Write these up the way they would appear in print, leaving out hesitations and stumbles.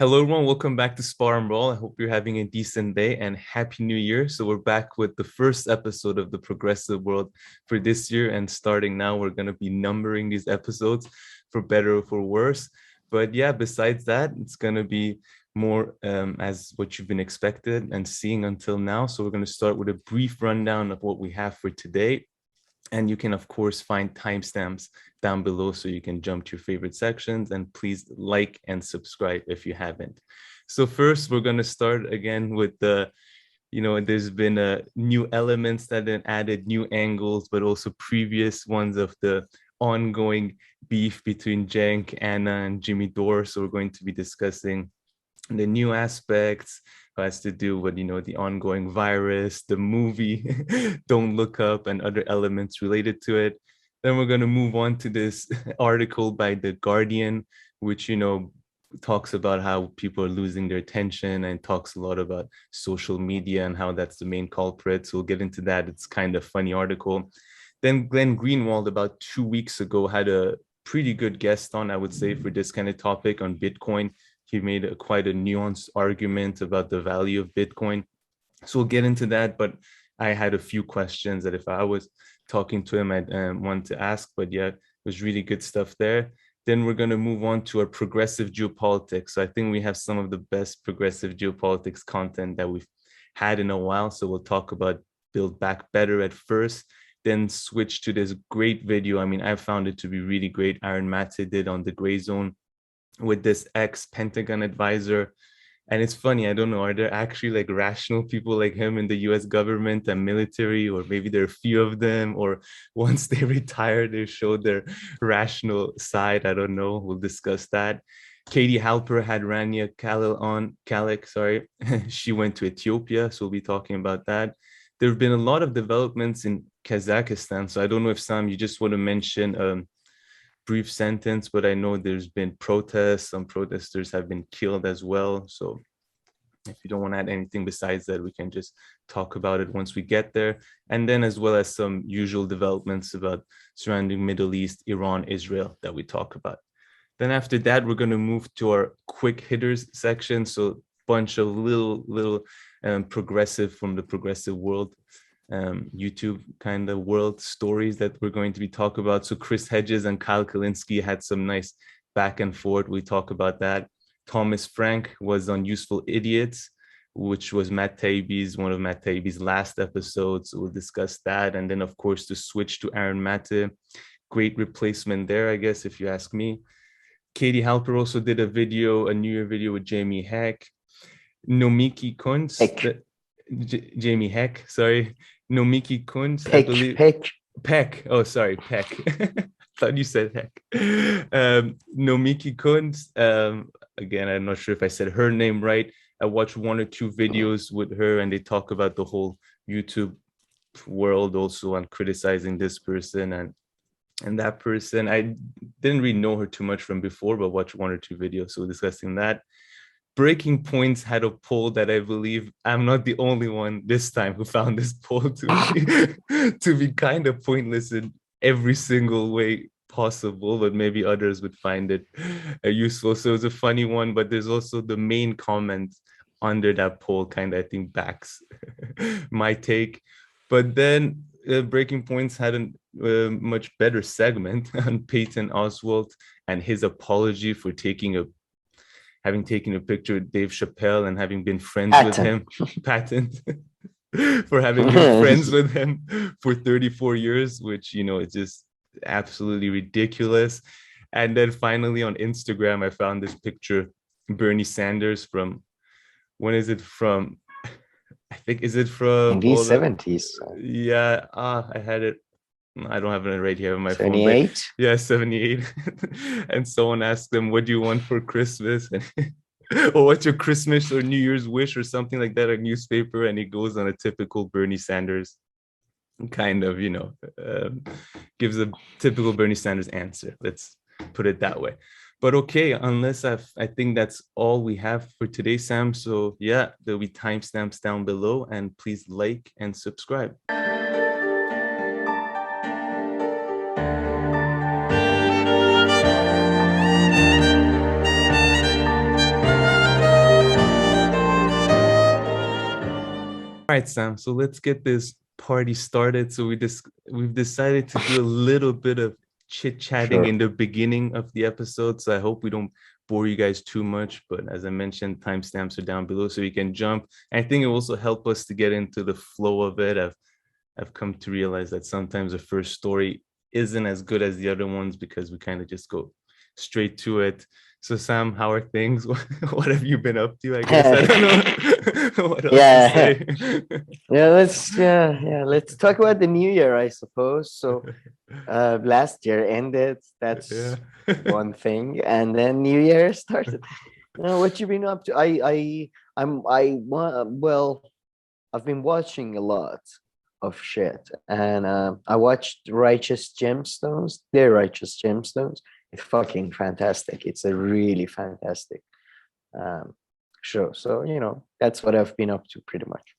Hello, everyone. Welcome back to Spar&Brawl. I hope you're having a decent day and Happy New Year. So, we're back with the first episode of the Progressive World for this year. And starting now, we're going to be numbering these episodes for better or for worse. But yeah, besides that, it's going to be more as what you've been expected and seeing until now. So, we're going to start with a brief rundown of what we have for today. And you can, of course, find timestamps down below so you can jump to your favorite sections. And please like and subscribe if you haven't. So first, we're going to start again with there's been new elements that have added new angles, but also previous ones of the ongoing beef between Cenk Ana and Jimmy Dore. So we're going to be discussing the new aspects has to do with the ongoing virus, the movie Don't Look Up, and other elements related to it. Then we're going to move on to this article by The Guardian, which talks about how people are losing their attention and talks a lot about social media and how that's the main culprit. So we'll get into that. It's kind of funny article. Then Glenn Greenwald about 2 weeks ago had a pretty good guest on, I would say, for this kind of topic on Bitcoin. He made quite a nuanced argument about the value of Bitcoin. So we'll get into that, but I had a few questions that if I was talking to him, I'd want to ask, but yeah, it was really good stuff there. Then we're going to move on to our progressive geopolitics. So I think we have some of the best progressive geopolitics content that we've had in a while. So we'll talk about Build Back Better at first, then switch to this great video. I mean, I found it to be really great. Aaron Maté did on the Grayzone with this ex-Pentagon advisor. And it's funny, I don't know, are there actually like rational people like him in the US government and military, or maybe there are a few of them, or once they retire, they showed their rational side? I don't know. We'll discuss that. Katie Halper had Rania Kalel, sorry. She went to Ethiopia, so we'll be talking about that. There have been a lot of developments in Kazakhstan. So I don't know if Sam, you just want to mention brief sentence, but I know there's been protests. Some protesters have been killed as well. So if you don't want to add anything besides that, we can just talk about it once we get there. And then as well as some usual developments about surrounding Middle East, Iran, Israel that we talk about. Then after that, we're going to move to our quick hitters section. So bunch of little progressive from the progressive world YouTube kind of world stories that we're going to be talking about. So Chris Hedges and Kyle Kulinski had some nice back and forth. We talk about that. Thomas Frank was on Useful Idiots, which was one of Matt Taibbi's last episodes. We'll discuss that. And then, of course, to switch to Aaron Maté, great replacement there, I guess, if you ask me. Katie Halper also did a New Year video with Jamie Heck. Nomiki Konst. Jamie Heck, sorry. Nomiki Kunz, I believe. Peck. Oh, sorry, Peck. Thought you said Heck. Nomiki Kunz. Again, I'm not sure if I said her name right. I watched one or two videos with her, and they talk about the whole YouTube world also on criticizing this person and that person. I didn't really know her too much from before, but watched one or two videos, so discussing that. Breaking Points had a poll that I believe I'm not the only one this time who found this poll to be kind of pointless in every single way possible, but maybe others would find it useful. So it's a funny one, but there's also the main comment under that poll kind of, I think, backs my take. But then Breaking Points had a much better segment on Patton Oswalt and his apology for having taken a picture with Dave Chappelle and having been friends with him, Patton, for having been friends with him for 34 years, which, is just absolutely ridiculous. And then finally on Instagram, I found this picture, Bernie Sanders from, when is it from? I think, is it from? In the 70s. Yeah, I had it. I don't have it right here on my 78? phone. Yeah, 78. And someone asked them, what do you want for Christmas? Or what's your Christmas or New Year's wish or something like that, a newspaper. And he goes on a typical Bernie Sanders kind of, gives a typical Bernie Sanders answer. Let's put it that way. But okay, unless I think that's all we have for today, Sam. So yeah, there'll be timestamps down below, and please like and subscribe. All right, Sam. So let's get this party started. So we've decided to do a little bit of chit-chatting Sure. in the beginning of the episode. So I hope we don't bore you guys too much. But as I mentioned, timestamps are down below so you can jump. I think it will also help us to get into the flow of it. I've come to realize that sometimes the first story isn't as good as the other ones because we kind of just go straight to it. So Sam, how are things? What have you been up to? I guess I don't know what else to Yeah. say. Let's talk about the new year, I suppose. So last year ended, Yeah. that's one thing, and then new year started. What you been up to? Well, I've been watching a lot of shit, and I watched Righteous Gemstones. They're Righteous Gemstones. It's fucking fantastic. It's a really fantastic um, show. So that's what I've been up to pretty much.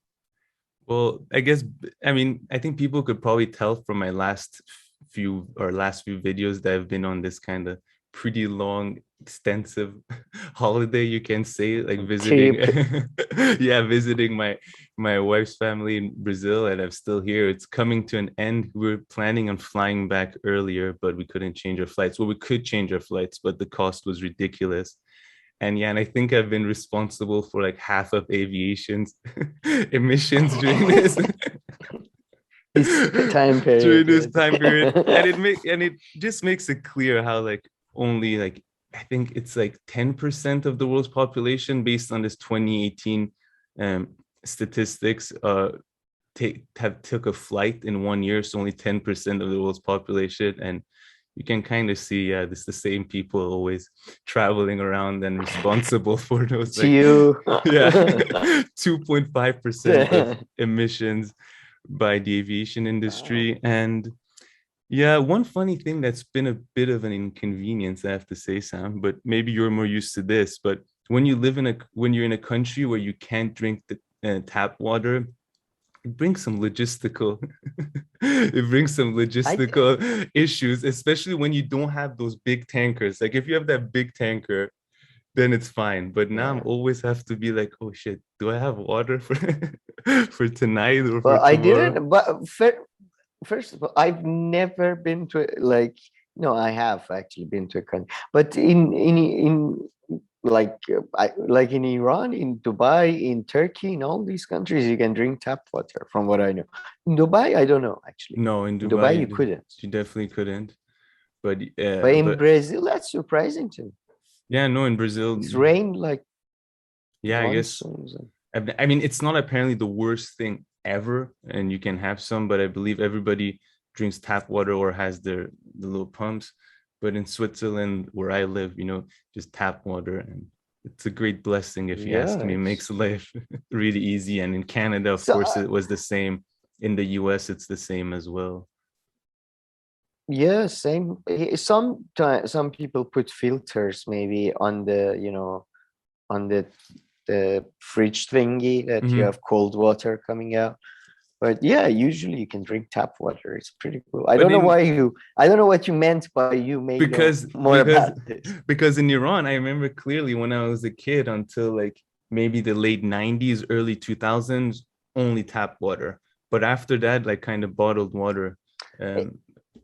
Well, I guess I mean I think people could probably tell from my last few videos that I've been on this kind of pretty long, extensive holiday, you can say, like visiting Trip. yeah, visiting my wife's family in Brazil, and I'm still here. It's coming to an end. We were planning on flying back earlier, but we couldn't change our flights. Well, we could change our flights, but the cost was ridiculous. And yeah, and I think I've been responsible for like half of aviation's emissions during this This time during period. this time period. And Yes. it just makes it clear how like only like I think it's like 10% of the world's population based on this 2018 um, statistics have took a flight in 1 year. So only 10% of the world's population. And you can kind of see, yeah, this the same people always traveling around and responsible for those To like you. yeah 2.5% of emissions by the aviation Wow. industry. And yeah, one funny thing that's been a bit of an inconvenience, I have to say, Sam, but maybe you're more used to this, but when you're in a country where you can't drink the tap water, it brings some logistical it brings some I logistical issues, especially when you don't have those big tankers. Like if you have that big tanker, then it's fine, but now I'm Yeah. always have to be like, oh shit, do I have water for for tonight or for Well, I tomorrow? didn't. But first of all, I've never been to like. No, I have actually been to a country, but in like like in Iran, in Dubai, in Turkey, in all these countries, you can drink tap water. From what I know, in Dubai, I don't know actually. No, in In Dubai Dubai, you couldn't, you definitely couldn't, but but in Brazil, that's surprising to me. yeah, no, in Brazil, It's rained like yeah, I guess monsoons. And, I mean, it's not apparently the worst thing ever, and you can have some, but I believe everybody drinks tap water or has the little pumps. But in Switzerland, where I live, just tap water, and it's a great blessing if you ask yeah, me. It it's makes life really easy. And in Canada, of so. course, it was the same. In the US, it's the same as well. Yeah, same. Sometimes some people put filters maybe on the on the fridge thingy that you Mhm. have cold water coming out. But yeah, usually you can drink tap water. It's pretty cool. But in I don't know what you meant by you may know because more because about this. because in Iran, I remember clearly when I was a kid until like maybe the late 90s, early 2000s, only tap water. But after that, like kind of bottled water, It, um,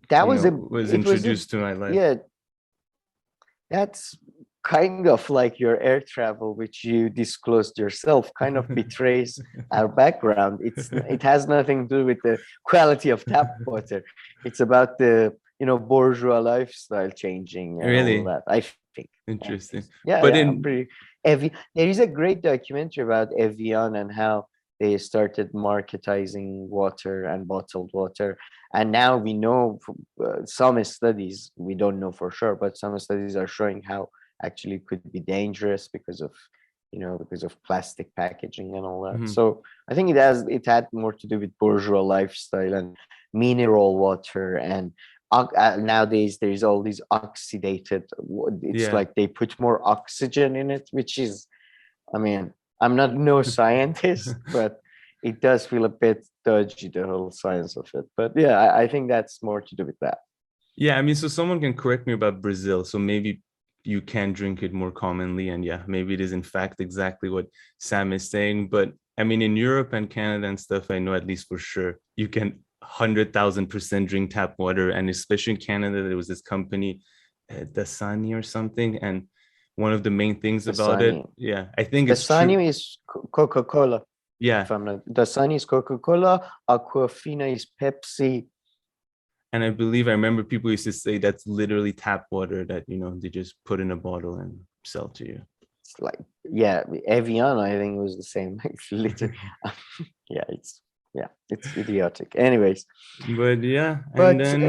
that was was it was a introduced to my life. yeah, that's kind of like your air travel, which you disclosed yourself, kind of betrays our background. It has nothing to do with the quality of tap water. It's about the bourgeois lifestyle changing and all Really that. I think. At interesting. least. Yeah, But yeah. I'm in pretty. There is a great documentary about Evian and how they started marketizing water and bottled water, and now we know from some studies, we don't know for sure, but some studies are showing how actually could be dangerous because of plastic packaging and all that. Mhm. So I think it had more to do with bourgeois lifestyle and mineral water and nowadays there's all these oxidated. It's Yeah. like they put more oxygen in it, which is, I mean, I'm not no scientist, but it does feel a bit dodgy, the whole science of it. But yeah, I think that's more to do with that. Yeah, I mean, so someone can correct me about Brazil. So maybe you can drink it more commonly. And yeah, maybe it is in fact exactly what Sam is saying. But I mean, in Europe and Canada and stuff, I know at least for sure you can 100,000% drink tap water, and especially in Canada, there was this company, Dasani or something, and one of the main things about it, Dasani. yeah, I think it's true. Dasani is Coca-Cola. Yeah, If I'm not, Dasani is Coca-Cola. Aquafina is Pepsi. and I believe I remember people used to say that's literally tap water that they just put in a bottle and sell to you. It's like, yeah, Evian, I think, was the same. Literally. Yeah, it's idiotic. Anyways, But yeah, and but then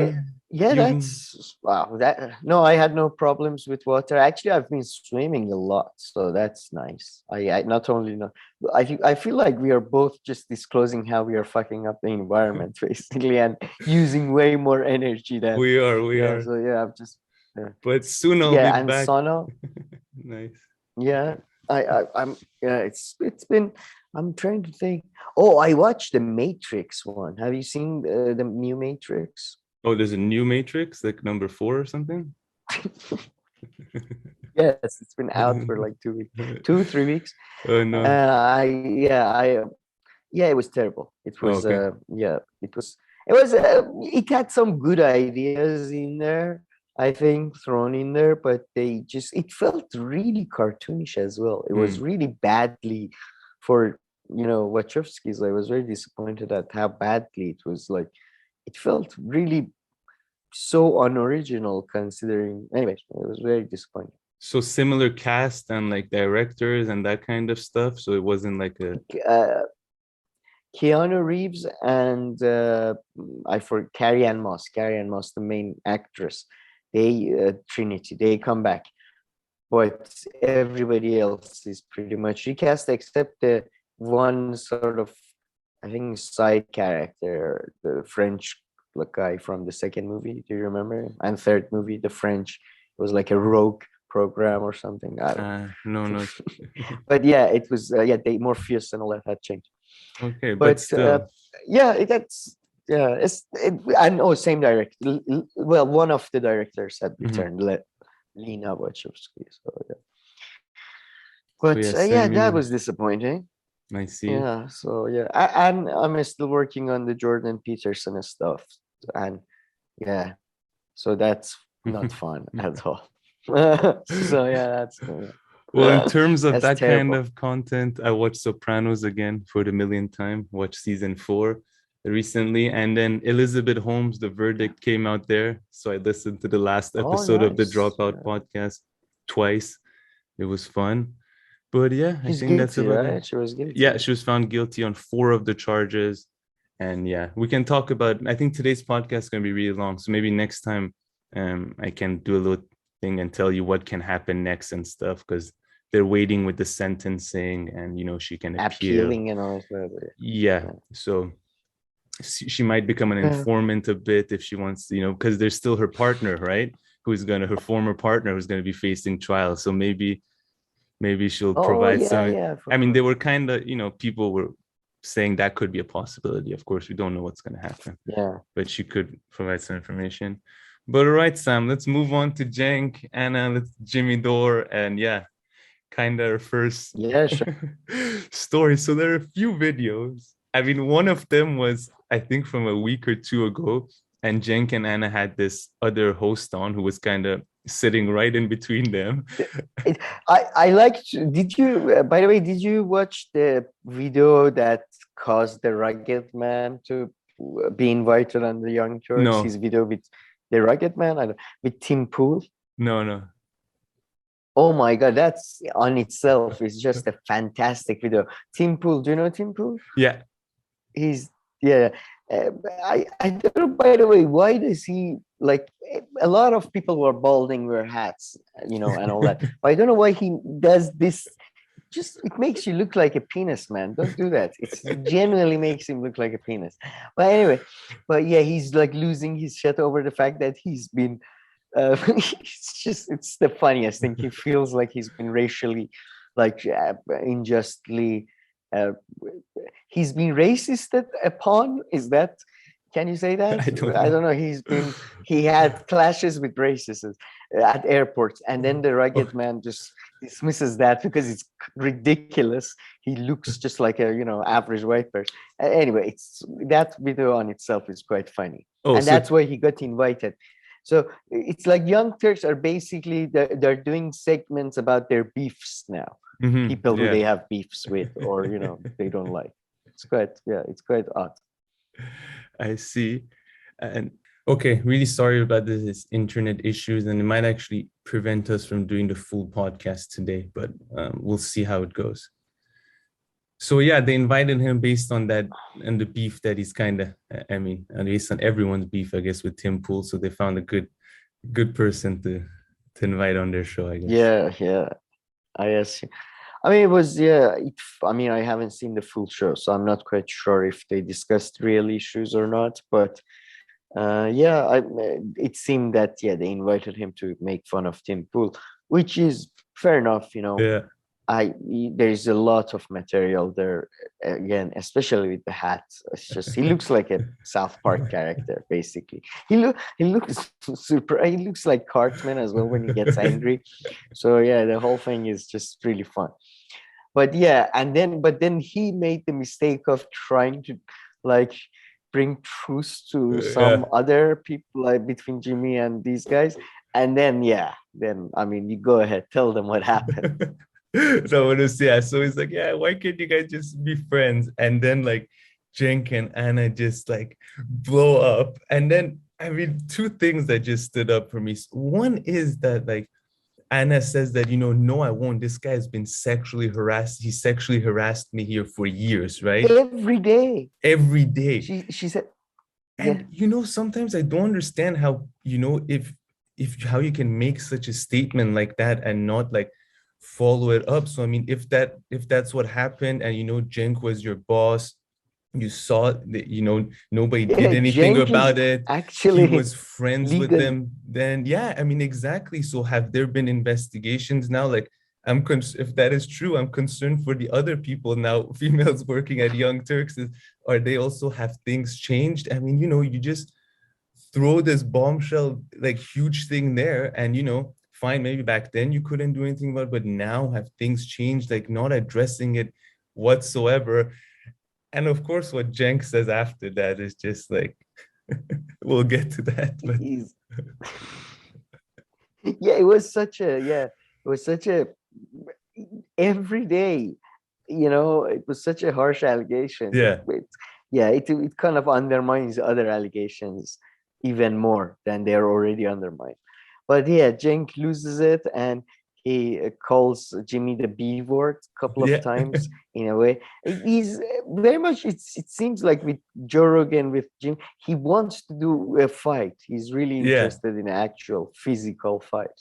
yeah, you that's wow. That no, I had no problems with water. Actually, I've been swimming a lot, so that's nice. I not only know, I feel like we are both just disclosing how we are fucking up the environment basically, and using way more energy than we yeah. are. So yeah, I'm just But soon I'll be yeah, and back. sauna. Nice. Yeah, I'm yeah. It's been. I'm trying to think. Oh, I watched the Matrix one. Have you seen the new Matrix? Oh, there's a new Matrix, like number 4 or something. Yes, it's been out for like 2 weeks, 3 weeks. Oh no. Yeah, it was terrible. It Oh, was okay. yeah, it had some good ideas in there, I think, thrown in there, but it felt really cartoonish as well. It was Hmm. really badly for Wachowski's. I was very disappointed at how badly it was. Like, it felt really so unoriginal considering. Anyways, it was very disappointing. So similar cast and like directors and that kind of stuff. So it wasn't like a uh, Keanu Reeves and Carrie Ann Moss, the main actress. They Trinity. They come back, but everybody else is pretty much recast except the one sort of, I think, side character, the French guy from the second movie. Do you remember? And third movie, the French. It was like a rogue program or something. I don't no, know. no. But yeah, it was they Morpheus and all that had changed. Okay, but But still. yeah, that's yeah. And same director. Well, one of the directors had Mhm. returned, Lena Wachowski. So yeah, So but yeah, yeah, same that here. was disappointing. I see. Yeah, so yeah, and I'm still working on the Jordan Peterson stuff, and yeah, so that's not fun at all. So yeah, Well, in terms of that's that kind terrible. of content, I watched Sopranos again for the millionth time. Watched season 4 recently, and then Elizabeth Holmes, The Verdict came out there. So I listened to the last Oh, episode of the nice. Dropout podcast twice. It was fun. But yeah, I She's think that's guilty, about it. right? She was Yeah, guilty. she was found guilty on 4 of the charges. And yeah, we can talk about, I think today's podcast is going to be really long. So maybe next time I can do a little thing and tell you what can happen next and stuff, because they're waiting with the sentencing and, she can appeal. Appealing and all that. Yeah. So she might become an Yeah. informant a bit if she wants, because there's still her partner, right? Her former partner who's going to be facing trial. So maybe she'll Oh provide yeah, some. yeah, I I mean, they forgot. were kind of, people were saying that could be a possibility. Of course, we don't know what's going to happen, Yeah. but she could provide some information. But all right, Sam, let's move on to Cenk, Anna, let's Jimmy Dore, and yeah, kind of our first Yeah, sure. story. So there are a few videos. I mean, one of them was, I think, from a week or two ago, and Cenk and Anna had this other host on who was kind of sitting right in between them. It, I liked. Did you, by the way, did you watch the video that caused the Rugged Man to be invited on the Young Turks? His No, video with the Rugged Man, with Tim Pool. no. Oh my God, that's on itself is just a fantastic video. Tim Pool, do you know Tim Pool? Yeah, He's yeah. I don't know. By the way, why does he like? A lot of people were balding wear hats, and all that. But I don't know why he does this. Just it makes you look like a penis, man. Don't do that. It genuinely makes him look like a penis. But anyway, but yeah, he's like losing his shit over the fact that he's been. It's the funniest thing. He feels like he's been racially, like unjustly. Uh, he's been racist upon. Is that? Can you say that? I don't I know. don't know. He had clashes with racists, at airports, and then the rugged man just dismisses that because it's ridiculous. He looks just like a average white person. Anyway, it's that video on itself is quite funny, Oh, and so that's why he got invited. So it's like Young Turks are basically they're doing segments about their beefs now, people who yeah. they have beefs with, or they don't like. It's quite odd. I see. And okay, really sorry about this internet issues, and it might actually prevent us from doing the full podcast today, but we'll see how it goes. So yeah, they invited him based on that and the beef that he's kind of, I mean, based on everyone's beef, I guess, with Tim Pool. So they found a good person to invite on their show, I guess. Yeah. I guess. I mean, it was, I mean, I haven't seen the full show, so I'm not quite sure if they discussed real issues or not. But it seemed that, they invited him to make fun of Tim Pool, which is fair enough, Yeah. There's a lot of material there, again, especially with the hat. It's just, he looks like a South Park character, basically. He looks he looks like Cartman as well when he gets angry. So the whole thing is just really fun. But but then he made the mistake of trying to like bring truth to some other people, like between Jimmy and these guys. And then I mean, you go ahead, tell them what happened. So I want to say, so he's like, why can't you guys just be friends? And then like Cenk and Ana just like blow up. And then, I mean, two things that just stood up for me. One is that like Ana says that, no, I won't. This guy has been sexually harassed. He sexually harassed me here for years, right? Every day. Every day. She said, and sometimes I don't understand how, if how you can make such a statement like that and not like follow it up. So I mean, if that's what happened, and Cenk was your boss, you saw that nobody did anything about it, actually he was friends legal with them, then I mean, exactly. So have there been investigations now? Like, if that is true, I'm concerned for the other people now, females working at Young Turks. Are they also, have things changed? I mean, you just throw this bombshell, like huge thing there, and fine, maybe back then you couldn't do anything about it, but now have things changed, like not addressing it whatsoever. And of course, what Cenk says after that is just like, we'll get to that. But it was such a every day, it was such a harsh allegation. It kind of undermines other allegations even more than they're already undermined. But Cenk loses it, and he calls Jimmy the B word a couple of times in a way. He's very much, it seems like with Joe Rogan, with Jim, he wants to do a fight. He's really interested in an actual physical fight.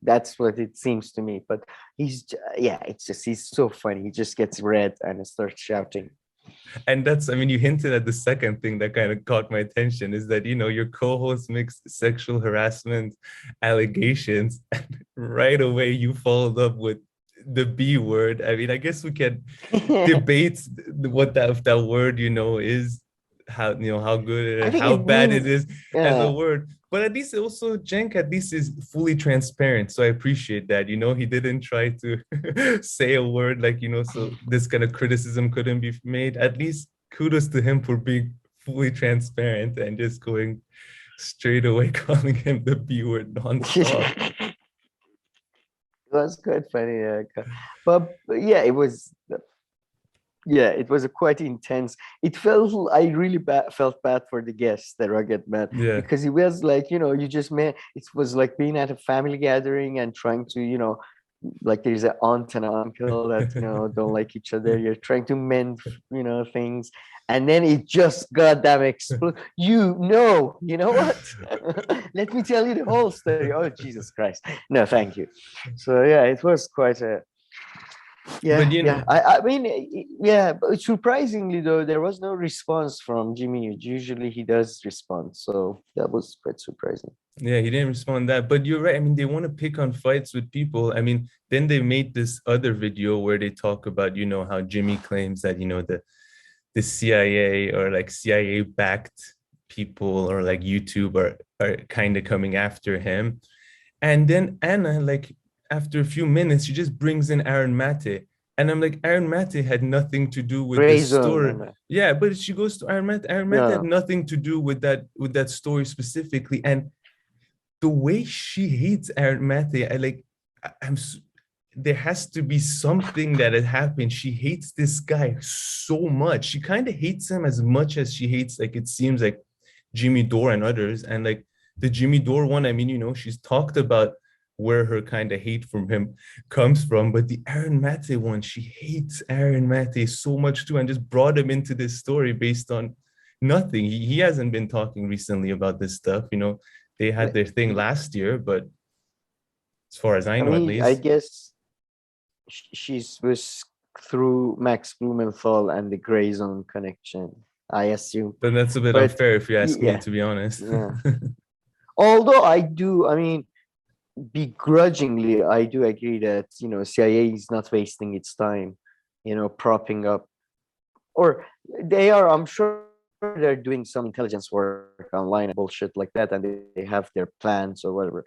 That's what it seems to me. But he's so funny. He just gets red and starts shouting. And that's, I mean, you hinted at the second thing that kind of caught my attention, is that, your co-host makes sexual harassment allegations, and right away you followed up with the B word. I mean, I guess we can debate what that word, is, how, how good it is, how bad it is as a word. But at least also Cenk at least is fully transparent. So I appreciate that. He didn't try to say a word like, so this kind of criticism couldn't be made. At least kudos to him for being fully transparent and just going straight away calling him the B word nonstop. It was quite funny. But it was it was a quite intense. It felt, I really felt bad for the guest, the rugged man, because he was like, you just met. It was like being at a family gathering and trying to, like there's an aunt and an uncle that don't like each other. You're trying to mend, things, and then it just goddamn explode. You know what? Let me tell you the whole story. Oh Jesus Christ! No, thank you. So it was quite a. I mean, but surprisingly though, there was no response from Jimmy. Usually he does respond, so that was quite surprising. Yeah, he didn't respond that, but you're right. I mean, they want to pick on fights with people. I mean, then they made this other video where they talk about, how Jimmy claims that, the CIA or like CIA backed people or like YouTube are kind of coming after him. And then Anna, like after a few minutes, she just brings in Aaron Maté. And I'm like, Aaron Maté had nothing to do with this Grayzone story. and Yeah, but she goes to Aaron Maté. Aaron Maté had yeah. nothing to do with that story specifically. And the way she hates Aaron Maté, I like, I'm there has to be something that had happened. She hates this guy so much. She kind of hates him as much as she hates, like it seems like Jimmy Dore and others. And like the Jimmy Dore one, I mean, you know, she's talked about where her kind of hate from him comes from. But the Aaron Maté one, she hates Aaron Maté so much too, and just brought him into this story based on nothing. He hasn't been talking recently about this stuff. You know, they had their thing last year, but as far as I I know, at mean, I least, guess she's was through Max Blumenthal and the Grayzone connection, I assume. then that's a bit But unfair if you ask me, yeah, to be honest. yeah. Although I do, I mean, begrudgingly, I do agree that, CIA is not wasting its time, propping up, or they are, I'm sure they're doing some intelligence work online and bullshit like that, and they have their plans or whatever.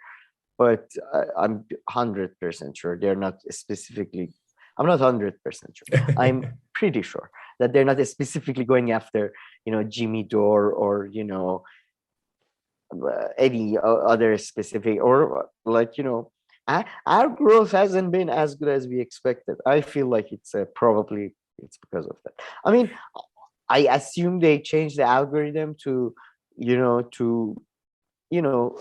But I'm 100% sure they're not specifically. I'm not 100% sure. I'm pretty sure that they're not specifically going after, Jimmy Dore or any other specific, or like our growth hasn't been as good as we expected. I feel like it's probably it's because of that. I mean, I assume they changed the algorithm to you know to you know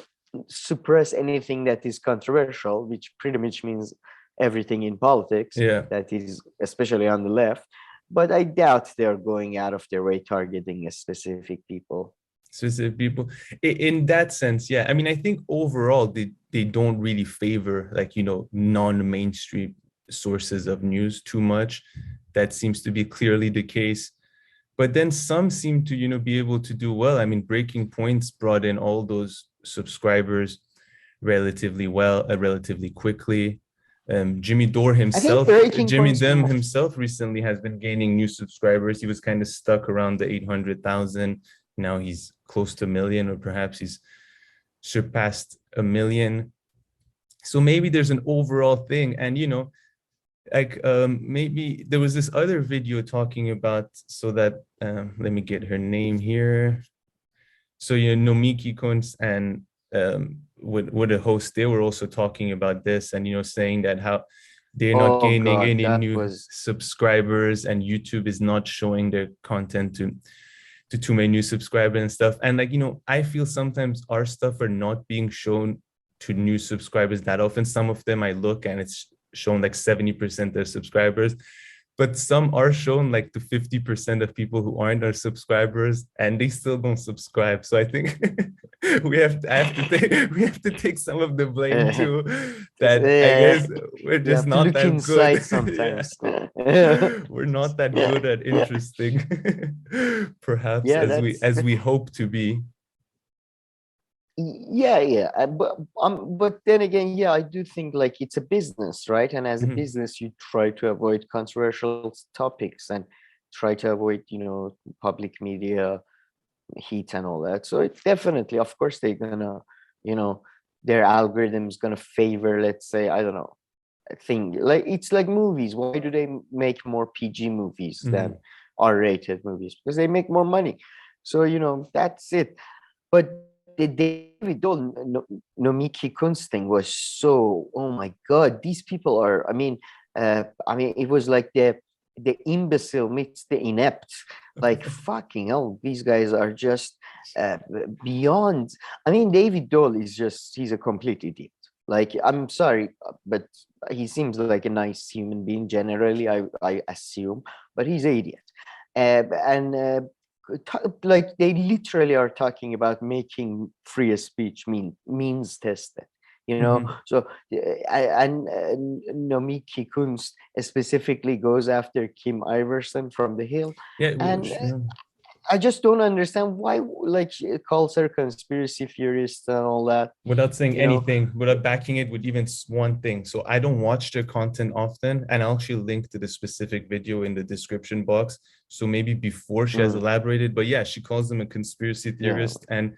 suppress anything that is controversial, which pretty much means everything in politics Yeah. that is especially on the left. But I doubt they're going out of their way targeting a specific people. Specific people in that sense, yeah. I mean, I think overall they don't really favor, like, you know, non-mainstream sources of news too much. That seems to be clearly the case. But then some seem to, you know, be able to do well. I mean, Breaking Points brought in all those subscribers relatively well, relatively quickly. Jimmy Dore I think himself, breaking Jimmy points. Dem himself recently has been gaining new subscribers. He was kind of stuck around the 800,000. Now he's close to a million, or perhaps he's surpassed a million. So maybe there's an overall thing. And, you know, like maybe there was this other video talking about, so that let me get her name here. So, you know, Nomiki Konst and with a host, they were also talking about this, and, you know, saying that how they're not Oh gaining God, any that new was subscribers, and YouTube is not showing their content to too many new subscribers and stuff. And like, you know, I feel sometimes our stuff are not being shown to new subscribers that often. Some of them I look and it's shown like 70% of subscribers, but some are shown like to 50% of people who aren't our subscribers, and they still don't subscribe. So I think we have to take some of the blame too, that I yeah, guess we're you just have to not look that good. inside Yeah. sometimes. Yeah, We're not that good at interesting, perhaps, yeah, as we hope to be. yeah. But then again, yeah, I do think like it's a business, right? And as a Mhm. business, you try to avoid controversial topics and try to avoid, public media heat and all that. So it definitely, of course, they're gonna, you know, their algorithm's gonna favor, let's say, I don't know, a thing like it's like movies. Why do they make more PG movies than Mhm. R-rated movies? Because they make more money. So that's it. But the David Dolan Nomiki Kunst thing was so, oh my God, these people are, I mean, it was like the imbecile meets the inept. Like fucking hell, these guys are just uh, beyond. I mean, David Dole is just, he's a complete idiot. Like, I'm sorry, but he seems like a nice human being generally, I assume, but he's an idiot. And like they literally are talking about making free speech means tested, Mhm. so and Nomiki Kunst specifically goes after Kim Iverson from The Hill, Yeah, and yeah. I just don't understand why, like, she calls her conspiracy theorist and all that, Without saying you know anything, without backing it with even one thing. So I don't watch their content often, and I'll actually link to the specific video in the description box. So maybe before she has Mm, elaborated, but yeah, she calls them a conspiracy yeah. theorist, and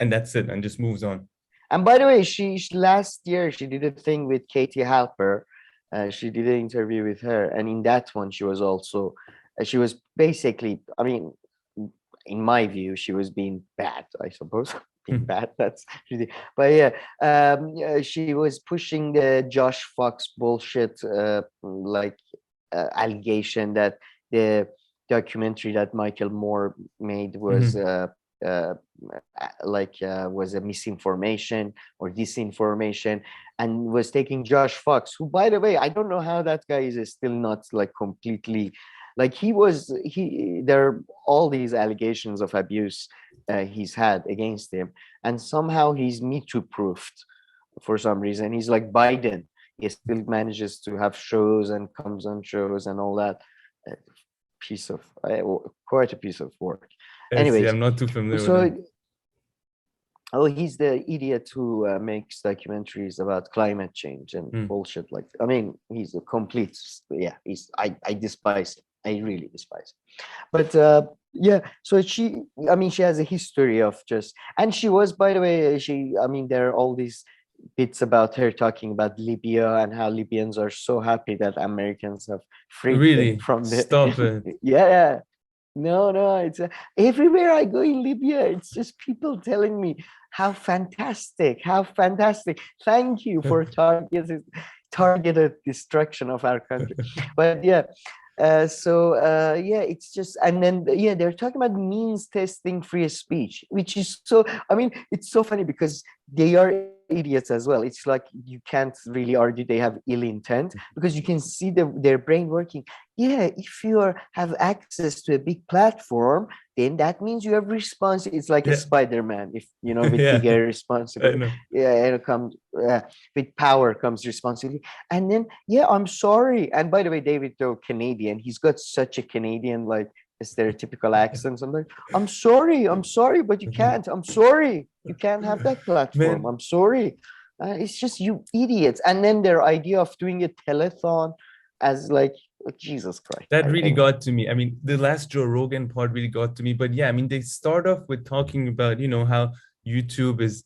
that's it, and just moves on. And by the way, she last year she did a thing with Katie Halper. She did an interview with her, and in that one she was also she was basically, I mean, in my view, she was being bad, I suppose. Being bad, that's really, but yeah, she was pushing the Josh Fox bullshit, like allegation that the documentary that Michael Moore made was uh, was a misinformation or disinformation, and was taking Josh Fox, who, by the way, I don't know how that guy is still not like completely, like he there are all these allegations of abuse he's had against him, and somehow he's Me Too proofed for some reason. He's like Biden. He still manages to have shows and comes on shows and all that. Uh, piece of quite a piece of work. I see. Anyways, I'm not too familiar with so him. oh, he's the idiot who makes documentaries about climate change and Mm. bullshit. Like, I mean, he's a complete, yeah. I despise him. I really despise him. But yeah, so I mean, she has a history of just, and she was, by the way, I mean, there are all these bits about her talking about Libya and how Libyans are so happy that Americans have freed them Really? from the, Stop it. yeah. No, it's everywhere I go in Libya, it's just people telling me how fantastic, how fantastic. Thank you for targeted destruction of our country. But yeah, yeah, it's just, and then yeah, they're talking about means testing free speech, which is so, I mean, it's so funny because they are idiots as well. It's like you can't really argue they have ill intent because you can see their brain working. Yeah, if you have access to a big platform, then that means you have responsibility. It's like a Spider-Man, if you know, with bigger responsibility. Yeah, it comes with power comes responsibility. And then yeah, I'm sorry. And by the way, David, though Canadian, he's got such a Canadian like a stereotypical accent. Something. I'm sorry, but you can't. I'm sorry, you can't have that platform. Man. I'm sorry. It's just you idiots. And then their idea of doing a telethon as like, Jesus Christ. That really got to me. I mean, the last Joe Rogan part really got to me. But yeah, I mean, they start off with talking about, you know, how YouTube is,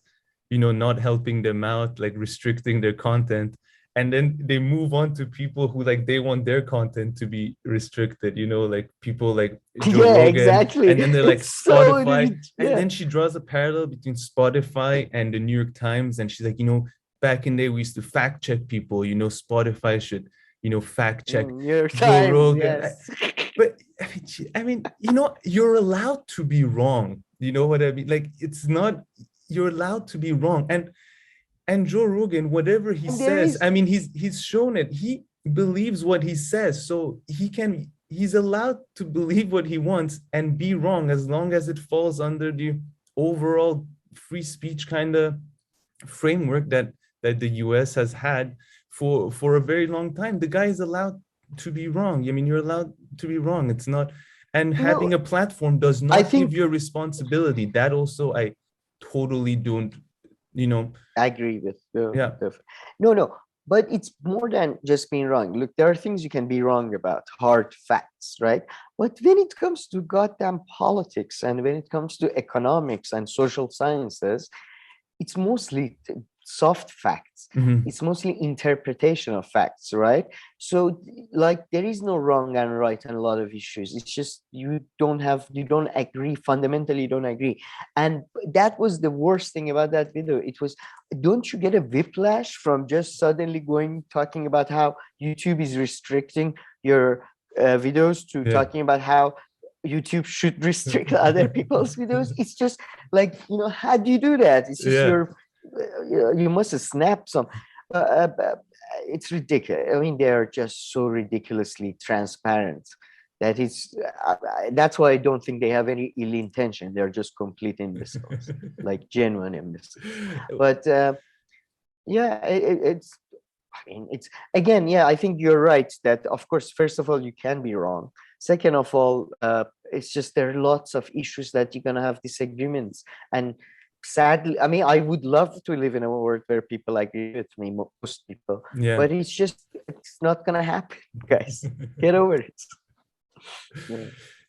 you know, not helping them out, like restricting their content. And then they move on to people who like they want their content to be restricted, you know, like people like Joe Rogan. Exactly. And then they're like it's Spotify. So, and then she draws a parallel between Spotify and the New York Times. And she's like, you know, back in the day, we used to fact check people, you know, Spotify should, you know, fact check Joe Rogan. Yes. But I mean, you know, you're allowed to be wrong. You know what I mean? Like, it's not, you're allowed to be wrong. And Joe Rogan, whatever he says, I mean, he's shown it. He believes what he says. So he's allowed to believe what he wants and be wrong as long as it falls under the overall free speech kind of framework that the US has had for a very long time. The guy is allowed to be wrong. I mean, you're allowed to be wrong. It's not, and having a platform does not give you a responsibility. That also I totally don't, you know, agree with. No, but it's more than just being wrong. Look, there are things you can be wrong about, hard facts, right? But when it comes to goddamn politics and when it comes to economics and social sciences, it's mostly soft facts. It's mostly interpretation of facts, right? So like there is no wrong and right on a lot of issues. It's just you don't agree, fundamentally don't agree. And that was the worst thing about that video. It was, don't you get a whiplash from just suddenly talking about how YouTube is restricting your videos to talking about how YouTube should restrict other people's videos? It's just like, you know, how do you do that? It's just you must have snapped some. It's ridiculous. I mean, they're just so ridiculously transparent that it's. That's why I don't think they have any ill intention. They're just complete imbeciles, like genuine imbeciles. But yeah, it's. I mean, it's again, yeah. I think you're right that, of course, first of all, you can be wrong. Second of all, it's just there are lots of issues that you're gonna have disagreements. And sadly, I mean, I would love to live in a world where people agree with me, most people. But it's not gonna happen, guys. Get over it.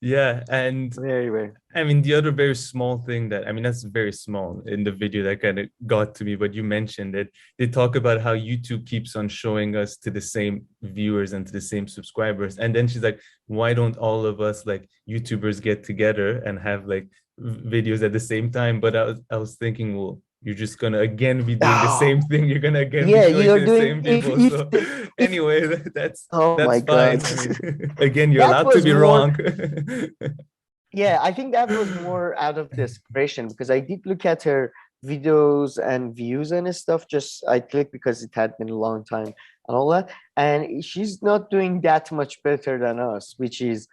Yeah, and Very, very. I mean, the other very small thing that, I mean, that's very small in the video that kind of got to me, but you mentioned it. They talk about how YouTube keeps on showing us to the same viewers and to the same subscribers. And then she's like, why don't all of us like YouTubers get together and have like videos at the same time? But I was thinking, well, you're just gonna again be doing the Oh, same thing. You're gonna again be yeah, showing you're to the doing same people. So if anyway, that's oh that's my fine. God. I mean, again, you're That allowed to was be more, wrong. yeah, I think that was more out of desperation because I did look at her videos and views and stuff. Just I clicked because it had been a long time and all that. And she's not doing that much better than us, which is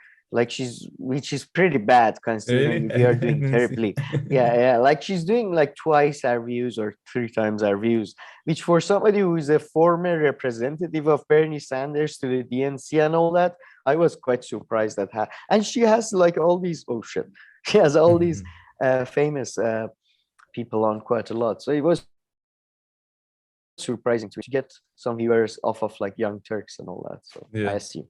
pretty bad Really? considering I we are doing didn't see. terribly. Yeah, yeah. Like she's doing like twice our views or three times our views, which for somebody who is a former representative of Bernie Sanders to the DNC and all that, I was quite surprised at her. And she has like all these, oh shit, she has all these Mhm. famous people on quite a lot. So it was surprising to get some viewers off of like Young Turks and all that. So I Yeah. assume.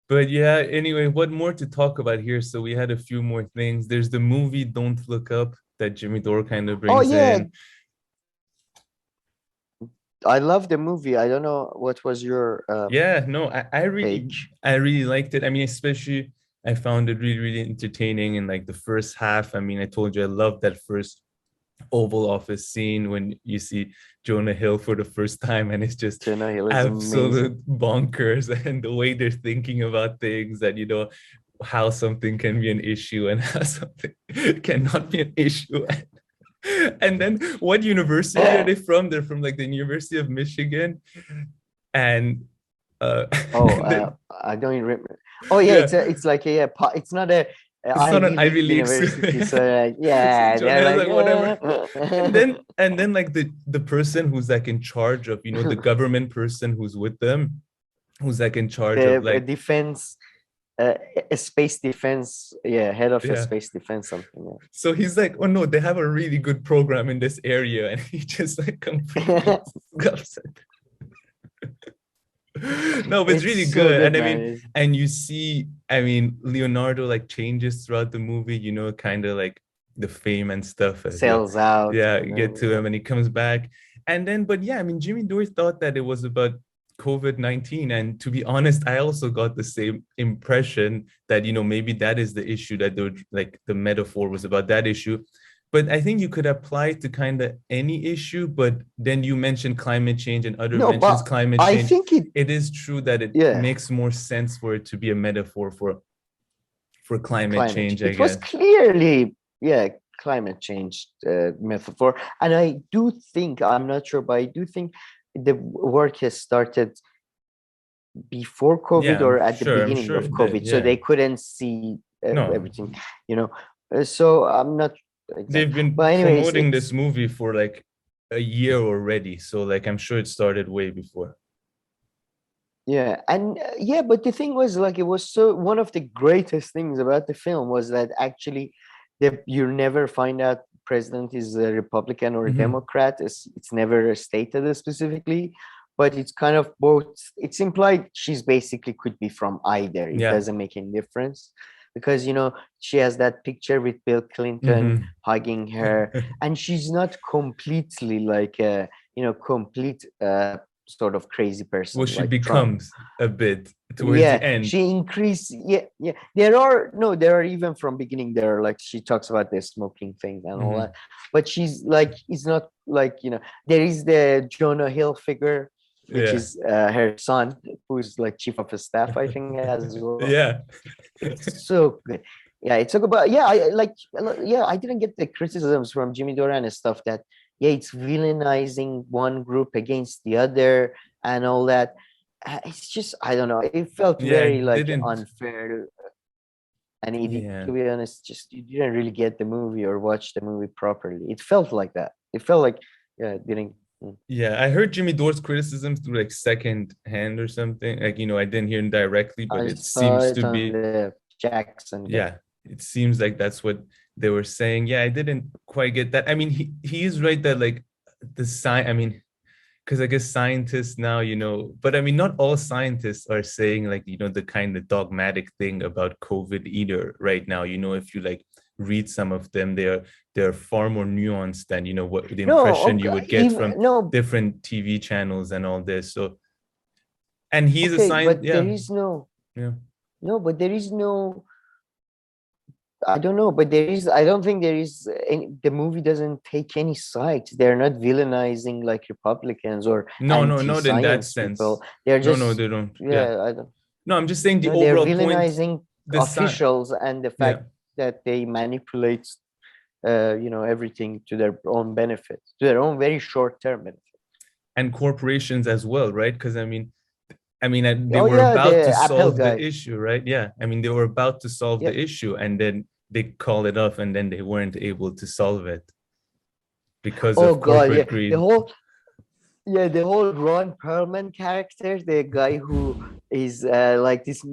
But yeah, anyway, what more to talk about here? So we had a few more things. There's the movie Don't Look Up that Jimmy Dore kind of Oh brings yeah, in. I love the movie. I don't know what was your Yeah, no, take. I really liked it. I mean, especially I found it really, really entertaining in like the first half. I mean, I told you I loved that first Oval Office scene when you see Jonah Hill for the first time, and it's just Jonah Hill is amazing. absolute bonkers, and the way they're thinking about things, that how something can be an issue and how something cannot be an issue. And then what university are they from? They're from like the University of Michigan. And uh Oh, then, I don't even remember. Oh yeah, yeah, it's like a it's not a it's not an Ivy Ivy League League. university. So So yeah, Jonah they're Hill's like, like, whatever. And then like the person who's like in charge of, the government person who's with them, who's like in charge of the like, defense, uh, a space defense, yeah, head of a yeah. space defense, something. So he's like, oh no, they have a really good program in this area, and he just like completely Yeah. scuffs it. No, but it's It's really so good. good, And I man. mean, and you see, I mean, Leonardo like changes throughout the movie, kind of like the fame and stuff as Sells out, yeah, and get to yeah. him and he comes back. And then, but yeah, I mean, Jimmy Dore thought that it was about COVID-19. And to be honest, I also got the same impression that, maybe that is the issue, that they were, like the metaphor was about that issue. But I think you could apply it to kind of any issue. But then you mentioned climate change and other No, mentions but climate I change. think it, It is true that it yeah, makes more sense for it to be a metaphor for climate climate change. change, I It was guess. clearly, yeah, climate change metaphor. And I do think, I'm not sure, but I do think the work has started before COVID Yeah, or at the I'm beginning sure of it did. COVID, so Yeah. they couldn't see No, everything, you know. So I'm not exactly, they've been but anyways, promoting this it's movie for like a year already. So like I'm sure it started way before. yeah, and yeah, but the thing was like it was so one of the greatest things about the film was that actually you never find out president is a Republican or a Mhm. Democrat. It's never stated specifically, but it's kind of both. It's implied she's basically could be from either. It Yeah. doesn't make any difference because she has that picture with Bill Clinton Hmm. hugging her, and she's not completely like a complete sort of crazy Well, person she like Trump. becomes a bit towards the Yeah, end. she increased. Yeah, yeah. There are even from beginning. There are like she talks about the smoking thing and all that, Hmm. but she's like it's not like there is the Jonah Hill figure, which Yeah. is her son, who's like chief of staff, I think, as well. Yeah. It's so good. Yeah, it's so good. But yeah, yeah, I didn't get the criticisms from Jimmy Dore and stuff that yeah, it's villainizing one group against the other and all that. It's just I don't know. It felt Yeah, very it like didn't. unfair, and Yeah. to be honest, just you didn't really get the movie or watch the movie properly. It felt like that. It felt like yeah, it didn't. Yeah, I heard Jimmy Dore's criticisms through like second hand or something. Like, I didn't hear him directly, but I it saw seems it to on be, the Jackson guy. yeah, it seems like that's what they were saying. Yeah, I didn't quite get that. I mean, he is right that like the sign, I mean, because I guess scientists now, but I mean, not all scientists are saying like, the kind of dogmatic thing about COVID either right now. If you like read some of them, they're far more nuanced than, what the impression you would get from no. different TV channels and all this. So, and he's a Okay, science, but yeah, there is no, yeah. no, but there is no, I don't know, but there is, I don't think there is any, the movie doesn't take any sides. They're not villainizing like Republicans or No, no, not in that anti-science sense. people. They're No, no, just, they don't. Yeah. yeah, I don't, No, I'm just saying the no, they're overall point, villainizing the science, officials and the yeah. fact that they manipulate, everything to their own benefit, to their own very short-term benefit. And corporations as well, right? Because I mean, they Oh were yeah, about the to Apple solve the guy. issue, right? Yeah. I mean, they were about to solve Yeah. the issue and then they call it off and then they weren't able to solve it because Oh of God, yeah. corporate greed. The whole Ron Perlman character, the guy who is like this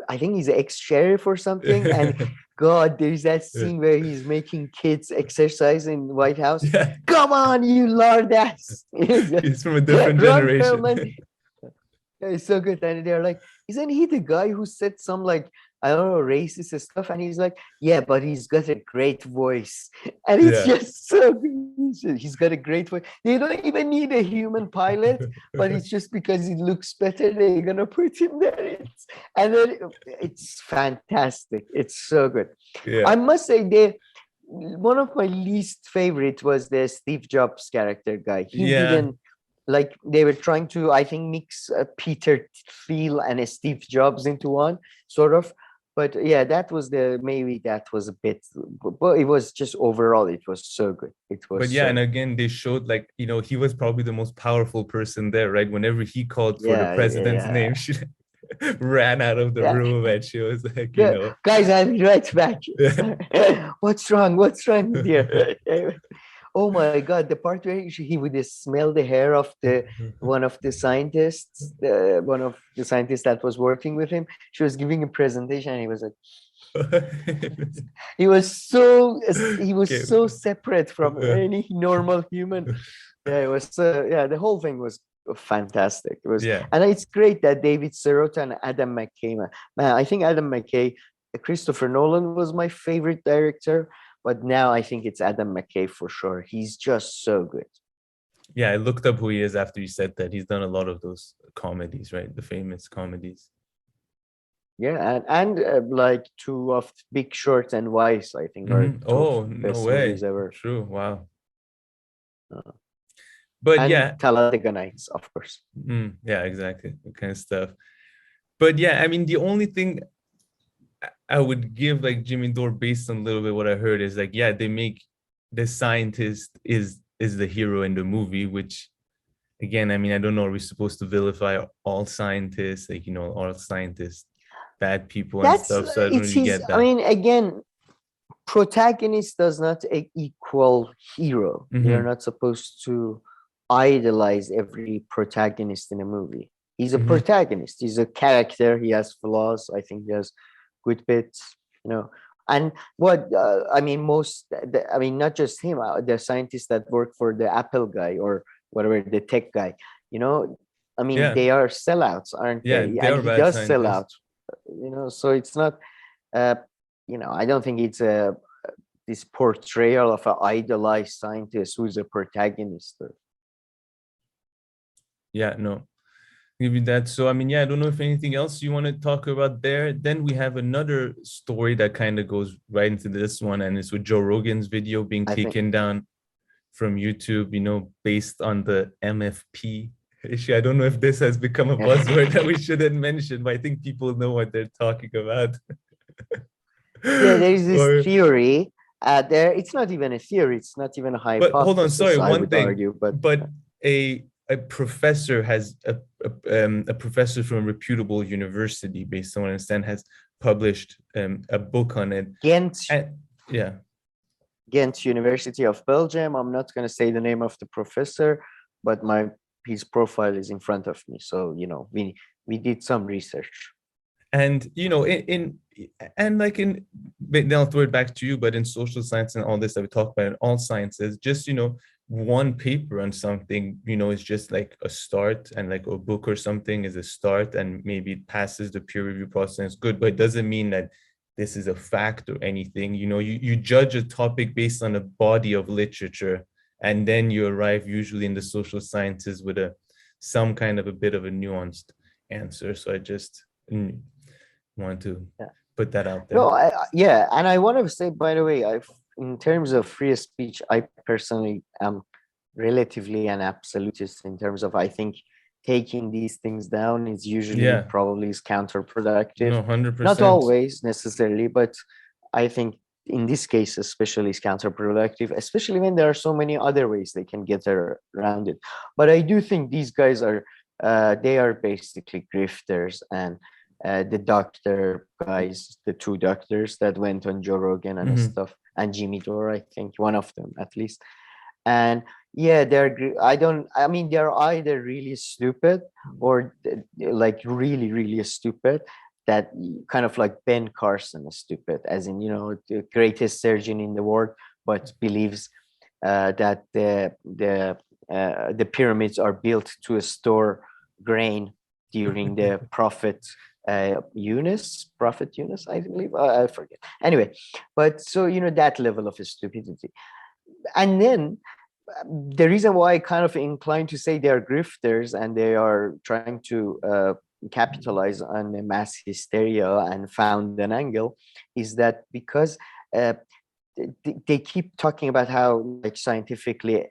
I think he's ex-sheriff or something. And God, there's that scene where he's making kids exercise in White House. Yeah. Come on, you lord ass. He's from a different Ron generation. Perlman, it's so good. And they're like, isn't he the guy who said some like, I don't know, racist stuff? And he's like, yeah, but he's got a great voice. And it's Yeah. just so good. He's got a great voice. They don't even need a human pilot, but it's just because it looks better, they're gonna put him there. And then it's fantastic. It's so good. Yeah. I must say one of my least favorite was the Steve Jobs character guy. He didn't, like, they were trying to, I think, mix Peter Thiel and Steve Jobs into one, sort of. But yeah, maybe that was a bit, but it was just overall, it was so good. It was. But yeah, and again, they showed like, he was probably the most powerful person there, right? Whenever he called for the president's name, she ran out of the room and she was like, guys, I'll be right back. What's wrong? What's wrong with you? Oh my God, the part where he would smell the hair of one of the scientists, one of the scientists that was working with him. She was giving a presentation and he was like, he was so separate from any normal human. Yeah, it was, the whole thing was fantastic. It was, and it's great that David Sirota and Adam McKay, man, I think Adam McKay, Christopher Nolan was my favorite director. But now I think it's Adam McKay for sure. He's just so good. Yeah, I looked up who he is after you said that. He's done a lot of those comedies, right? The famous comedies. Yeah, and like two of Big Short and Vice, I think, are oh, no way. Ever. True, wow. But and yeah, Talladega Nights, of course. Yeah, exactly, that kind of stuff. But yeah, I mean, the only thing I would give like Jimmy Dore based on a little bit what I heard is like, yeah, they make the scientist is the hero in the movie, which again, I mean, I don't know, are we supposed to vilify all scientists, like, all scientists, bad people and stuff? So I don't really get that. I mean, again, protagonist does not equal hero. They're not supposed to idolize every protagonist in a movie. He's a protagonist. He's a character. He has flaws. I think he has good bits, and what I mean, not just him, the scientists that work for the Apple guy or whatever, the tech guy, I mean, they are sellouts, aren't they? They and are he bad does scientists. sell out, so it's not, I don't think it's this portrayal of an idolized scientist who's a protagonist. Yeah, no. Give you that. So I mean, yeah, I don't know if anything else you want to talk about there. Then we have another story that kind of goes right into this one, and it's with Joe Rogan's video being taken down from YouTube, based on the MFP issue. I don't know if this has become a buzzword that we shouldn't mention, but I think people know what they're talking about. Yeah, there is this theory. It's not even a theory. It's not even a hypothesis. But hold on, sorry, one thing. Argue, but a professor has a professor from a reputable university, based on what I understand, has published a book on it. Ghent University of Belgium. I'm not going to say the name of the professor, but his profile is in front of me. So we did some research. And then I'll throw it back to you. But in social science and all this that we talk about in all sciences, just one paper on something, is just like a start, and like a book or something is a start, and maybe it passes the peer review process, it's good, but it doesn't mean that this is a fact or anything. You judge a topic based on a body of literature, and then you arrive usually in the social sciences with some kind of a bit of a nuanced answer. So I just want to Yeah. put that out there. No, yeah, and I want to say, by the way, in terms of free speech, I personally am relatively an absolutist in terms of, I think taking these things down is usually probably is counterproductive. No, 100%. Not always necessarily, but I think in this case especially is counterproductive, especially when there are so many other ways they can get around it. But I do think these guys are they are basically grifters, and the doctor guys, the two doctors that went on Joe Rogan and stuff, and Jimmy Dore, I think one of them at least. And yeah, they're either really stupid or like really, really stupid, that kind of like Ben Carson is stupid, as in, the greatest surgeon in the world, but believes that the pyramids are built to store grain during the Prophet Yunus, I believe. I forget. Anyway, but so, that level of stupidity. And then the reason why I kind of inclined to say they're grifters and they are trying to capitalize on the mass hysteria and found an angle is that because they keep talking about how like scientifically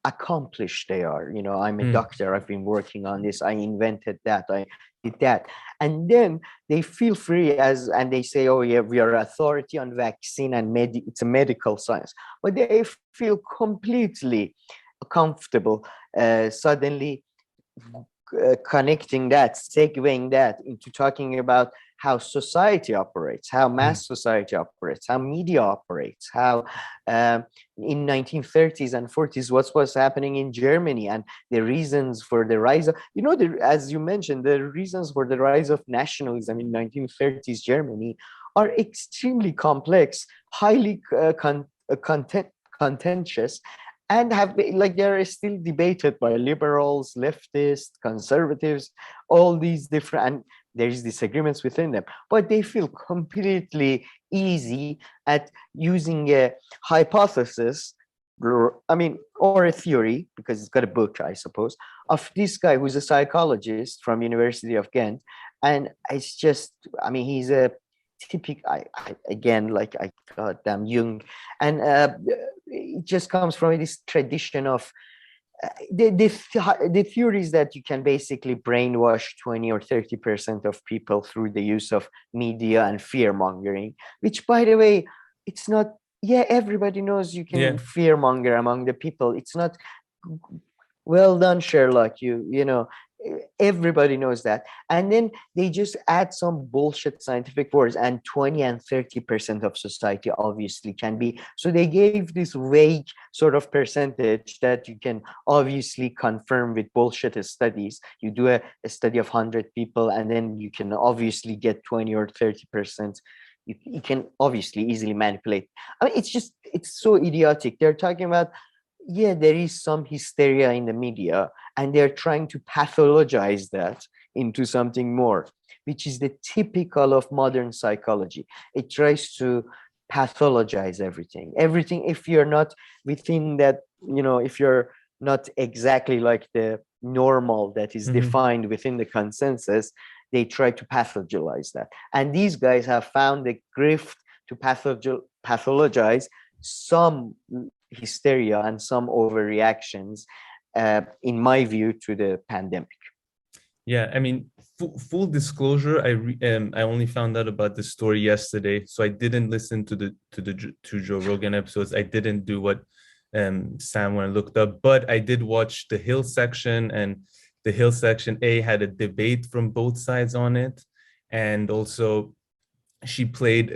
accomplished they are. I'm a doctor, I've been working on this, I invented that, I did that. And then they feel free and they say, oh yeah, we are authority on vaccine and it's a medical science. But they feel completely comfortable suddenly connecting that, segueing that into talking about how society operates, how mass society operates, how media operates, how in 1930s and 40s, what was happening in Germany, and the reasons for the rise of, as you mentioned, the reasons for the rise of nationalism in 1930s Germany are extremely complex, highly contentious, and have been, like, they're still debated by liberals, leftists, conservatives, all these different, and there's disagreements within them, but they feel completely at using a hypothesis, or a theory, because it's got a book, I suppose, of this guy who's a psychologist from University of Ghent. And it's just, he's a typical, again, like I call them Jung, and it just comes from this tradition of the theories that you can basically brainwash 20 or 30% of people through the use of media and fear mongering, which, by the way, it's not, everybody knows you can fear monger among the people. It's not, well done, Sherlock, everybody knows that. And then they just add some bullshit scientific words, and 20 and 30% of society obviously can be. So they gave this vague sort of percentage that you can obviously confirm with bullshit studies. You do a study of 100 people, and then you can obviously get 20 or 30%. You can obviously easily manipulate. It's so idiotic. They're talking about, there is some hysteria in the media, and they're trying to pathologize that into something more, which is the typical of modern psychology. It tries to pathologize everything. If you're not within that, if you're not exactly like the normal that is defined within the consensus, they try to pathologize that. And these guys have found the grift to pathologize some hysteria and some overreactions, in my view, to the pandemic. Full disclosure, I only found out about the story yesterday, so I didn't listen to the Joe Rogan episodes. I didn't do what Sam when I looked up, but I did watch the Hill section, and the Hill section had a debate from both sides on it, and also she played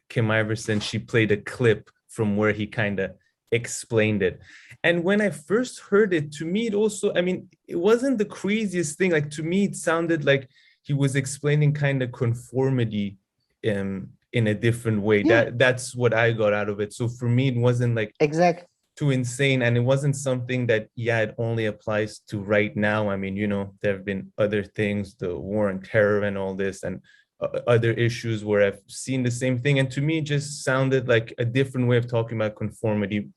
Kim Iverson. She played a clip from where he kind of explained it. And when I first heard it, to me, it also, it wasn't the craziest thing. Like, to me, it sounded like he was explaining kind of conformity in a different way. Yeah, That's what I got out of it. So for me, it wasn't like exactly. too insane, and it wasn't something that, yeah, it only applies to right now. I mean, there have been other things, the war on terror and all this, and other issues where I've seen the same thing, and to me it just sounded like a different way of talking about conformity.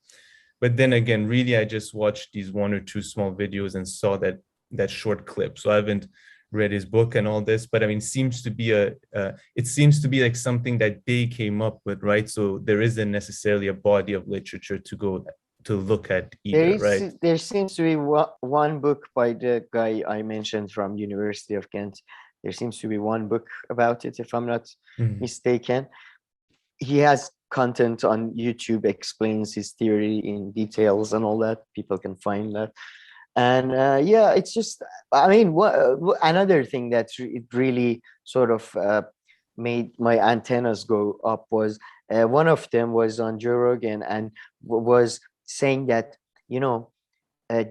But then again, really, I just watched these one or two small videos and saw that short clip. So I haven't read his book and all this, but I mean, it seems to be like something that they came up with, right? So there isn't necessarily a body of literature to go to look at either, right? There seems to be one book by the guy I mentioned from University of Kent. There seems to be one book about it, if I'm not mistaken. He has content on YouTube, explains his theory in details and all that. People can find that. And yeah, it's just, I mean, another thing that it really sort of made my antennas go up was one of them was on Joe Rogan and was saying that,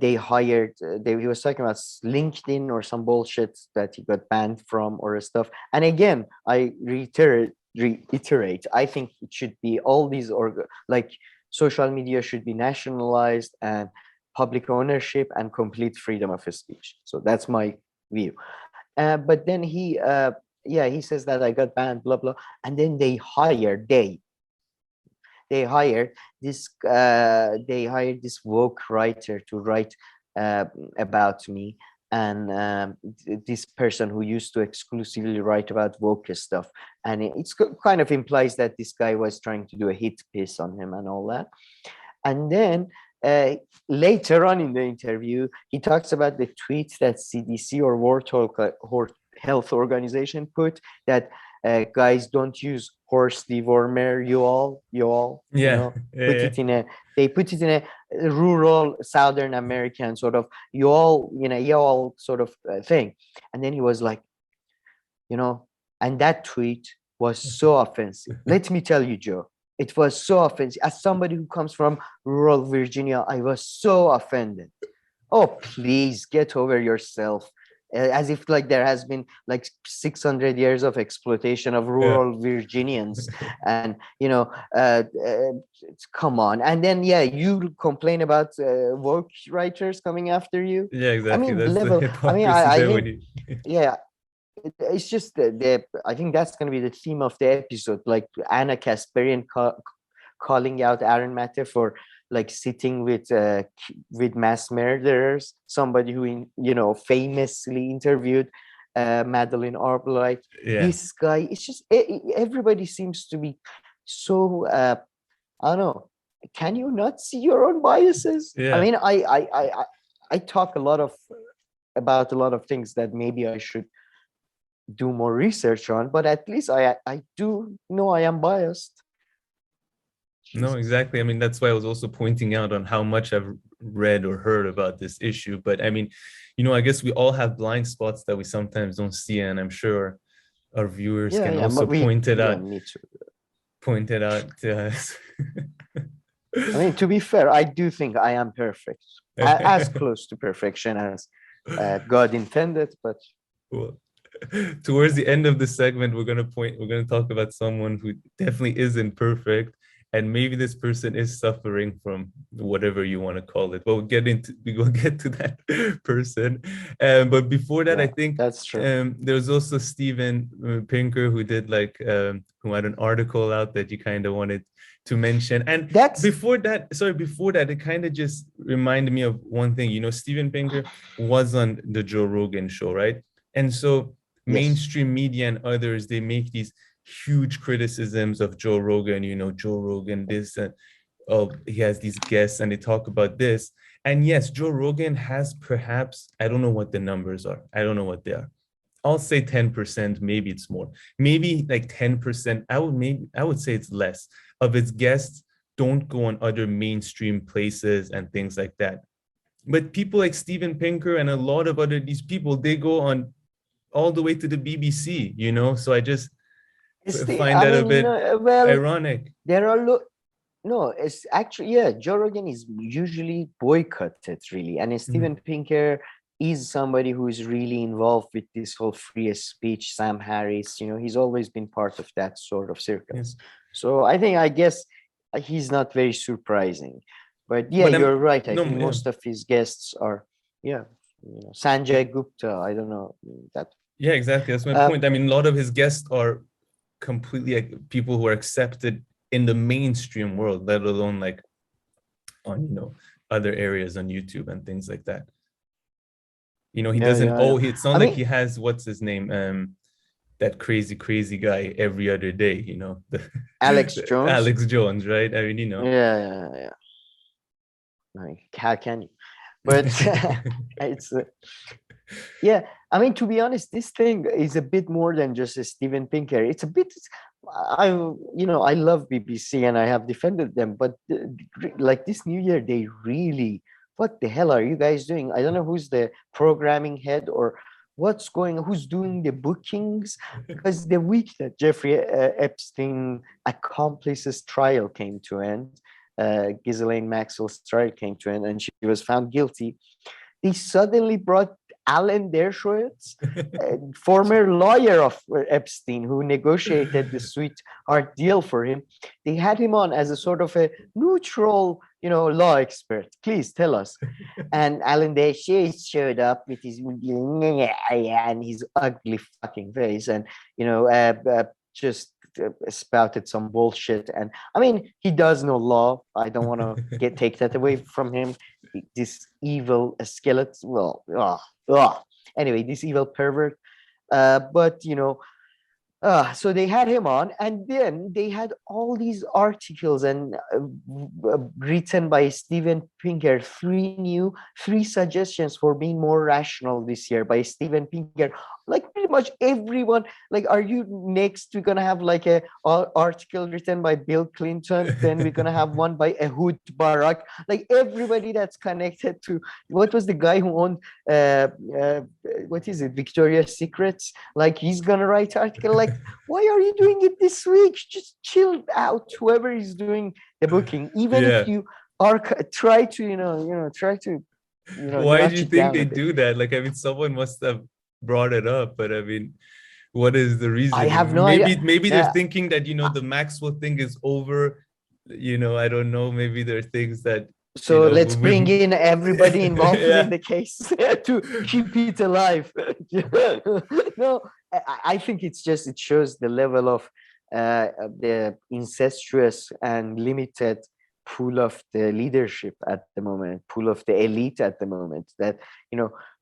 they hired, he was talking about LinkedIn or some bullshit that he got banned from or stuff. And again, I reiterate, I think it should be all these, like social media should be nationalized and public ownership and complete freedom of speech. So that's my view. But then he says that I got banned, blah, blah. And then they hired this woke writer to write about me, and this person who used to exclusively write about woke stuff, and it's kind of implies that this guy was trying to do a hit piece on him and all that. And then later on in the interview, he talks about the tweet that CDC or World Health Organization put that guys don't use horse dewormer. You all, Yeah. They put it in a rural Southern American sort of you all sort of thing. And then he was like, and that tweet was so offensive. Let me tell you, Joe, it was so offensive. As somebody who comes from rural Virginia, I was so offended. Oh, please get over yourself. As if like there has been like 600 years of exploitation of rural Virginians, and come on. And then you complain about woke writers coming after you. Yeah, exactly. I mean, that's level. the I mean, hypocrisy I there think, yeah. It's just I think that's going to be the theme of the episode, like Anna Kasparian calling out Aaron Maté for like sitting with mass murderers, somebody who famously interviewed Madeleine Albright. This guy, it's just everybody seems to be so I don't know. Can you not see your own biases? I mean, I talk about a lot of things that maybe I should do more research on, but at least I do know I am biased. No, exactly. I mean, that's why I was also pointing out on how much I've read or heard about this issue. But I mean, I guess we all have blind spots that we sometimes don't see, and I'm sure our viewers can also point it out to us. I mean, to be fair, I do think I am perfect, as close to perfection as God intended. But well, towards the end of the segment, we're gonna talk about someone who definitely isn't perfect, and maybe this person is suffering from whatever you want to call it. But we'll get to that person. But before that, I think that's true. There's also Steven Pinker who did who had an article out that you kind of wanted to mention. And before that, it kind of just reminded me of one thing. Steven Pinker was on the Joe Rogan show, right? And so mainstream media and others, they make these huge criticisms of Joe Rogan. Joe Rogan this, and he has these guests and they talk about this. And yes, Joe Rogan has perhaps, I don't know what the numbers are, I don't know what they are, I'll say 10%, maybe it's more, maybe like 10%, I would say it's less of its guests don't go on other mainstream places and things like that. But people like Steven Pinker and a lot of these people, they go on all the way to the BBC, so I just find that a bit ironic. There are no, it's actually, Joe Rogan is usually boycotted, really. And Steven Pinker is somebody who is really involved with this whole free speech. Sam Harris, he's always been part of that sort of circles. So I guess he's not very surprising. But yeah, But you're right. I no, think yeah. most of his guests are, Sanjay Gupta. I don't know that. Yeah, exactly. That's my point. I mean, a lot of his guests are completely people who are accepted in the mainstream world, let alone like on other areas on YouTube and things like that. He doesn't it's not like he has, what's his name, that crazy guy every other day, Alex Jones. Alex Jones, right? I mean, Yeah. Like, how can you? But it's yeah. I mean, to be honest, this thing is a bit more than just a Steven Pinker. It's a bit. I love BBC and I have defended them, but like this new year, they really. What the hell are you guys doing? I don't know who's the programming head or what's going on, who's doing the bookings, because the week that Jeffrey Epstein accomplices trial came to end, Ghislaine Maxwell's trial came to end, and she was found guilty. They suddenly brought Alan Dershowitz, former lawyer of Epstein, who negotiated the sweetheart deal for him. They had him on as a sort of a neutral, law expert. Please tell us. And Alan Dershowitz showed up with his and his ugly fucking face, and just spouted some bullshit. And I mean, he does know law. I don't want to take that away from him. This evil skeleton. Anyway, this evil pervert. But so they had him on, and then they had all these articles and written by Steven Pinker, three suggestions for being more rational this year by Steven Pinker. Like pretty much everyone, like, are you next? We're gonna have like a article written by Bill Clinton, then we're gonna have one by Ehud Barak. Like everybody that's connected to what was the guy who owned what is it, Victoria's Secrets? Like he's gonna write article. Like, why are you doing it this week? Just chill out, whoever is doing the booking. Even if you are try to why do you think they do that? Like, I mean, someone must have brought it up, but I mean, what is the reason? I have no idea. Maybe they're thinking that the Maxwell thing is over. I don't know. Maybe there are things that. So let's bring in everybody involved in the case to keep it alive. No, I think it shows the level of the incestuous and limited pool of the leadership at the moment, pool of the elite at the moment. That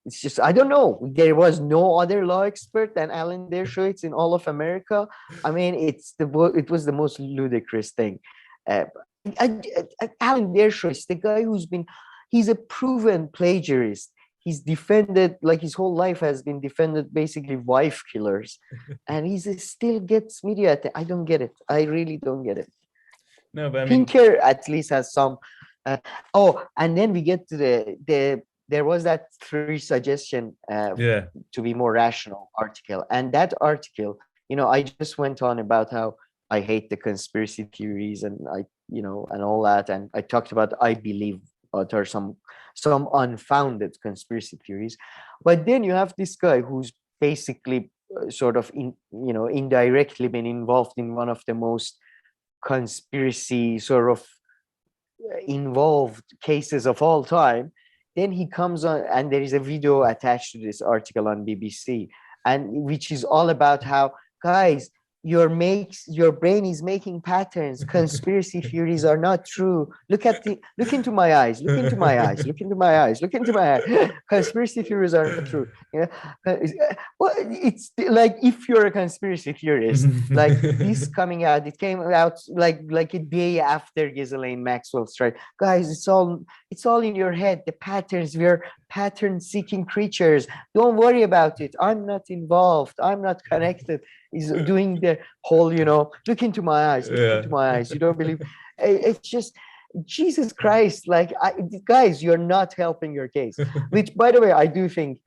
it's just, I don't know. There was no other law expert than Alan Dershowitz in all of America. I mean, it was the most ludicrous thing. Alan Dershowitz, the guy he's a proven plagiarist. He's defended, like his whole life has been defended basically wife killers, and he still gets media. I don't get it. I really don't get it. No, but I mean, Pinker at least has some. And then we get to there was that 3 suggestion to be more rational article, and that article, I just went on about how I hate the conspiracy theories and and all that, and I talked about I believe there are some unfounded conspiracy theories, but then you have this guy who's basically sort of indirectly been involved in one of the most conspiracy sort of involved cases of all time. Then he comes on, and there is a video attached to this article on BBC, and which is all about how, guys, your brain is making patterns. Conspiracy theories are not true. Look into my eyes. Look into my eyes. Look into my eyes. Look into my eyes. Conspiracy theories are not true. Well, it's like, if you're a conspiracy theorist, like this coming out, it came out like a day after Ghislaine Maxwell's trial. Guys, it's all in your head. The patterns. We're pattern-seeking creatures. Don't worry about it. I'm not involved. I'm not connected. Is doing the whole, look into my eyes, look into my eyes. You don't believe? It's just, Jesus Christ, like, guys, you're not helping your case. Which, by the way, I do think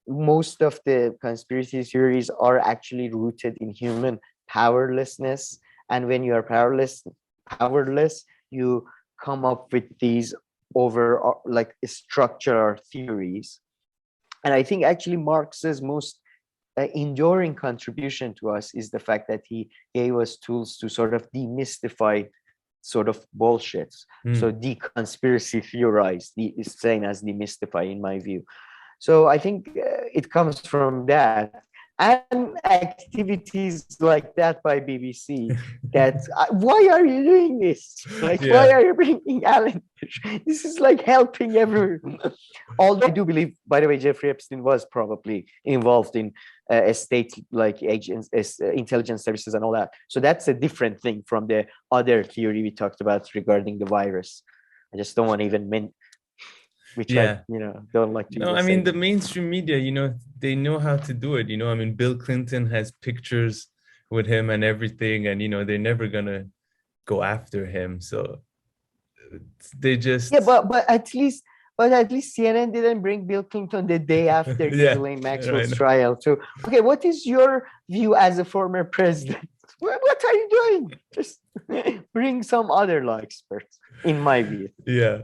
most of the conspiracy theories are actually rooted in human powerlessness. And when you are powerless, you come up with these over like structural theories. And I think actually Marx's most enduring contribution to us is the fact that he gave us tools to sort of demystify sort of bullshit. So de-conspiracy theorize, is same as demystify in my view. So I think it comes from that. And activities like that by BBC that why are you doing this? Like, why are you bringing Alan? This is like helping everyone. Although I do believe, by the way, Jeffrey Epstein was probably involved in state like agents, intelligence services and all that. So that's a different thing from the other theory we talked about regarding the virus. I just don't want to even which I, don't like to. No, I mean, the mainstream media, they know how to do it. I mean, Bill Clinton has pictures with him and everything, and, they're never going to go after him. So they just. Yeah, but at least CNN didn't bring Bill Clinton the day after Ghislaine Maxwell's trial. So, okay, what is your view as a former president? What are you doing? Just bring some other experts, in my view. Yeah.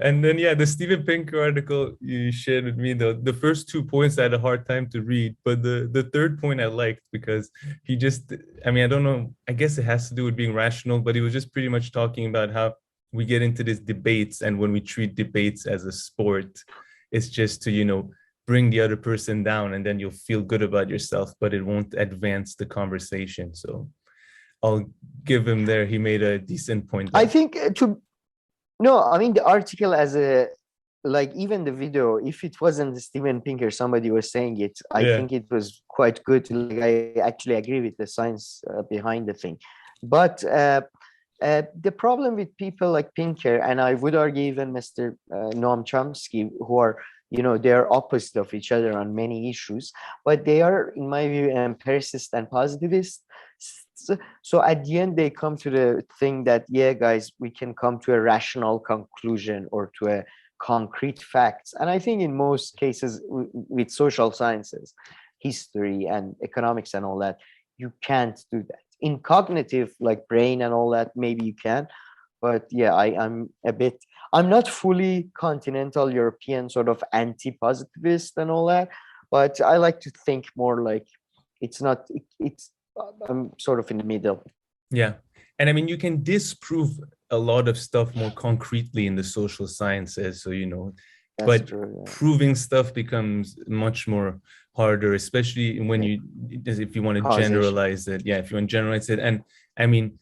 And then, the Steven Pinker article you shared with me, the first 2 points I had a hard time to read, but the third point I liked because he just, I mean, I don't know, I guess it has to do with being rational, but he was just pretty much talking about how we get into these debates, and when we treat debates as a sport, it's just to, bring the other person down, and then you'll feel good about yourself, but it won't advance the conversation. So I'll give him there. He made a decent point there. I think the article as even the video, if it wasn't Steven Pinker, somebody was saying it, I think it was quite good. I actually agree with the science behind the thing. But the problem with people like Pinker, and I would argue even Mr. Noam Chomsky, who are, they're opposite of each other on many issues, but they are, in my view, empiricist and positivist. So at the end, they come to the thing that, guys, we can come to a rational conclusion or to a concrete facts. And I think in most cases with social sciences, history and economics and all that, you can't do that. In cognitive, like brain and all that, maybe you can. But I'm not fully continental European sort of anti-positivist and all that, but I like to think more like I'm sort of in the middle. Yeah. And I mean, you can disprove a lot of stuff more concretely in the social sciences. So, but true, proving stuff becomes much more harder, especially when if you want to generalize it. Yeah, if you want to generalize it. And I mean,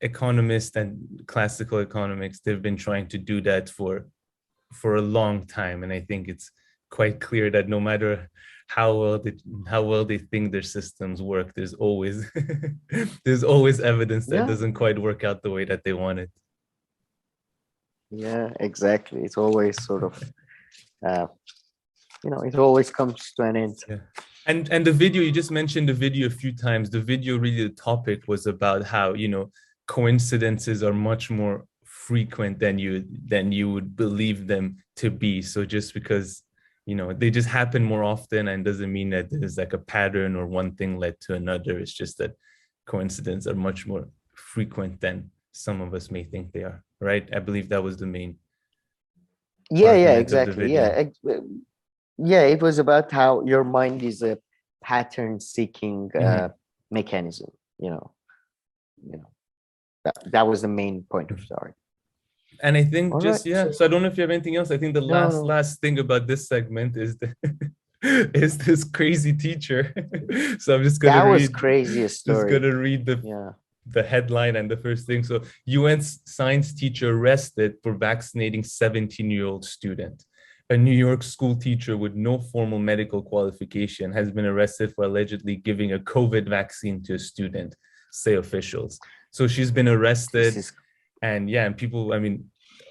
economists and classical economics, they've been trying to do that for a long time. And I think it's quite clear that no matter how well they think their systems work, there's always evidence that doesn't quite work out the way that they want it. Yeah, exactly. It's always sort of it always comes to an end. Yeah. And the video, you just mentioned the video a few times. The video, really, the topic was about how coincidences are much more frequent than you would believe them to be. So just because they just happen more often, and doesn't mean that there's like a pattern or one thing led to another. It's just that coincidences are much more frequent than some of us may think they are, right? I believe that was the main. Yeah, exactly. Yeah, it was about how your mind is a pattern-seeking mechanism. That was the main point of the argument. And I think so I don't know if you have anything else. I think the last thing about this segment is is this crazy teacher. So I'm just gonna read the headline and the first thing. So UN science teacher arrested for vaccinating 17-year-old student. A New York school teacher with no formal medical qualification has been arrested for allegedly giving a COVID vaccine to a student, say officials. So she's been arrested. And people,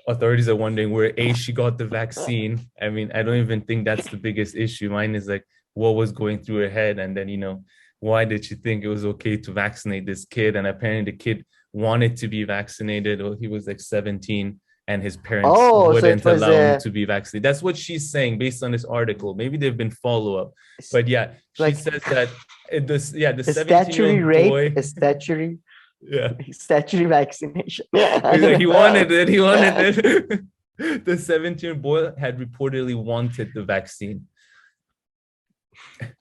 authorities are wondering where she got the vaccine. I mean, I don't even think that's the biggest issue. Mine is like, what was going through her head? And then, why did she think it was okay to vaccinate this kid? And apparently the kid wanted to be vaccinated, or he was like 17 and his parents wouldn't allow him to be vaccinated. That's what she's saying based on this article. Maybe there've been follow-up. But she says that the 17-year-old boy... statutory vaccination. He wanted it. The 17-year-old boy had reportedly wanted the vaccine,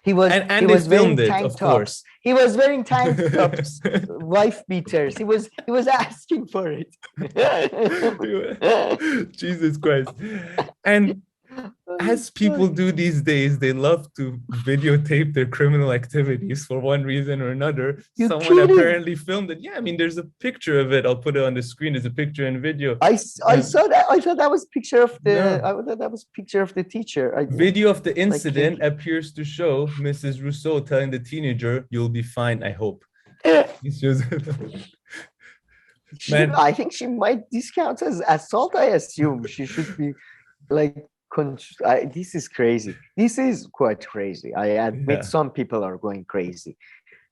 He was and they wearing filmed it, tank of tops. course. He was wearing tank tops, wife beaters. He was asking for it. Jesus Christ. And as people do these days, they love to videotape their criminal activities for one reason or another. You Someone kidding? apparently filmed it. Yeah, I mean, there's a picture of it. I'll put it on the screen. There's a picture and video. I saw that. I thought that was picture of the. No. I thought that was picture of the teacher. Video of the incident appears to show Mrs. Rousseau telling the teenager, "You'll be fine, I hope." It's just man. I think she might discount as assault. I assume she should be like. This is crazy. This is quite crazy. I admit some people are going crazy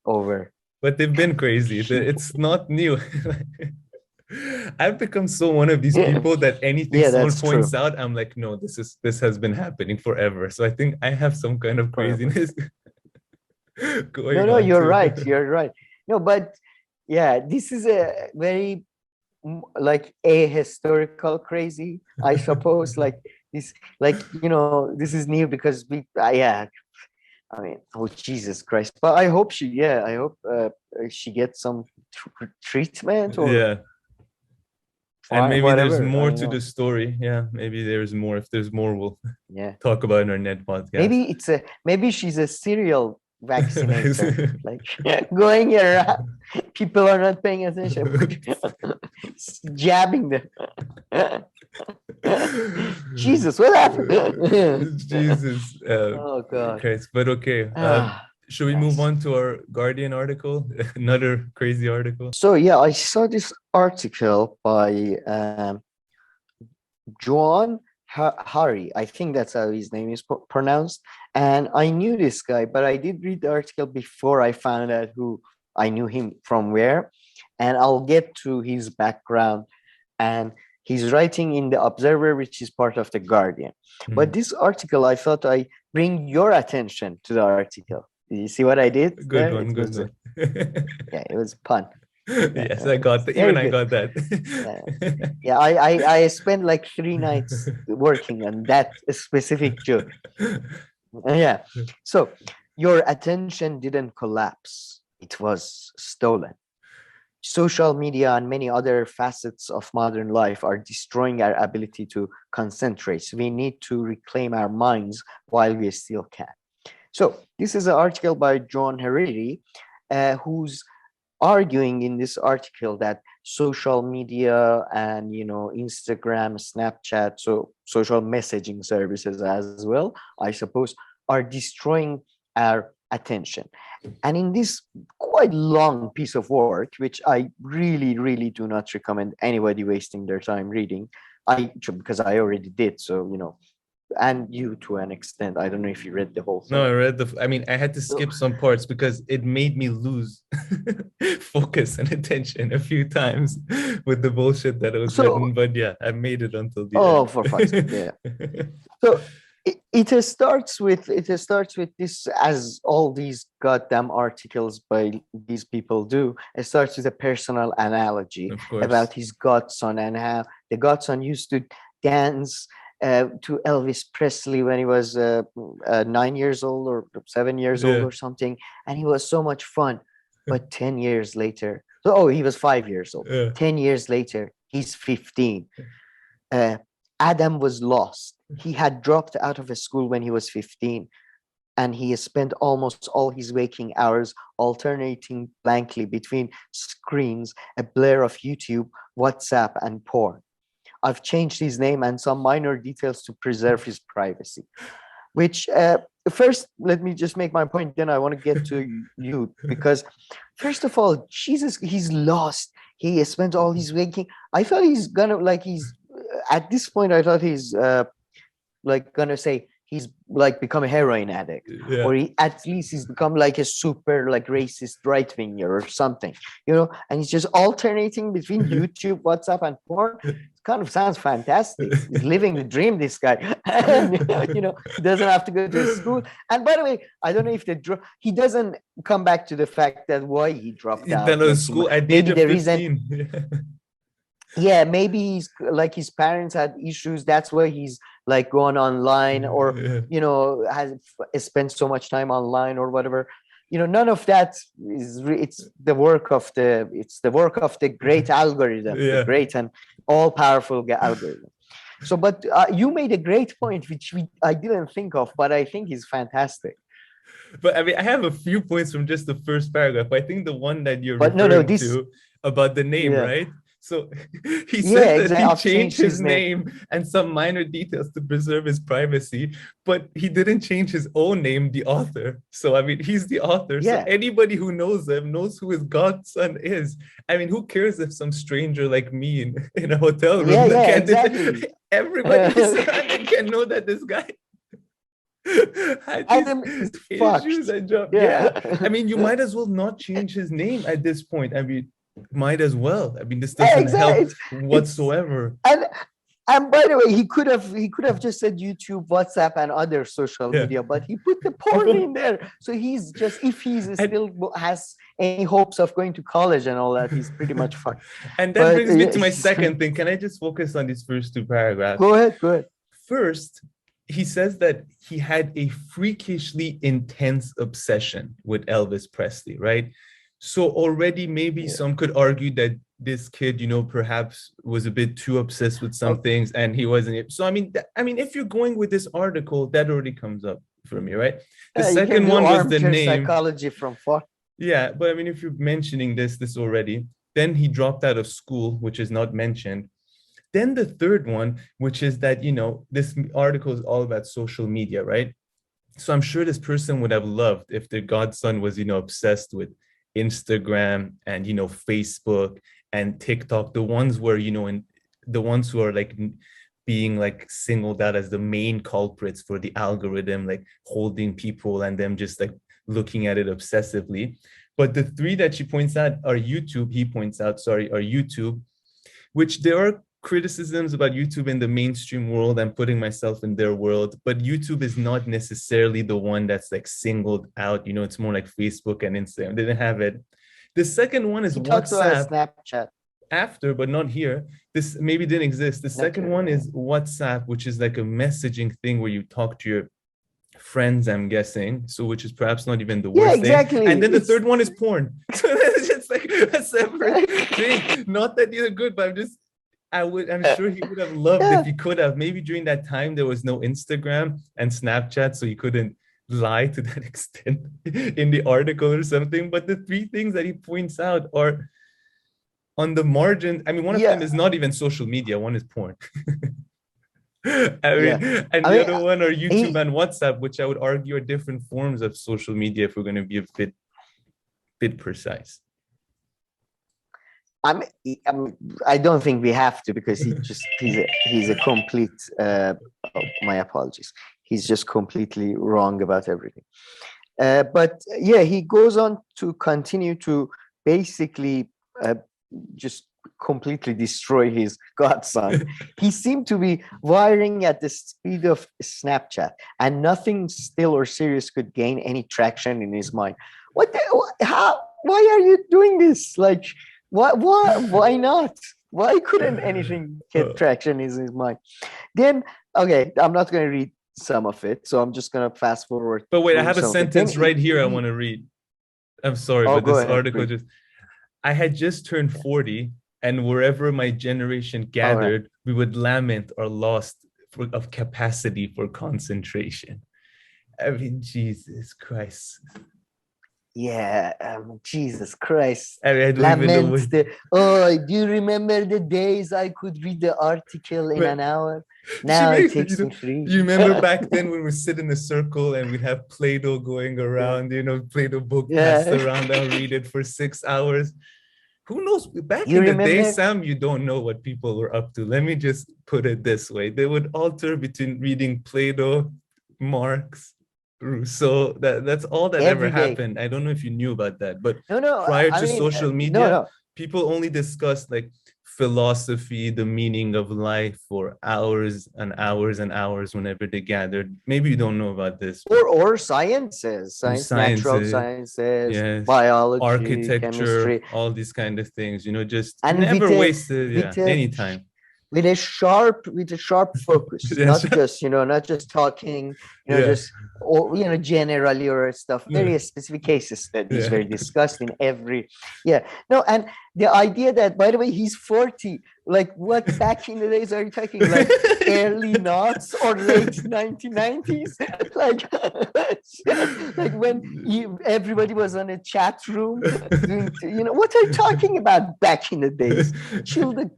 over. But they've been crazy. It's not new. I've become so one of these people that anything someone points out, I'm like, no, this has been happening forever. So I think I have some kind of craziness going on. No, you're right. You're right. No, but yeah, this is a very like ahistorical crazy, I suppose. Like this, like, you know, this is new because I mean, oh Jesus Christ! But I hope she gets some treatment or and maybe there's more to the story. Yeah, maybe there's more. If there's more, we'll talk about in our net podcast. Maybe she's a serial vaccinator, like going around. People are not paying attention, jabbing them. Jesus, what happened? Jesus. Oh God. Christ. But okay. Should we move on to our Guardian article? Another crazy article. So yeah, I saw this article by Joan Hari. I think that's how his name is pronounced. And I knew this guy, but I did read the article before I found out who I knew him from where. And I'll get to his background. And he's writing in the Observer, which is part of the Guardian. But this article, I thought I bring your attention to the article. Did you see what I did? Good one. Yeah, it was pun. Yes, I got that. Even I got that. Yeah, I spent like 3 nights working on that specific joke. Yeah. So your attention didn't collapse. It was stolen. Social media and many other facets of modern life are destroying our ability to concentrate. So we need to reclaim our minds while we still can. So this is an article by John Hariri, who's arguing in this article that social media and, you know, Instagram, Snapchat, so social messaging services as well, I suppose, are destroying our attention. And in this quite long piece of work, which I really, really do not recommend anybody wasting their time reading, because I already did, so, you know, and you to an extent. I don't know if you read the whole thing. No, I read I had to skip some parts because it made me lose focus and attention a few times with the bullshit that was written. But yeah, I made it until the end. Oh, for fuck's sake, yeah. So it starts with this, as all these goddamn articles by these people do. It starts with a personal analogy about his godson and how the godson used to dance to Elvis Presley when he was 9 years old or 7 years old or something, and he was so much fun. But 10 years later, he was 5 years old. 10 years later, he's 15. Adam was lost. He had dropped out of a school when he was 15, and he has spent almost all his waking hours alternating blankly between screens, a blur of YouTube, WhatsApp, and porn. I've changed his name and some minor details to preserve his privacy. Which, first, let me just make my point, then I want to get to you. Because, first of all, Jesus, he's lost. He has spent all his waking. I thought he's gonna, at this point, I thought he's gonna say he's become a heroin addict, or at least he's become like a super racist right winger or something, you know. And he's just alternating between YouTube, WhatsApp, and porn. It kind of sounds fantastic. He's living the dream, this guy. And, you know, he doesn't have to go to school. And by the way, I don't know if he doesn't come back to the fact that why he dropped out of school at the age of 15. Yeah, maybe he's his parents had issues. That's why he's like gone online or, Yeah. has spent so much time online or whatever. None of that it's the work of the great algorithm, the Yeah. great and all powerful algorithm. So, but you made a great point, which I didn't think of, but I think is fantastic. But I mean, I have a few points from just the first paragraph. I think the one that you're But no, referring this, to about the name, yeah, right? So he yeah, says that exactly. he I've changed changed his his name. name and some minor details to preserve his privacy, but he didn't change his own name, the author. So I mean, he's the author. So Yeah, anybody who knows him knows who his godson is. I mean, who cares if some stranger like me in a hotel yeah, room that yeah, can't exactly. everybody surrounding can know that this guy had these Adam is issues fucked. and job. Yeah. Yeah. I mean, you might as well not change his name at this point. I mean, might as well. I mean, this Yeah, doesn't help exactly. It's whatsoever. and by the way, he could have just said YouTube, WhatsApp, and other social Yeah. media, but he put the porn in there. So he's just, if he's still has any hopes of going to college and all that, he's pretty much fucked. And that But brings me to my second thing. Can I just focus on these first two paragraphs? Go ahead. First, he says that he had a freakishly intense obsession with Elvis Presley, right? So already maybe some could argue that this kid, perhaps was a bit too obsessed with some things and he wasn't. So I mean, if you're going with this article, that already comes up for me, right? The second one was the name. Psychology from far. Yeah, but I mean, if you're mentioning this already, then he dropped out of school, which is not mentioned. Then the third one, which is that, this article is all about social media, right? So I'm sure this person would have loved if their godson was, obsessed with Instagram and, Facebook and TikTok, the ones where, and the ones who are like being like singled out as the main culprits for the algorithm, like holding people and them just like looking at it obsessively. But the three that he points out, are YouTube, which there are criticisms about YouTube in the mainstream world. I'm putting myself in their world, but YouTube is not necessarily the one that's like singled out. It's more like Facebook and Instagram. They didn't have it. The second one is WhatsApp. Snapchat After, but not here. This maybe didn't exist. The second one is WhatsApp, which is like a messaging thing where you talk to your friends, I'm guessing. So which is perhaps not even the worst thing. And then the third one is porn. So it's just like a separate thing. Not that these are good, but I'm sure he would have loved if he could have. Maybe during that time there was no Instagram and Snapchat, so he couldn't lie to that extent in the article or something. But the three things that he points out are on the margin. I mean, one of them is not even social media. One is porn. And the other one are YouTube and WhatsApp, which I would argue are different forms of social media if we're going to be a bit precise. I don't think we have to, because he's a complete. My apologies. He's just completely wrong about everything. But yeah, he goes on to continue to basically just completely destroy his godson. He seemed to be wiring at the speed of Snapchat, and nothing still or serious could gain any traction in his mind. How? Why are you doing this? Like, why not? Why couldn't anything get traction in his mind? Then, okay, I'm not going to read some of it, so I'm just going to fast forward. But wait, I have a sentence right here I want to read. I'm sorry, but this article I had just turned 40, and wherever my generation gathered, we would lament our loss of capacity for concentration. I mean, Jesus Christ. Yeah, Jesus Christ. I mean, laments do you remember the days I could read the article in an hour? Now it takes me 3. You remember back then when we sit in a circle and we'd have Play-Doh going around, Play-Doh book passed around and read it for 6 hours. Who knows? Back in the day, Sam, you don't know what people were up to. Let me just put it this way. They would alter between reading Plato, Marx, Rousseau. That's all that ever happened. I don't know if you knew about that, but prior to social media, people only discussed like philosophy, the meaning of life for hours and hours and hours whenever they gathered. Maybe you don't know about this. Or sciences, natural sciences, biology, architecture, chemistry, all these kind of things, just and never wasted any time. with a sharp focus, Yes. not just talking, Yeah. just or generally or stuff. Very specific cases studies were discussed in every. No, and the idea that, by the way, he's 40. Like, what back in the days are you talking? Like early noughts or late 1990s? like when everybody was on a chat room doing, what are you talking about back in the days? Chill the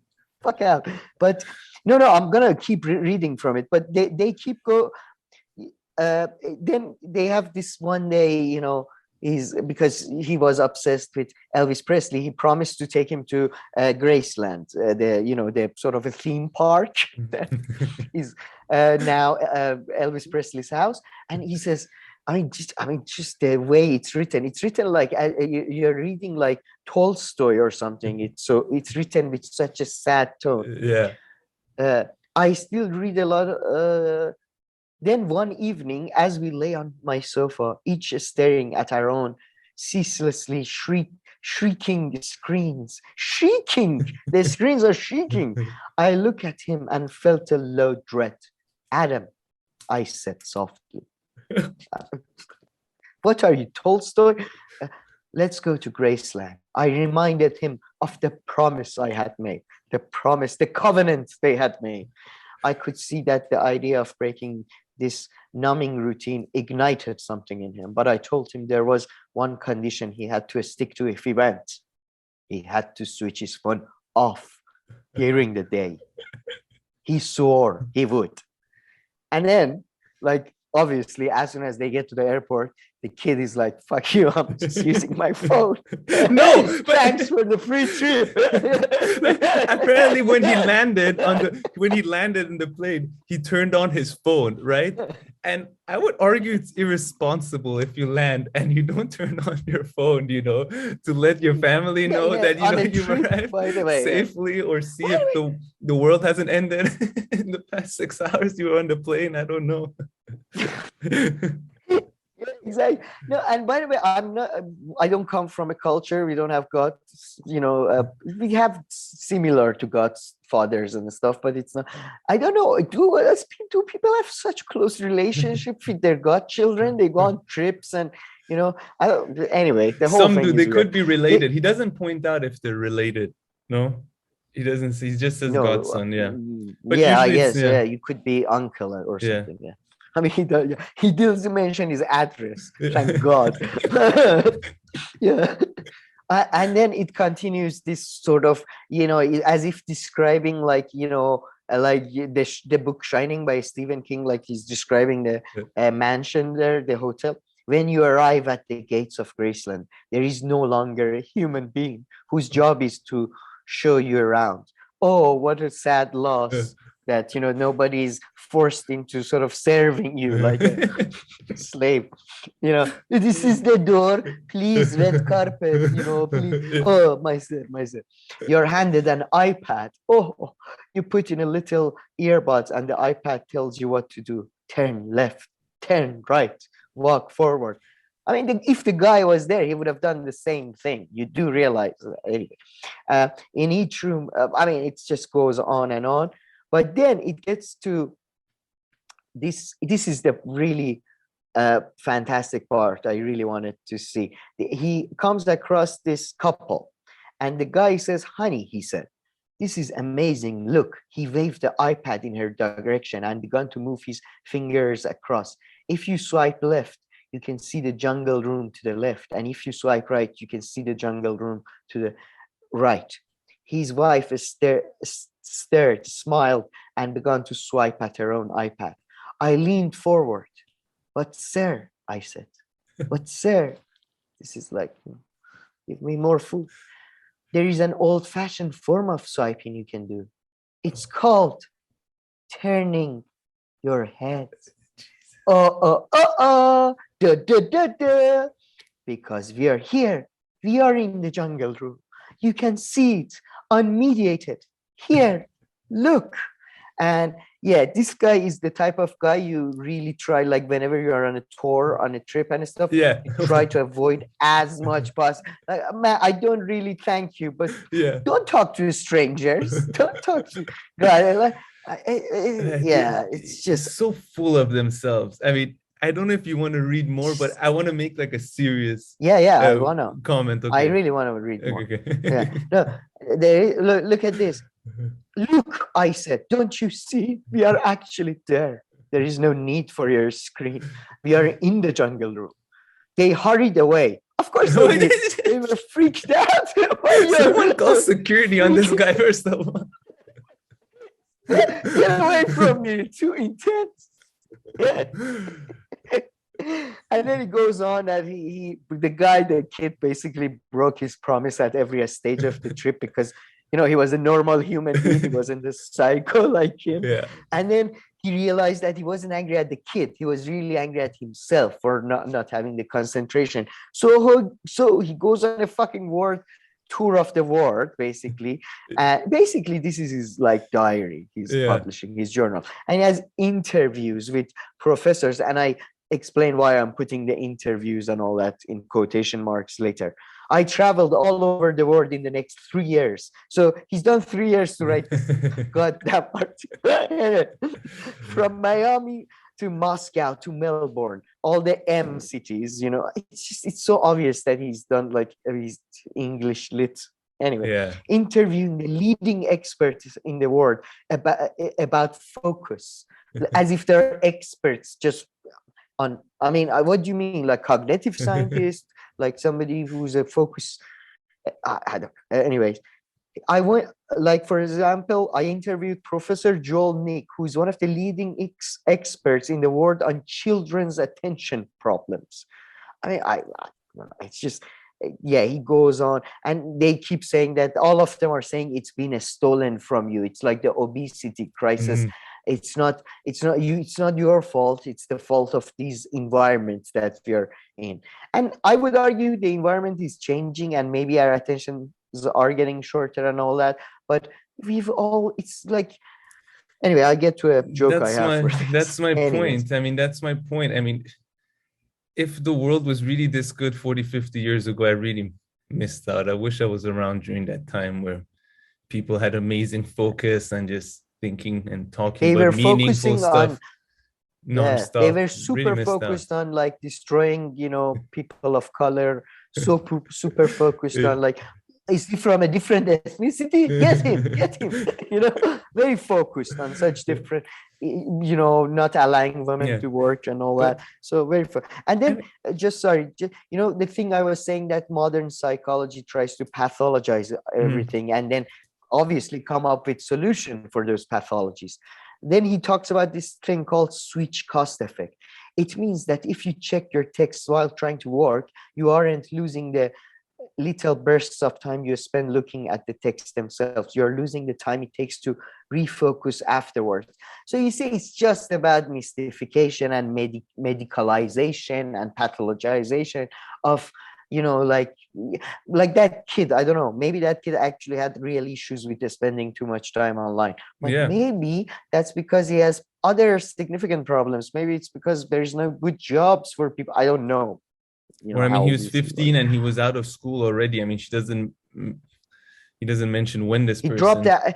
fuck out. But no, I'm gonna keep reading from it. But they keep go. Then they have this one day, is because he was obsessed with Elvis Presley. He promised to take him to Graceland, the sort of a theme park that is now Elvis Presley's house. And he says, just the way it's written like you're reading like Tolstoy or something. It's written with such a sad tone. Yeah. I still read a lot. Then one evening, as we lay on my sofa, each staring at our own ceaselessly shrieking screens, the screens are shrieking. I look at him and felt a low dread. Adam, I said softly. What are you, Tolstoy? Let's go to Graceland. I reminded him of the promise I had made, the covenant they had made. I could see that the idea of breaking this numbing routine ignited something in him. But I told him there was one condition he had to stick to if he went. He had to switch his phone off during the day. He swore he would. And then, like, obviously, as soon as they get to the airport, the kid is like, fuck you, I'm just using my phone. No, but thanks for the free trip. Apparently when he landed in the plane, he turned on his phone, right? And I would argue it's irresponsible if you land and you don't turn on your phone, to let your family know that you've arrived safely, or see if the world hasn't ended in the past 6 hours you were on the plane. I don't know. Exactly. No, and by the way, I don't come from a culture. We don't have gods, we have similar to God's fathers and stuff, but it's not, I don't know. Do people have such close relationship with their godchildren? They go on trips and, anyway, the whole Some thing do, they could weird. be related. He doesn't point out if they're related. No, he doesn't. He just says godson. Yeah. But I guess, you could be uncle or something. Yeah. I mean, he doesn't mention his address. Thank God. Yeah. And then it continues this sort of, as if describing like, like the book Shining by Stephen King, like he's describing the mansion there, the hotel. When you arrive at the gates of Graceland, there is no longer a human being whose job is to show you around. Oh, what a sad loss. That nobody's forced into sort of serving you like a slave. This is the door, please, red carpet, please. Oh, my sir. You're handed an iPad. Oh, you put in a little earbuds and the iPad tells you what to do. Turn left, turn right, walk forward. I mean, if the guy was there, he would have done the same thing. You do realize anyway. In each room, it just goes on and on. But then it gets to this. This is the really fantastic part I really wanted to see. He comes across this couple, and the guy says, "Honey," he said, "this is amazing. Look." He waved the iPad in her direction and began to move his fingers across. If you swipe left, you can see the jungle room to the left. And if you swipe right, you can see the jungle room to the right. His wife stared, smiled, and began to swipe at her own iPad. I leaned forward. "But sir," I said, "but sir," this is like, give me more food. "There is an old-fashioned form of swiping you can do. It's called turning your head. Because we are here. We are in the jungle room. You can see it, unmediated. Here, look." And yeah, this guy is the type of guy you really try, like whenever you're on a tour, on a trip and stuff, Yeah. you try to avoid as much possible. Like, man, I don't really thank you, but Yeah. don't talk to strangers. Don't talk to God. Like, yeah, it's just so full of themselves. I mean, I don't know if you want to read more, but I want to make like a serious yeah. I wanna. comment. I Okay. really want to read more. Okay. Yeah. No, look at this. Look, I said, don't you see? We are actually there. There is no need for your screen. We are in the jungle room. They hurried away. Of course they did. They were freaked out. Someone call security on this guy first of all. Get away from me. Too intense. Yeah. And then he goes on that the kid basically broke his promise at every stage of the trip because, you know, he was a normal human being. He wasn't a psycho like him. Yeah. And then he realized that he wasn't angry at the kid. He was really angry at himself for not having the concentration. So he goes on a fucking tour of the world, basically. Basically, this is his like diary. He's publishing his journal. And he has interviews with professors. And I explain why I'm putting the interviews and all that in quotation marks later. I traveled all over the world in the next 3 years. So he's done 3 years to write goddamn article. From Miami to Moscow to Melbourne, all the M cities, you know, it's so obvious that he's done like he's English lit. Anyway, interviewing the leading experts in the world about focus, as if they're experts just on, I mean, what do you mean? Like cognitive scientist, like somebody who's a focus. I don't. Anyways, I went, like, for example, I interviewed Professor Joel Nick, who's one of the leading experts in the world on children's attention problems. I mean, it's just, yeah, he goes on, and they keep saying that all of them are saying it's been stolen from you. It's like the obesity crisis. It's not your fault. It's the fault of these environments that we're in. And I would argue the environment is changing, and maybe our attentions are getting shorter and all that. But it's like, anyway, I get to a joke I have. That's my point. I mean, that's my point. I mean, if the world was really this good 40, 50 years ago, I really missed out. I wish I was around during that time where people had amazing focus and just thinking and talking about meaningful stuff nonstop. They were super focused on like destroying, you know, people of color. So super focused on like, is he from a different ethnicity? Get him. You know, very focused on such different, you know, not allowing women to work and all that. So very and then you know, the thing I was saying, that modern psychology tries to pathologize everything and then obviously come up with solution for those pathologies. Then he talks about this thing called switch cost effect. It means that if you check your text while trying to work, you aren't losing the little bursts of time you spend looking at the text themselves. You're losing the time it takes to refocus afterwards. So you see, it's just about mystification and medicalization and pathologization of, you know, like that kid. I don't know, maybe that kid actually had real issues with spending too much time online, but maybe that's because he has other significant problems. Maybe it's because there's no good jobs for people. I don't know. You know, or I mean, he was 15 and he was out of school already. I mean, he doesn't mention when this person dropped out.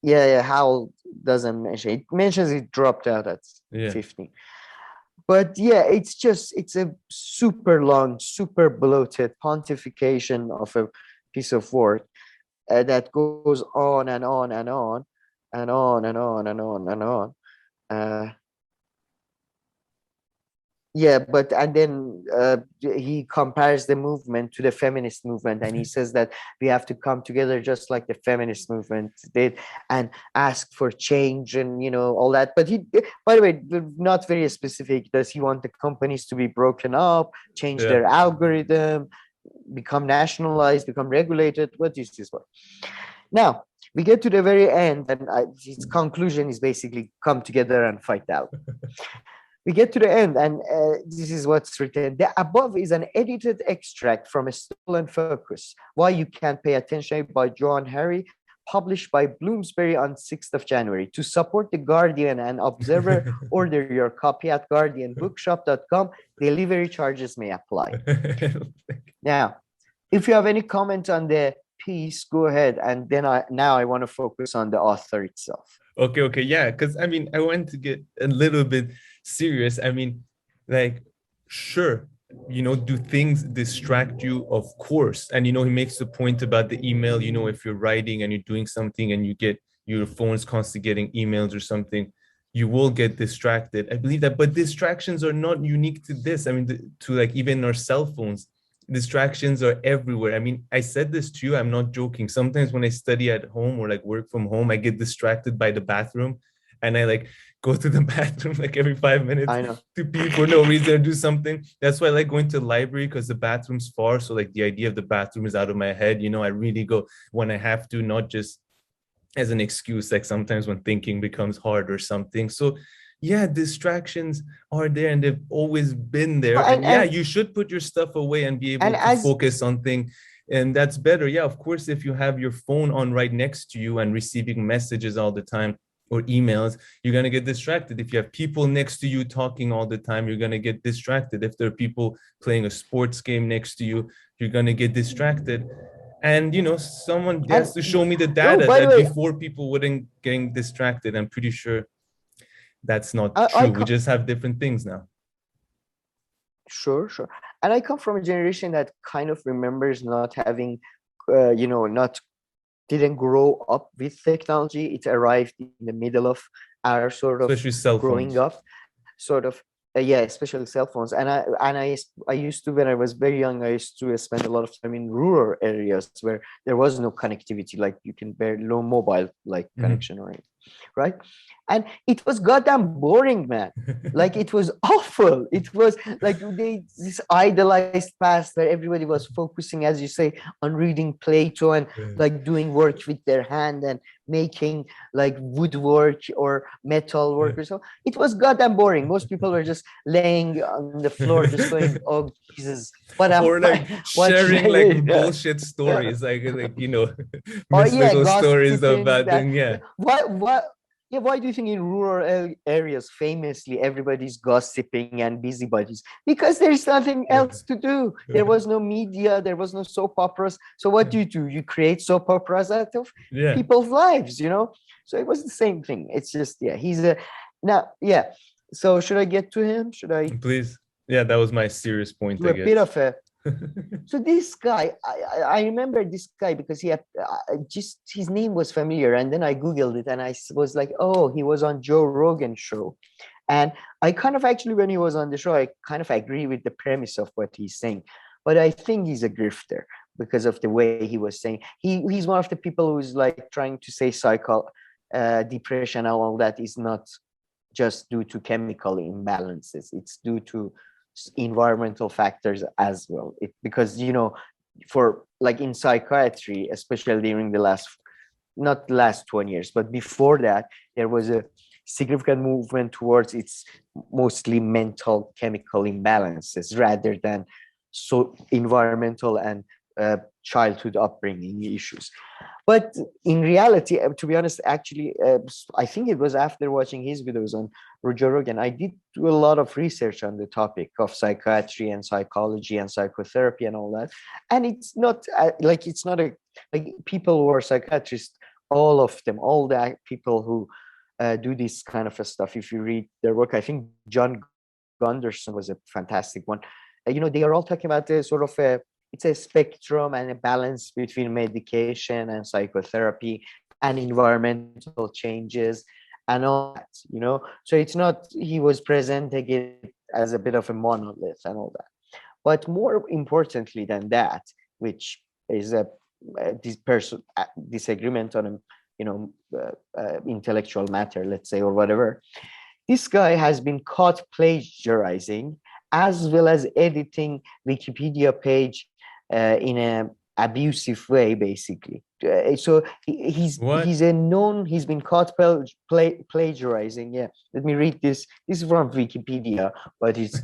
Howell doesn't mention. It mentions he dropped out at 15. But yeah, it's a super long, super bloated pontification of a piece of work that goes on and on and on and on and on and on and on. And then he compares the movement to the feminist movement, and he says that we have to come together just like the feminist movement did and ask for change and, you know, all that. But he, by the way, not very specific. Does he want the companies to be broken up, change their algorithm, become nationalized, become regulated? What is this for? Now, we get to the very end, and his conclusion is basically come together and fight out. We get to the end, and this is what's written. The above is an edited extract from A Stolen Focus, Why You Can't Pay Attention by Joan Harry, published by Bloomsbury on 6th of January. To support The Guardian and Observer, order your copy at guardianbookshop.com. Delivery charges may apply. Now, if you have any comment on the piece, go ahead. And then I want to focus on the author itself. Okay, yeah, because I mean, I want to get a little bit serious. I mean, like, sure, do things distract you? Of course. And he makes the point about the email, if you're writing and you're doing something and you get your phone's constantly getting emails or something, you will get distracted. I believe that, but distractions are not unique to this. I mean, to like even our cell phones, distractions are everywhere. I mean, I said this to you, I'm not joking. Sometimes when I study at home or like work from home, I get distracted by the bathroom and I like go to the bathroom like every 5 minutes to pee for no reason or do something. That's why I like going to the library, because the bathroom's far. So like the idea of the bathroom is out of my head. I really go when I have to, not just as an excuse, like sometimes when thinking becomes hard or something. So yeah, distractions are there and they've always been there. And you should put your stuff away and be able to focus on things. And that's better. Yeah, of course, if you have your phone on right next to you and receiving messages all the time or emails, you're going to get distracted. If you have people next to you talking all the time, you're going to get distracted. If there are people playing a sports game next to you, you're going to get distracted. And someone has to show me the data that before people wouldn't getting distracted. I'm pretty sure that's not true. We just have different things now. Sure. And I come from a generation that kind of remembers not having, didn't grow up with technology. It arrived in the middle of our sort of growing up, sort of. Especially cell phones. And I used to, when I was very young, I used to spend a lot of time in rural areas where there was no connectivity, like you can bear no mobile connection or anything, right? And it was goddamn boring, man. Like it was awful. It was like this idolized past where everybody was focusing, as you say, on reading Plato and like doing work with their hand and making like woodwork or metal work or so. It was goddamn boring. Most people were just laying on the floor, just going, "Oh Jesus, or like sharing like bullshit stories, like mystical stories about them." Yeah. Why do you think in rural areas, famously, everybody's gossiping and busybodies? Because there's nothing else to do. There was no media. There was no soap operas. So what do? You create soap operas out of people's lives, So it was the same thing. It's just, So should I get to him? Should I? Please. Yeah, that was my serious point, I guess. A bit of a... So this guy, I remember this guy because he had just his name was familiar, and then I googled it and I was like, oh, he was on Joe Rogan show, and I kind of actually, when he was on the show, I kind of agree with the premise of what he's saying, but I think he's a grifter because of the way he was saying. He's one of the people who's like trying to say depression and all that is not just due to chemical imbalances; it's due to environmental factors as well, because for like in psychiatry, especially during not the last 20 years, but before that, there was a significant movement towards its mostly mental chemical imbalances rather than so environmental and childhood upbringing issues. But in reality, to be honest, actually, I think it was after watching his videos on Joe Rogan, I did do a lot of research on the topic of psychiatry and psychology and psychotherapy and all that. And it's not it's not people who are psychiatrists, all of them, all the people who do this kind of stuff. If you read their work, I think John Gunderson was a fantastic one. They are all talking about the sort of it's a spectrum and a balance between medication and psychotherapy and environmental changes and all that, So it's not, he was presenting it as a bit of a monolith and all that. But more importantly than that, which is this disagreement on intellectual matter, let's say, or whatever, this guy has been caught plagiarizing as well as editing Wikipedia page in an abusive way, basically. So he's been caught plagiarizing. Yeah, let me read this. This is from Wikipedia, but it's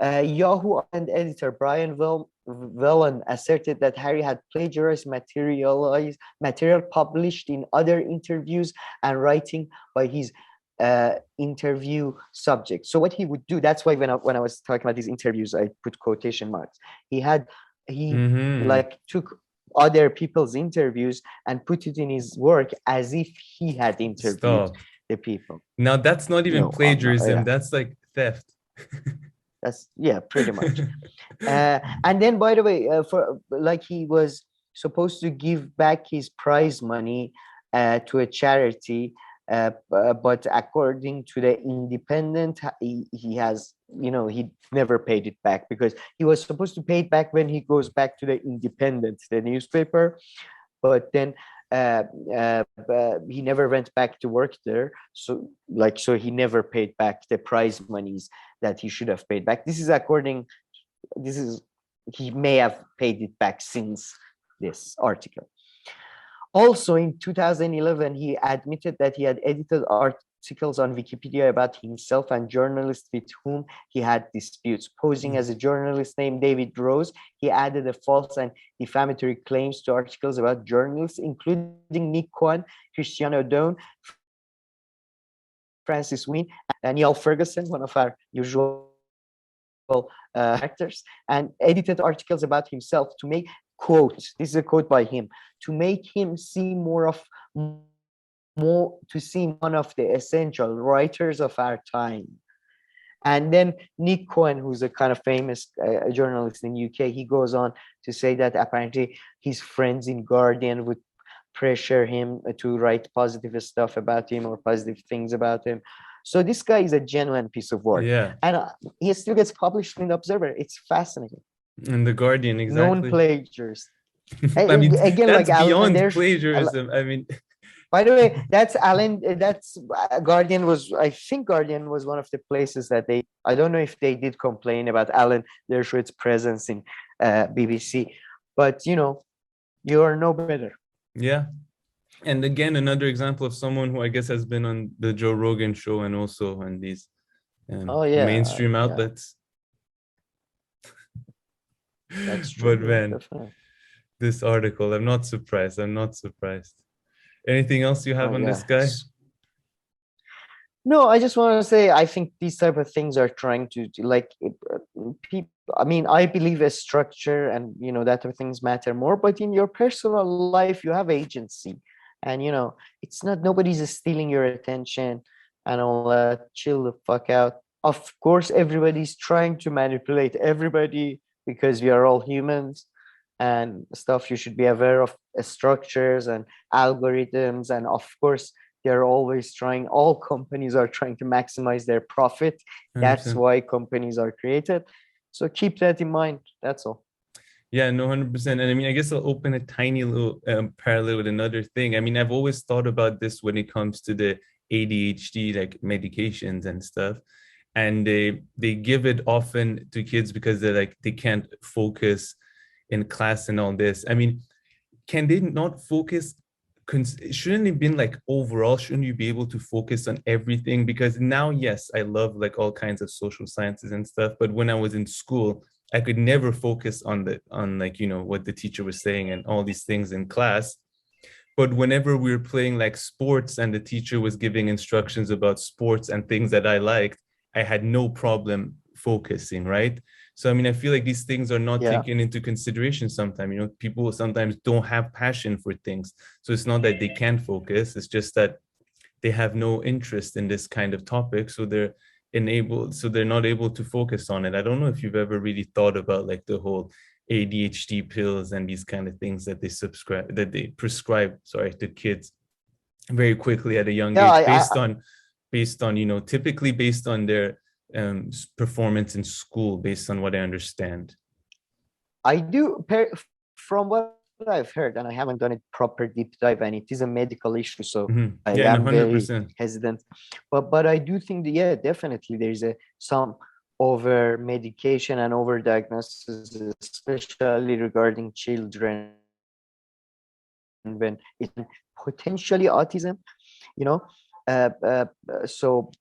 Yahoo and editor Brian Vellon asserted that Harry had plagiarized material published in other interviews and writing by his interview subject. So what he would do, that's why when I was talking about these interviews, I put quotation marks. He like took other people's interviews and put it in his work as if he had interviewed Stop. the people. Now that's not even No, I'm not. plagiarism. Yeah, That's like theft. that's pretty much. And then, by the way, for like he was supposed to give back his prize money to a charity, but according to the Independent, he has, he never paid it back because he was supposed to pay it back when he goes back to the Independent, the newspaper. But then he never went back to work there, so he never paid back the prize monies that he should have paid back. This is he may have paid it back since this article. Also in 2011, he admitted that he had edited articles on Wikipedia about himself and journalists with whom he had disputes. Posing as a journalist named David Rose, he added a false and defamatory claims to articles about journalists, including Nick Cohen, Christian O'Donnell, Francis Wynne, and Neil Ferguson, one of our usual actors, and edited articles about himself to make, quote, this is a quote by him, to make him seem one of the essential writers of our time. And then Nick Cohen, who's a kind of famous journalist in UK, he goes on to say that apparently his friends in Guardian would pressure him to write positive stuff about him or positive things about him. So this guy is a genuine piece of work. Yeah. And he still gets published in the Observer. It's fascinating. In the Guardian, exactly. Known plagiarist. I mean, again, that's like beyond Alan, plagiarism. I mean, by the way, that's Alan. That's Guardian was. I think Guardian was one of the places that they. I don't know if they did complain about Alan Dershowitz' presence in BBC, but you are no better. Yeah. And again, another example of someone who I guess has been on the Joe Rogan show and also on these mainstream outlets. That's true. But man, this article, I'm not surprised. Anything else you have on this guy? No, I just want to say, I think these type of things are trying to like people. I mean, I believe a structure and that type of things matter more. But in your personal life, you have agency, and it's not nobody's stealing your attention and all that. Chill the fuck out. Of course, everybody's trying to manipulate everybody because we are all humans and stuff. You should be aware of structures and algorithms, and of course they're always trying, all companies are trying to maximize their profit. 100%. That's why companies are created. So keep that in mind. That's all. Yeah, no, 100%. And I mean, I guess I'll open a tiny little parallel with another thing. I mean, I've always thought about this when it comes to the ADHD, like medications and stuff. And they give it often to kids because they can't focus in class and all this. I mean, can they not focus? Shouldn't it been like overall, shouldn't you be able to focus on everything? Because now, yes, I love like all kinds of social sciences and stuff, but when I was in school, I could never focus on what the teacher was saying and all these things in class. But whenever we were playing like sports and the teacher was giving instructions about sports and things that I liked, I had no problem focusing, right? So, I mean, I feel like these things are not taken into consideration sometimes. People sometimes don't have passion for things. So it's not that they can't focus. It's just that they have no interest in this kind of topic. So they're not able to focus on it. I don't know if you've ever really thought about like the whole ADHD pills and these kind of things that they prescribe to kids very quickly at a young age based on typically based on their performance in school, based on what I understand. I do, from what I've heard, and I haven't done a proper deep dive, and it is a medical issue, so I am 100%. Very hesitant. But I do think that, definitely there is some over medication and over diagnosis, especially regarding children, when it's potentially autism, so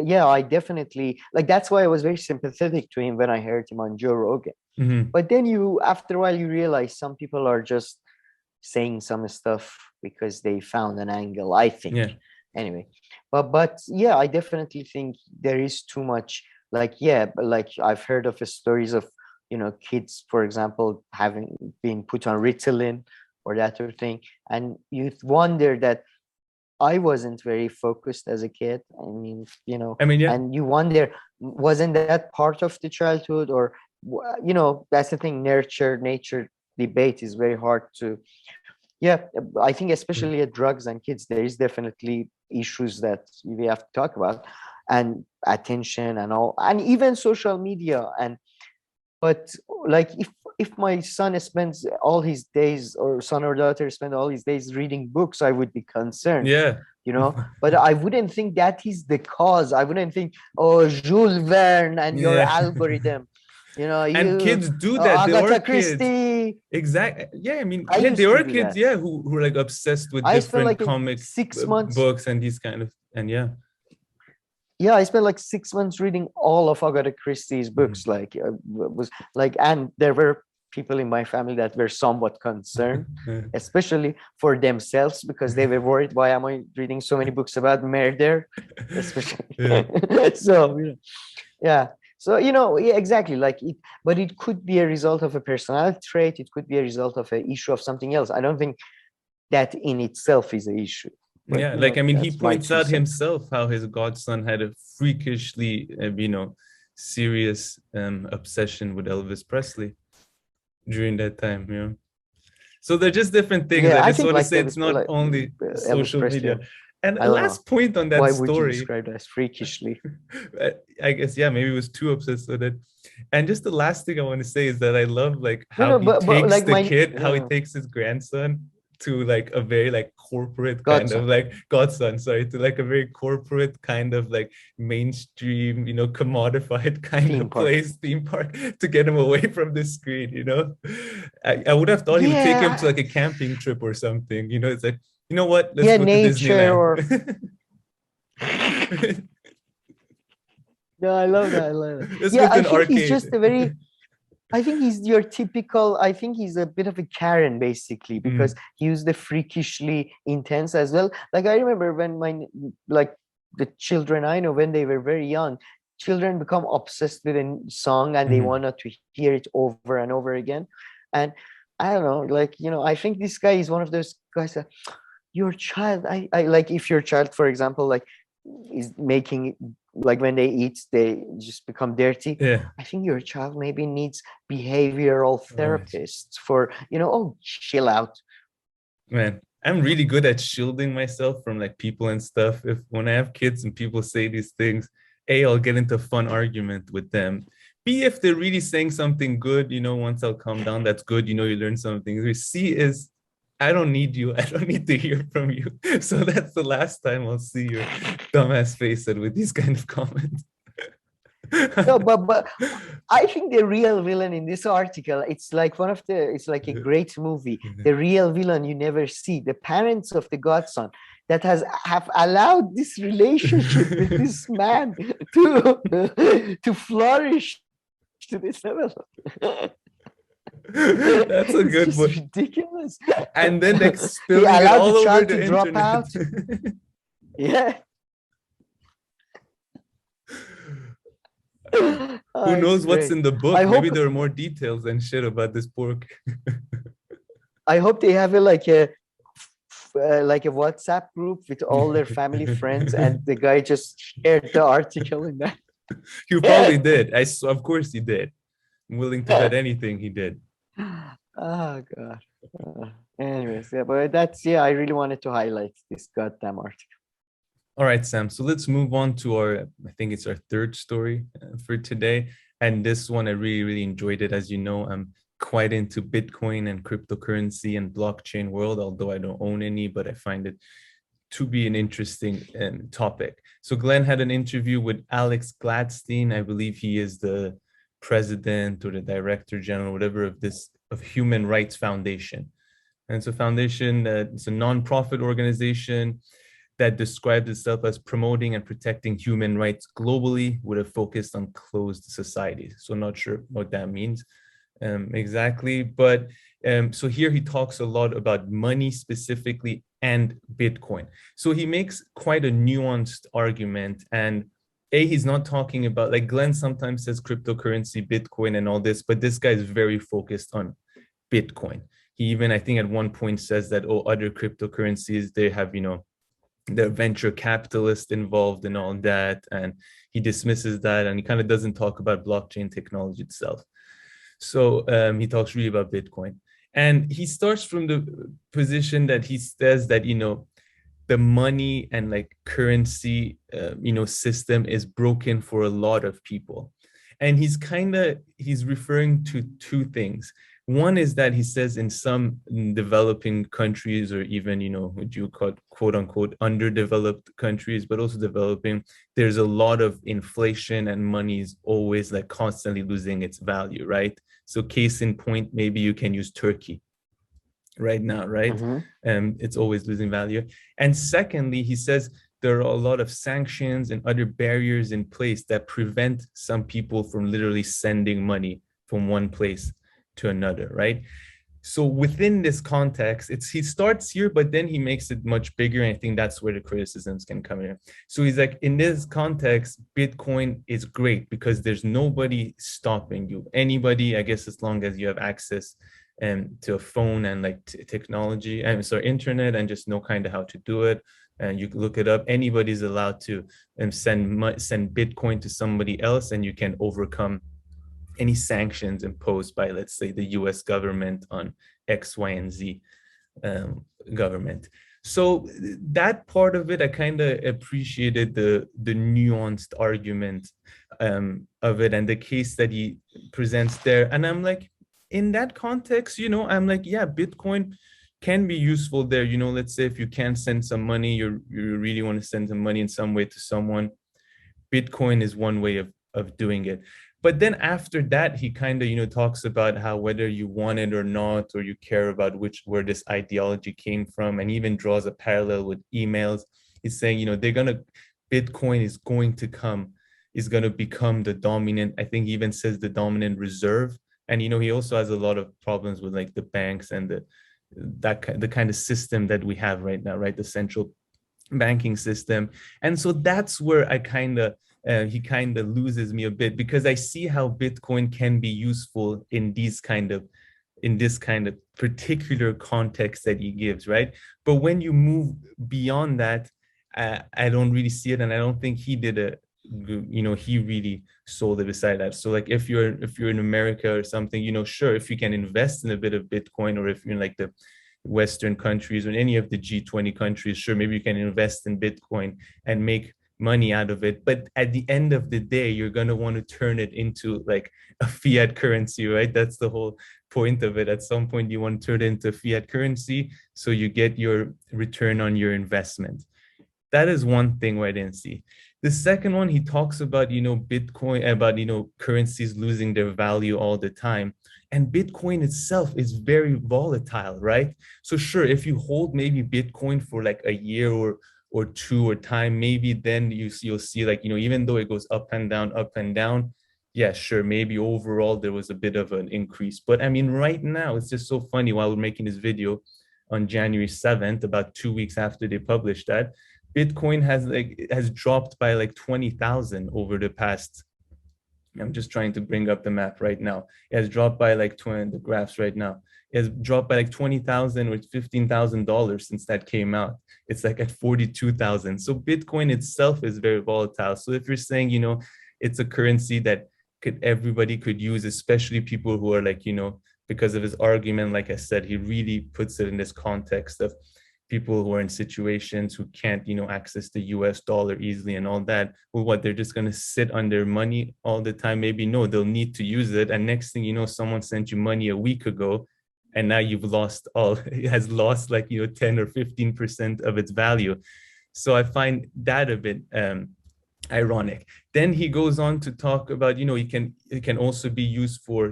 yeah, I definitely like. That's why I was very sympathetic to him when I heard him on Joe Rogan. Hmm. But then after a while, you realize some people are just saying some stuff because they found an angle, I think. Yeah. Anyway, but yeah, I definitely think there is too much. Like, yeah, but like I've heard of stories of, kids, for example, having been put on Ritalin or that sort of thing, and you wonder that I wasn't very focused as a kid. I mean, I mean, yeah. and you wonder, wasn't that part of the childhood, or that's the thing. Nature debate is very hard to. Yeah, I think especially at drugs and kids, there is definitely issues that we have to talk about, and attention and all, and even social media. And but like if my son spends all his days, or son or daughter spend all his days reading books, I would be concerned. Yeah. But I wouldn't think that is the cause. I wouldn't think, oh, Jules Verne and your Yeah. algorithm, And you, kids do that. There are Agatha kids. Christie. Exactly. Yeah, I mean, I yeah, used there to are do kids, that. yeah, who are like obsessed with I spent different like comic 6 months. books and these kind of, and yeah. Yeah, I spent like 6 months reading all of Agatha Christie's books. Like, was like, and there were people in my family that were somewhat concerned, especially for themselves, because they were worried, why am I reading so many books about murder, especially. So yeah. So yeah, exactly. Like it, but it could be a result of a personality trait. It could be a result of an issue of something else. I don't think that in itself is an issue. But Yeah, like I mean, he that's my points two out cents. himself how his godson had a freakishly, serious obsession with Elvis Presley during that time. So they're just different things. Yeah, I I just think want to like say it's not only Elvis social Presley. media. And I don't know. last point on that Why would you story, describe that as freakishly? I guess, yeah, maybe he was too obsessed with it. And just the last thing I want to say is that I love like No, how no, he but takes like the my kid, how he takes his grandson to like a very like corporate kind of godson like godson, sorry, to like a very corporate kind of like mainstream, commodified kind theme of park. place, theme park, to get him away from the screen. I would have thought he would take him to Yeah, like a camping trip or something. It's like, you know what? Let's yeah, go to nature or Disneyland. no, I love that. I love that. Let's go Yeah, to I an think he's arcade. just a very. I think he's your typical. I think he's a bit of a Karen, basically, because Mm, he was the freakishly intense as well. Like I remember when like the children I know, when they were very young, children become obsessed with a song and they mhm. wanted to hear it over and over again. And I don't know, like I think this guy is one of those guys that your child. I like if your child, for example, like is making like when they eat they just become dirty. Yeah. I think your child maybe needs behavioral Oh, therapists for oh, chill out. man, I'm really good at shielding myself from like people and stuff. If when I have kids and people say these things, A, I'll get into a fun argument with them. B, if they're really saying something good, once I'll calm down, that's good. You learn something. C is I don't need you. I don't need to hear from you. So that's the last time I'll see your dumbass face said with these kind of comments. No, but I think the real villain in this article, it's like a great movie. The real villain you never see, the parents of the godson that have allowed this relationship with this man to flourish to this level. That's a It's good just one. ridiculous. And then like He spilling it allowed the all over child the to drop internet. out. Yeah. Who It's knows what's great. in the I book? Maybe hope there are more details and shit about this pork. I hope they have like a WhatsApp group with all their family friends, and the guy just shared the article in that. You probably did. Of course he did. I'm willing to bet anything he did. Oh god. Anyways, yeah, but that's I really wanted to highlight this goddamn article. All right, Sam. So let's move on to I think it's our third story for today. And this one, I really, really enjoyed it. As you know, I'm quite into Bitcoin and cryptocurrency and blockchain world, although I don't own any, but I find it to be an interesting topic. So Glenn had an interview with Alex Gladstein. I believe he is the president or the director general, whatever, of Human Rights Foundation. And it's a foundation that it's a nonprofit organization that describes itself as promoting and protecting human rights globally with a focus on closed societies. So not sure what that means exactly, but so here he talks a lot about money specifically and Bitcoin. So he makes quite a nuanced argument, and he's not talking about, like Glenn sometimes says cryptocurrency, Bitcoin and all this, but this guy is very focused on Bitcoin. He even, I think at one point says that, oh, other cryptocurrencies, they have, the venture capitalist involved and all that. And he dismisses that, and he kind of doesn't talk about blockchain technology itself. So he talks really about Bitcoin. And he starts from the position that he says that, the money and like currency, system is broken for a lot of people. And he's referring to two things. One is that he says in some developing countries, or even, what you call quote unquote underdeveloped countries, but also developing, there's a lot of inflation and money is always like constantly losing its value, right? So case in point, maybe you can use Turkey right now, right? It's always losing value. And secondly, he says there are a lot of sanctions and other barriers in place that prevent some people from literally sending money from one place to another, right? So within this context, he starts here, but then he makes it much bigger. And I think that's where the criticisms can come in. So he's like, in this context, Bitcoin is great because there's nobody stopping you. Anybody, I guess, as long as you have access to a phone and like technology, internet, and just know kind of how to do it. And you can look it up. Anybody's allowed to send Bitcoin to somebody else, and you can overcome any sanctions imposed by, let's say, the US government on X, Y, and Z government. So that part of it, I kind of appreciated the nuanced argument of it and the case that he presents there. And I'm like, in that context, I'm like, yeah, Bitcoin can be useful there. Let's say if you can't send some money, you really want to send some money in some way to someone, Bitcoin is one way of doing it. But then after that, he kind of, talks about how whether you want it or not, or you care about where this ideology came from, and even draws a parallel with emails. He's saying, Bitcoin is going to become the dominant, I think he even says the dominant reserve. And, he also has a lot of problems with like the banks and the kind of system that we have right now, right? The central banking system. And so that's where I he kind of loses me a bit, because I see how Bitcoin can be useful in this kind of particular context that he gives, right? But when you move beyond that, I don't really see it, and I don't think he did he really sold it beside that. So like if you're in America or something, sure, if you can invest in a bit of Bitcoin, or if you're in like the Western countries or any of the G20 countries, sure, maybe you can invest in Bitcoin and make money out of it. But at the end of the day, you're going to want to turn it into like a fiat currency, right? That's the whole point of it. At some point, you want to turn it into fiat currency so you get your return on your investment. That is one thing where I didn't see. The second one, he talks about, Bitcoin, about, currencies losing their value all the time. And Bitcoin itself is very volatile, right? So sure, if you hold maybe Bitcoin for like a year or two or time, maybe then you'll see like, even though it goes up and down, yeah, sure, maybe overall there was a bit of an increase. But I mean, right now, it's just so funny, while we're making this video on January 7th, about 2 weeks after they published that, Bitcoin has dropped by like 20,000 over the past. I'm just trying to bring up the map right now. It has dropped by like 20, the graphs right now. It has dropped by like 20,000 or $15,000 since that came out. It's like at 42,000. So Bitcoin itself is very volatile. So if you're saying, it's a currency that everybody could use, especially people who are like, because of his argument, like I said, he really puts it in this context of people who are in situations who can't, access the US dollar easily and all that. Well, what, they're just going to sit on their money all the time? Maybe no, they'll need to use it. And next thing you know, someone sent you money a week ago, and now you've lost it has lost like, 10 or 15% of its value. So I find that a bit ironic. Then he goes on to talk about, it can also be used for,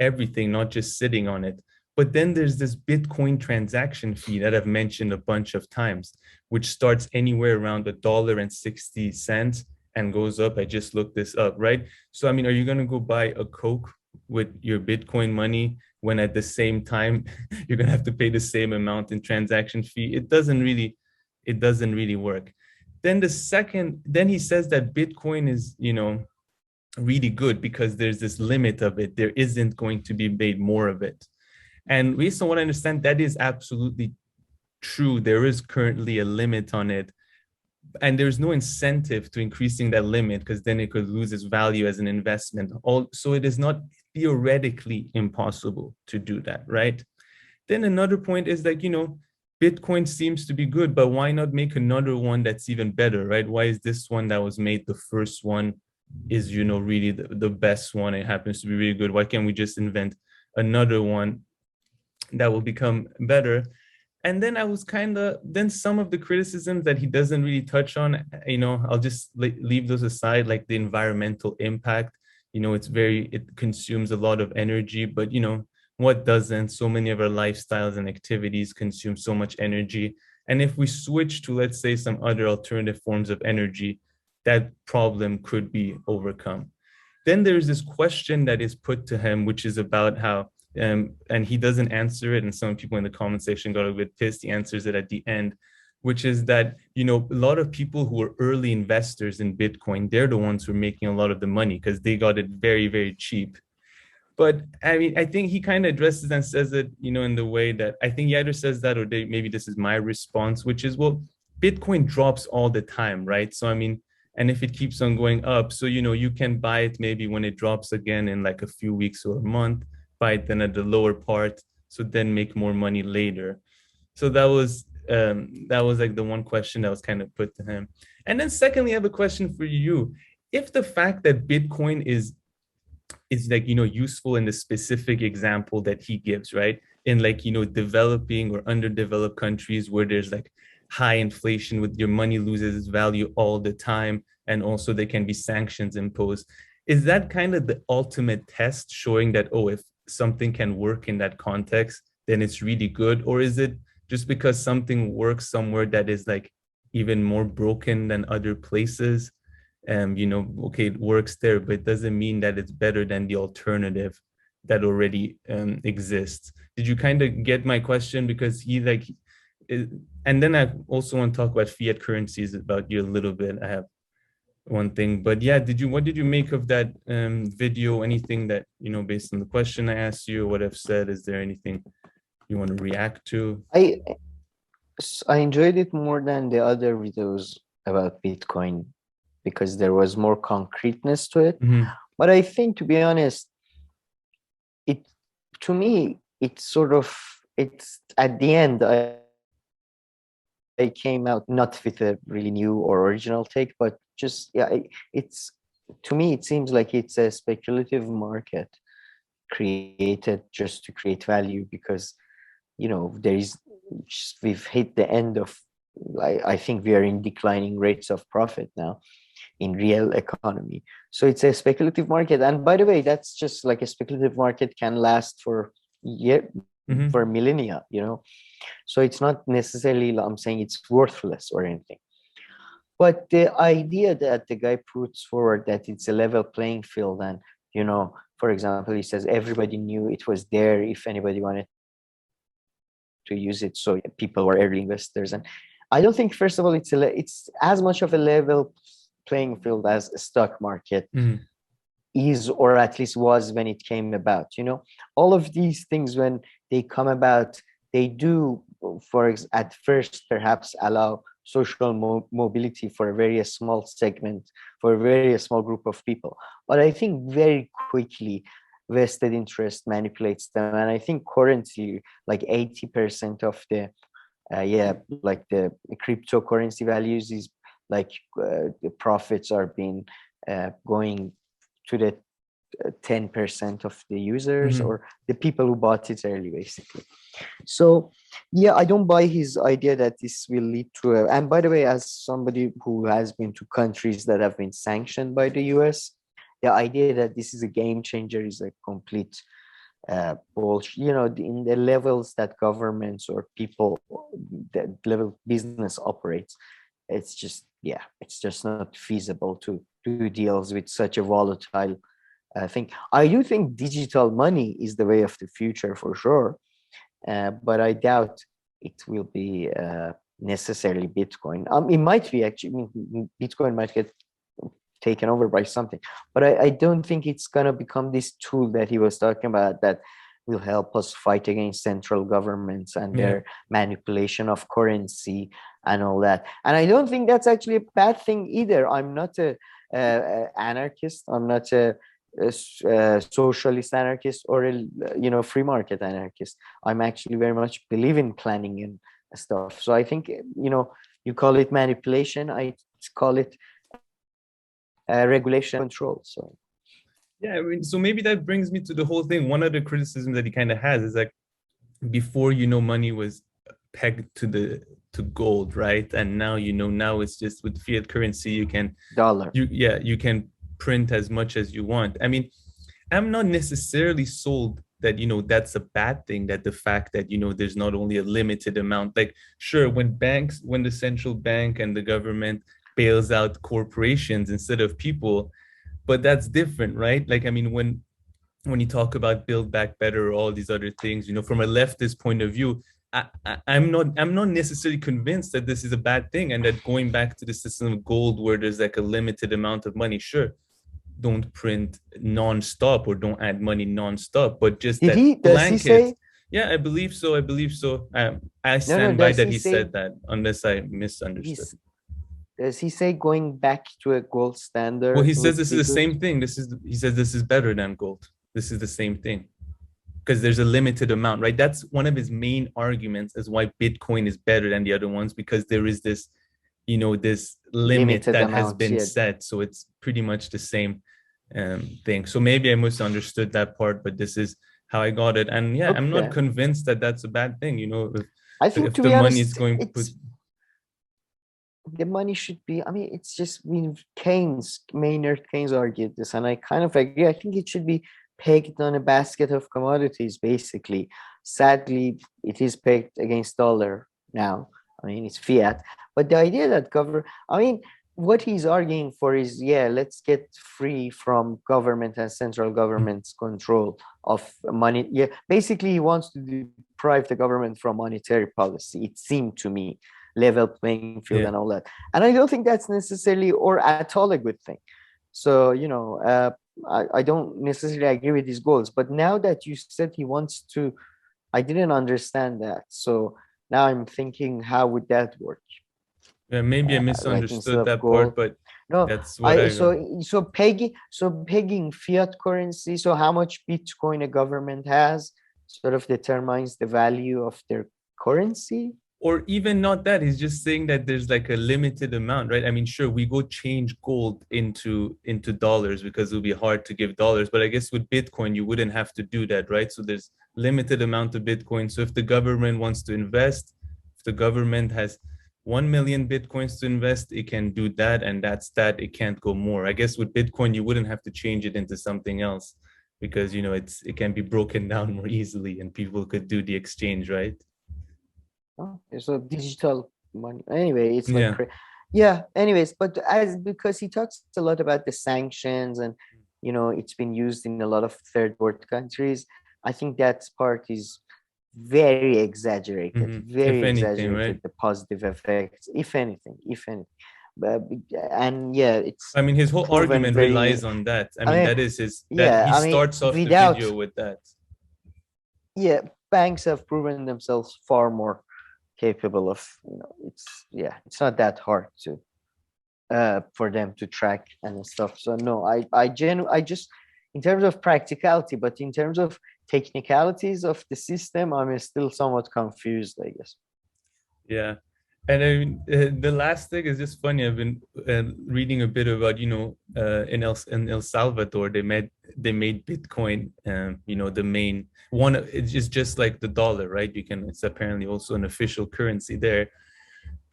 everything, not just sitting on it. But then there's this Bitcoin transaction fee that I've mentioned a bunch of times, which starts anywhere around $1.60 and goes up. I just looked this up, right? So, I mean, are you going to go buy a Coke with your Bitcoin money when at the same time you're going to have to pay the same amount in transaction fee? It doesn't really work. Then then he says that Bitcoin is, really good because there's this limit of it. There isn't going to be made more of it. And based on what I understand, that is absolutely true. There is currently a limit on it. And there's no incentive to increasing that limit because then it could lose its value as an investment. So it is not theoretically impossible to do that, right? Then another point is like, Bitcoin seems to be good, but why not make another one that's even better, right? Why is this one that was made, the first one is, really the best one? It happens to be really good. Why can't we just invent another one that will become better? And then then some of the criticisms that he doesn't really touch on, I'll just leave those aside, like the environmental impact. It consumes a lot of energy, but what doesn't? So many of our lifestyles and activities consume so much energy. And if we switch to, let's say, some other alternative forms of energy, that problem could be overcome. Then there's this question that is put to him, which is about how, and he doesn't answer it, and some people in the comment section got a bit pissed. He answers it at the end, which is that, a lot of people who were early investors in Bitcoin, they're the ones who are making a lot of the money because they got it very, very cheap. But I mean, I think he kind of addresses and says it, in the way that I think he either says that or maybe this is my response, which is, well, Bitcoin drops all the time, right? So, I mean, and if it keeps on going up, so, you can buy it maybe when it drops again in like a few weeks or a month, buy it then at the lower part, so then make more money later. So that was like the one question that was kind of put to him. And then secondly, I have a question for you. If the fact that Bitcoin is like, useful in the specific example that he gives, right? In like, developing or underdeveloped countries where there's like high inflation, with your money loses its value all the time, and also there can be sanctions imposed. Is that kind of the ultimate test showing that, oh, if something can work in that context, then it's really good? Or is it just because something works somewhere that is like even more broken than other places? Okay, it works there, but it doesn't mean that it's better than the alternative that already exists. Did you kind of get my question? Because he like, and then I also want to talk about fiat currencies about you a little bit. I have one thing, but yeah, what did you make of that video? Anything that, based on the question I asked you, what I've said, is there anything you want to react to? I enjoyed it more than the other videos about Bitcoin because there was more concreteness to it. Mm-hmm. But I think, to be honest, to me, it's at the end, I came out not with a really new or original take, but just, yeah, to me, it seems like it's a speculative market created just to create value because, we've hit the end of, I think we are in declining rates of profit now in real economy. So it's a speculative market. And by the way, that's just like a speculative market can last for for millennia, So it's not necessarily, I'm saying it's worthless or anything. But the idea that the guy puts forward that it's a level playing field and, for example, he says everybody knew it was there if anybody wanted to use it. So people were early investors. And I don't think, first of all, it's as much of a level playing field as a stock market is, or at least was when it came about. All of these things, when they come about, they do, at first, perhaps allow social mobility for a very small segment, for a very small group of people. But I think very quickly, vested interest manipulates them. And I think currently, like 80% of the, like the cryptocurrency values is like the profits are being going to the 10% of the users or the people who bought it early, basically. So yeah, I don't buy his idea that this will lead to and by the way, as somebody who has been to countries that have been sanctioned by the US, the idea that this is a game changer is a complete bullshit, in the levels that governments or people, that level business operates, it's just not feasible to do deals with such a volatile thing. I do think digital money is the way of the future for sure, but I doubt it will be necessarily Bitcoin. It might be actually. I mean, Bitcoin might get taken over by something, but I don't think it's gonna become this tool that he was talking about that will help us fight against central governments and their manipulation of currency and all that. And I don't think that's actually a bad thing either. I'm not a anarchist. I'm not a socialist anarchist or a free market anarchist. I'm actually very much believe in planning and stuff. So I think you call it manipulation, I call it regulation control. So yeah, I mean, so maybe that brings me to the whole thing. One of the criticisms that he kind of has is like, before, money was pegged to gold, right? And now, now it's just with fiat currency, you can dollar. You can print as much as you want. I mean, I'm not necessarily sold that that's a bad thing, that the fact that there's not only a limited amount. Like, sure, when the central bank and the government bails out corporations instead of people, but that's different, right? Like, I mean, when you talk about build back better or all these other things, from a leftist point of view, I'm not necessarily convinced that this is a bad thing, and that going back to the system of gold where there's like a limited amount of money, sure, don't print non-stop or don't add money non-stop, but just Does he say? Yeah, I believe so. I stand by that he said that, unless I misunderstood. Does he say going back to a gold standard? Well, he says this is the same thing. He says this is better than gold. This is the same thing, because there's a limited amount, right? That's one of his main arguments as why Bitcoin is better than the other ones, because there is this, this limit that has been set. So it's pretty much the same thing. So maybe I misunderstood that part, but this is how I got it. And yeah, okay. I'm not convinced that that's a bad thing. I think if the money is going to put, the money should be, I mean, it's just Maynard Keynes argued this, and I kind of agree. I think it should be pegged on a basket of commodities, basically. Sadly, it is pegged against dollar now. I mean, it's fiat. But the idea that what he's arguing for is, let's get free from government and central government's control of money. Yeah, basically, he wants to deprive the government from monetary policy, it seemed to me. Level playing field and all that. And I don't think that's necessarily or at all a good thing. So, I don't necessarily agree with his goals. But now that you said he wants to, I didn't understand that. So now I'm thinking, how would that work? Yeah, maybe I misunderstood that part, but no, that's what so pegging fiat currency. So how much Bitcoin a government has sort of determines the value of their currency. Or even not that, he's just saying that there's like a limited amount, right? I mean, sure, we go change gold into dollars because it would be hard to give dollars, but I guess with Bitcoin, you wouldn't have to do that, right? So there's limited amount of Bitcoin. So if the government wants to invest, if the government has 1 million Bitcoins to invest, it can do that, and that's that. It can't go more. I guess with Bitcoin, you wouldn't have to change it into something else because, it can be broken down more easily and people could do the exchange, right? So digital money. Anyway, it's like anyways, but because he talks a lot about the sanctions and it's been used in a lot of third world countries, I think that part is very exaggerated, very exaggerated, right? The positive effects, if anything. And it's, I mean, his whole argument relies on that. I mean, that is his, that he starts off the video with that. Yeah, banks have proven themselves far more capable of, it's not that hard to for them to track and stuff. So no, I just, in terms of practicality, but in terms of technicalities of the system, I'm still somewhat confused, I guess. Yeah. And I mean, the last thing is just funny. I've been reading a bit about, in El Salvador, they made Bitcoin, the main one. It's just like the dollar, right? It's apparently also an official currency there.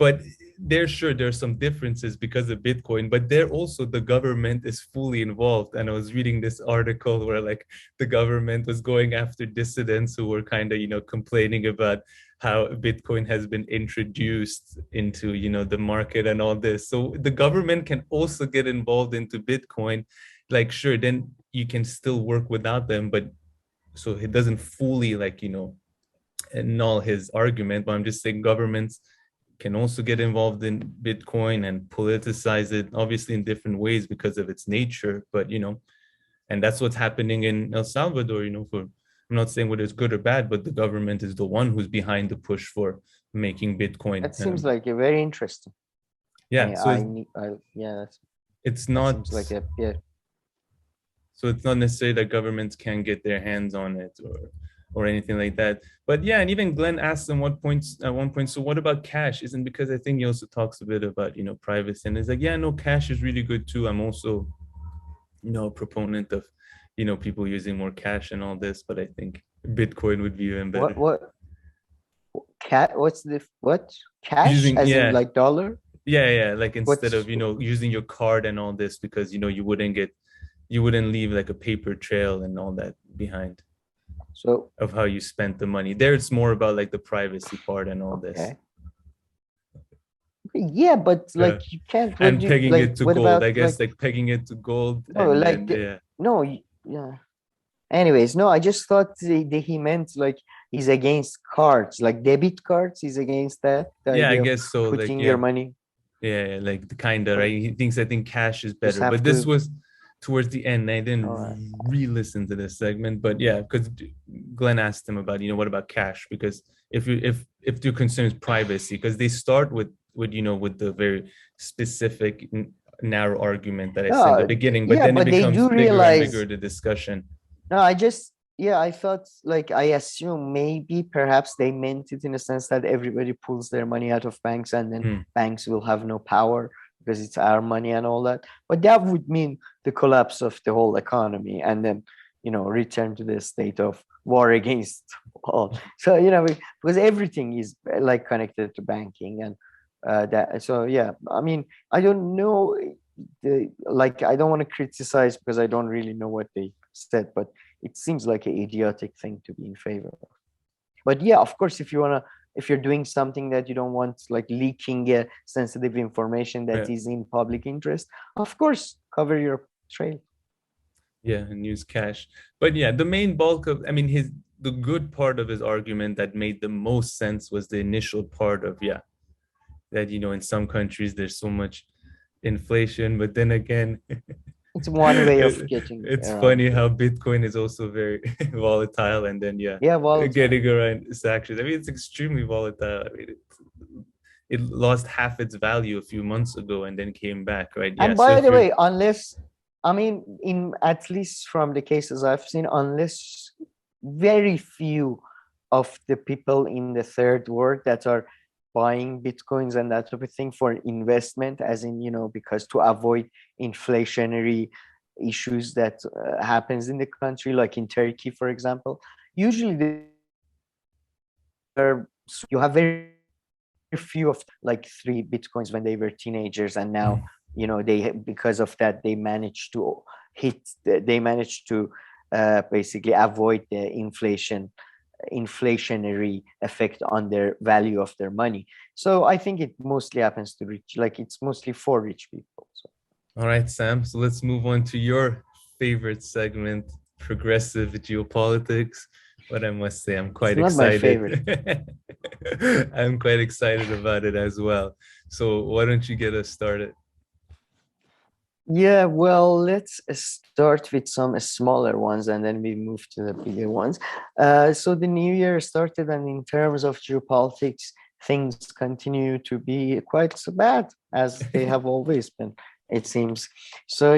but there's some differences because of Bitcoin, but there also the government is fully involved. And I was reading this article where like the government was going after dissidents who were kind of, complaining about how Bitcoin has been introduced into, the market and all this. So the government can also get involved into Bitcoin. Like, sure, then you can still work without them, but so it doesn't fully like, annul his argument. But I'm just saying governments can also get involved in Bitcoin and politicize it, obviously in different ways because of its nature. But and that's what's happening in El Salvador. I'm not saying whether it's good or bad, but the government is the one who's behind the push for making Bitcoin. That seems like a very interesting. Yeah, so it's not seems like a So it's not necessarily that governments can get their hands on it or anything like that. But yeah, and even Glenn asked at one point, so what about cash? Isn't because I think he also talks a bit about, privacy. And it's like, yeah, no, cash is really good too. I'm also, a proponent of, people using more cash and all this, but I think Bitcoin would be even better. What's cash using, as in like dollar? Yeah. Like instead of, using your card and all this, because, you wouldn't leave like a paper trail and all that behind. So of how you spent the money. There it's more about like the privacy part and all this. Yeah, but like you can't. And pegging it to gold. I guess like pegging it to gold. No, yeah. Anyways, no, I just thought he meant like he's against cards, like debit cards. He's against that. Yeah, I guess so. Putting your money. Yeah, like the kind of right. He thinks I think cash is better, but this was towards the end. I didn't re-listen to this segment, but yeah, because Glenn asked him about what about cash, because if your concern is privacy, because they start with the very specific narrow argument that I said in the beginning, but then it becomes bigger and bigger the discussion. No, I thought like I assume maybe perhaps they meant it in a sense that everybody pulls their money out of banks and then banks will have no power because it's our money and all that. But that would mean the collapse of the whole economy and then, return to the state of war against all. So, because everything is like connected to banking and that. So, yeah, I mean, I don't know. I don't want to criticize because I don't really know what they said, but it seems like an idiotic thing to be in favor of. But yeah, of course, if you're doing something that you don't want, like leaking sensitive information that is in public interest, of course, cover your trail. Yeah, and use cash. But yeah, the main bulk of, the good part of his argument that made the most sense was the initial part of, that, in some countries there's so much inflation, but then again, it's one way of getting. It's funny how Bitcoin is also very volatile, and then getting around sanctions. It's extremely volatile. It lost half its value a few months ago and then came back, right? And by the way, unless in at least from the cases I've seen, unless very few of the people in the third world that are buying Bitcoins and that type of thing for investment, as in, because to avoid inflationary issues that happens in the country, like in Turkey, for example. Usually you have very few of like 3 Bitcoins when they were teenagers, and now, they because of that they managed to basically avoid the inflationary effect on their value of their money. So I think it mostly happens to it's mostly for rich people. So. All right, Sam. So let's move on to your favorite segment, progressive geopolitics. But I must say, I'm quite excited. Not my favorite. I'm quite excited about it as well. So why don't you get us started? Yeah, well, let's start with some smaller ones and then we move to the bigger ones. So the new year started, and in terms of geopolitics, things continue to be quite so bad as they have always been, it seems. So,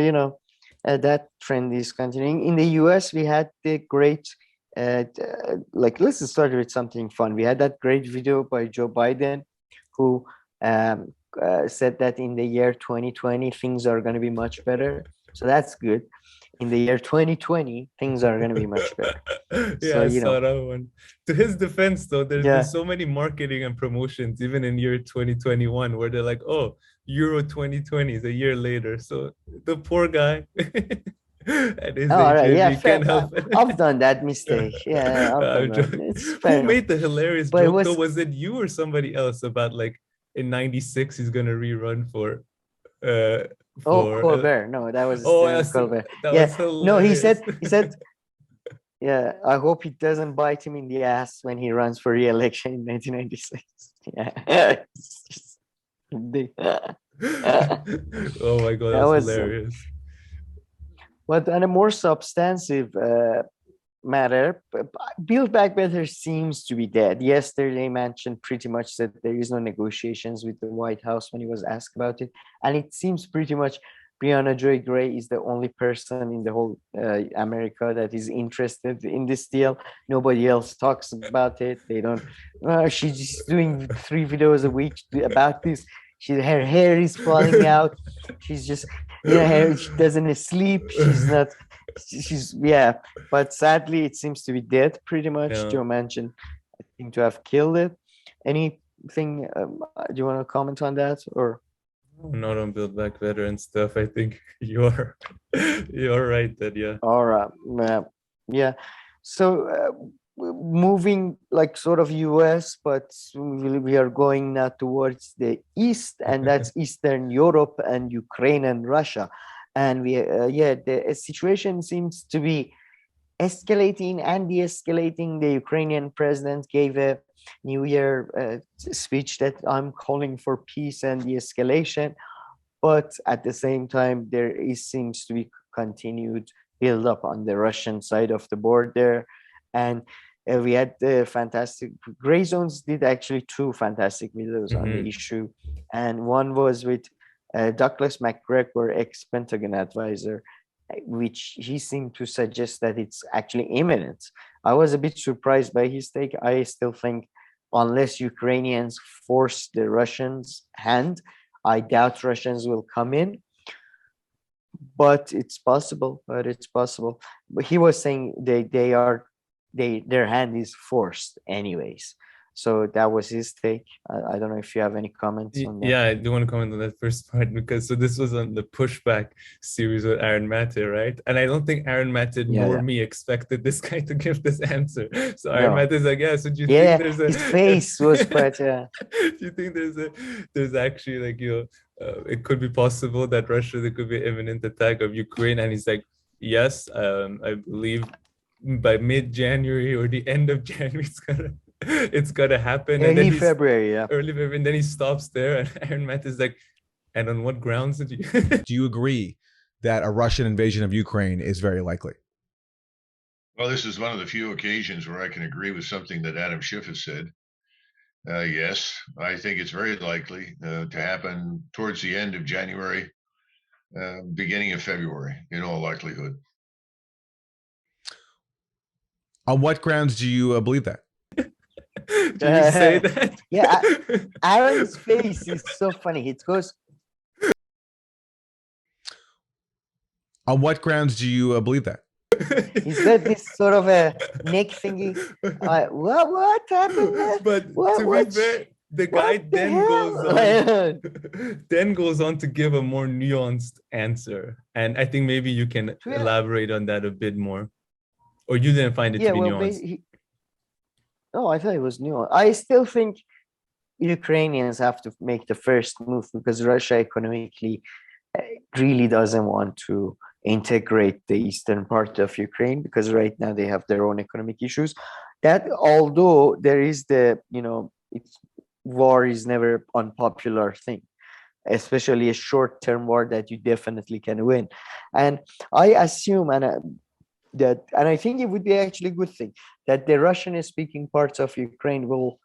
that trend is continuing. In the US, we had the great, let's start with something fun. We had that great video by Joe Biden, who said that in the year 2020 things are going to be much better. So that's good. in the year 2020, things are going to be much better. Yeah, So, I saw that one. To his defense, though, there's yeah. been so many marketing and promotions, even in year 2021, where they're like, "Oh, Euro 2020 is a year later." So the poor guy at his All age, right. Yeah, maybe he fair. can't help it. I've done that mistake. Yeah, I've I'm done that. joking. It's fair Who enough. made the hilarious But it joke though? was Was it you or somebody else about like in '96 he's gonna rerun uh oh, for Colbert. No, that was oh Stephen yes, Colbert. that was Yeah. No, hilarious. he said, yeah, I hope it doesn't bite him in the ass when he runs for re-election in 1996. Yeah. It's just- Oh my god, that that was was, hilarious. but on a more substantive matter, Build Back Better seems to be dead. Yesterday mentioned pretty much that there is no negotiations with the White House when he was asked about it. And it seems pretty much Brianna Joy Gray is the only person in the whole America that is interested in this deal. Nobody else talks about it. They don't, she's just doing 3 videos a week about this. Her hair is falling out. She's just, she doesn't sleep. She's but sadly it seems to be dead pretty much. Yeah. Joe mentioned I think to have killed it. Anything do you want to comment on that, or not on Build Back Better and stuff? I think you're right that all right. Yeah, so moving like sort of US, but we are going now towards the east, and that's Eastern Europe and Ukraine and Russia. And the situation seems to be escalating and de-escalating. The Ukrainian president gave a New Year speech that I'm calling for peace and de-escalation, but at the same time seems to be continued build up on the Russian side of the border. And we had the fantastic Grayzones did actually 2 fantastic videos on the issue, and one was with Douglas McGregor, ex-Pentagon advisor, which he seemed to suggest that it's actually imminent. I was a bit surprised by his take. I still think unless Ukrainians force the Russians' hand, I doubt Russians will come in. But it's possible. But he was saying their hand is forced anyways. So that was his take. I don't know if you have any comments on that. Yeah, I do want to comment on that first part, because so this was on the pushback series with Aaron Maté, right? And I don't think Aaron Maté nor me expected this guy to give this answer. So Aaron Maté's like, yeah, so do you think there's a his face was quite do you think there's actually like, it could be possible that there could be an imminent attack of Ukraine? And he's like, yes, I believe by mid-January or the end of January it's gonna happen. Early February, and then he stops there, and Aaron Matt is like, and on what grounds did you do you agree that a Russian invasion of Ukraine is very likely? Well, this is one of the few occasions where I can agree with something that Adam Schiff has said. Yes, I think it's very likely to happen towards the end of January, beginning of February, in all likelihood. On what grounds do you believe that? Do you say that? Yeah, Aaron's face is so funny. It goes. On what grounds do you believe that? He's got this sort of a neck thingy. What happened? But to be fair, the guy then goes on to give a more nuanced answer, and I think maybe you can elaborate on that a bit more, or you didn't find it to be nuanced. No, I thought it was nuanced. I still think Ukrainians have to make the first move because Russia economically really doesn't want to integrate the eastern part of Ukraine because right now they have their own economic issues. That although there is war is never an unpopular thing, especially a short-term war that you definitely can win. And I assume and I think it would be actually a good thing that the Russian-speaking parts of Ukraine will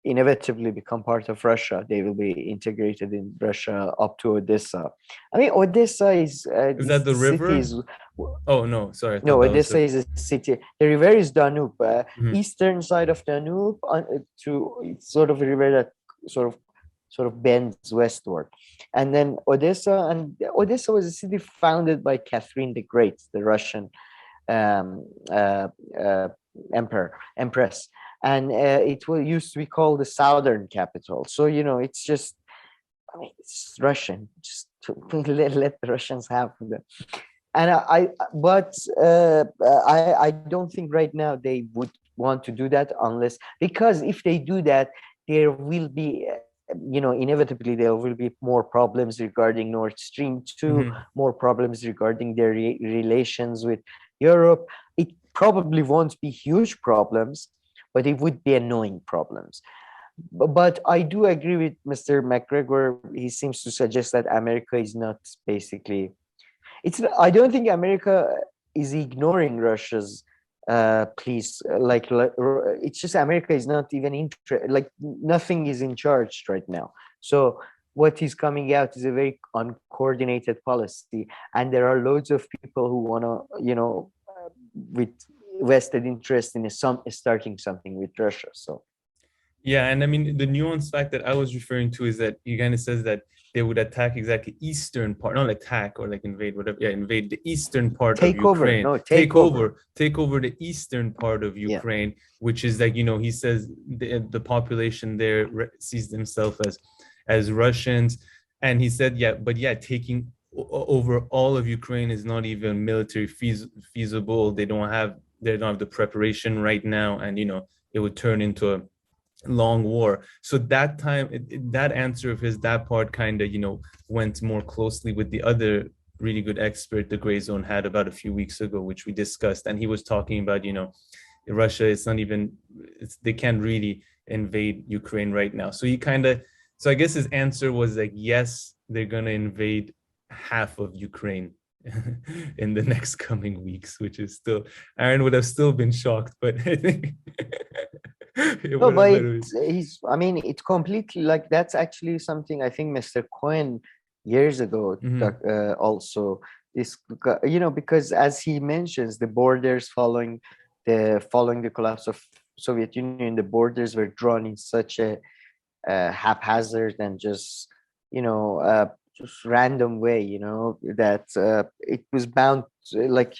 inevitably become part of Russia. They will be integrated in Russia up to Odessa. I mean, Odessa is that the river? Oh no, sorry. No, Odessa is a city. The river is Danube. Eastern side of Danube to sort of a river that sort of sort of bends westward. And then Odessa was a city founded by Catherine the Great, the Russian um, uh, uh, empress, and it was used to be called the southern capital. So it's just, I mean, it's Russian. Just let the Russians have them. And I don't think right now they would want to do that, unless, because if they do that, there will be inevitably there will be more problems regarding Nord Stream 2, more problems regarding their relations with Europe. It probably won't be huge problems, but it would be annoying problems. But I do agree with Mr. McGregor. He seems to suggest that America is not basically, I don't think America is ignoring Russia's please, it's just America is not even like nothing is in charge right now. So what is coming out is a very uncoordinated policy, and there are loads of people who want to with vested interest in starting something with Russia. So yeah, and I mean the nuanced fact that I was referring to is that he kind of says that they would attack exactly eastern part, not attack or like invade, whatever. Yeah, invade the eastern part of Ukraine. Take over the eastern part of Ukraine, which is like, he says the population there sees themselves as Russians. And he said, taking over all of Ukraine is not even military feasible. They don't have the preparation right now, and it would turn into a long war. So that time, that answer of his, that part kind of went more closely with the other really good expert the Grayzone had about a few weeks ago, which we discussed, and he was talking about Russia, they can't really invade Ukraine right now. So so I guess his answer was like, yes, they're gonna invade half of Ukraine in the next coming weeks, which is still, Aaron would have still been shocked, but I think no, but it's completely, like, that's actually something I think Mr. Cohen years ago also, this because as he mentions, the borders following the collapse of Soviet Union, the borders were drawn in such a haphazard and just random way, that it was bound like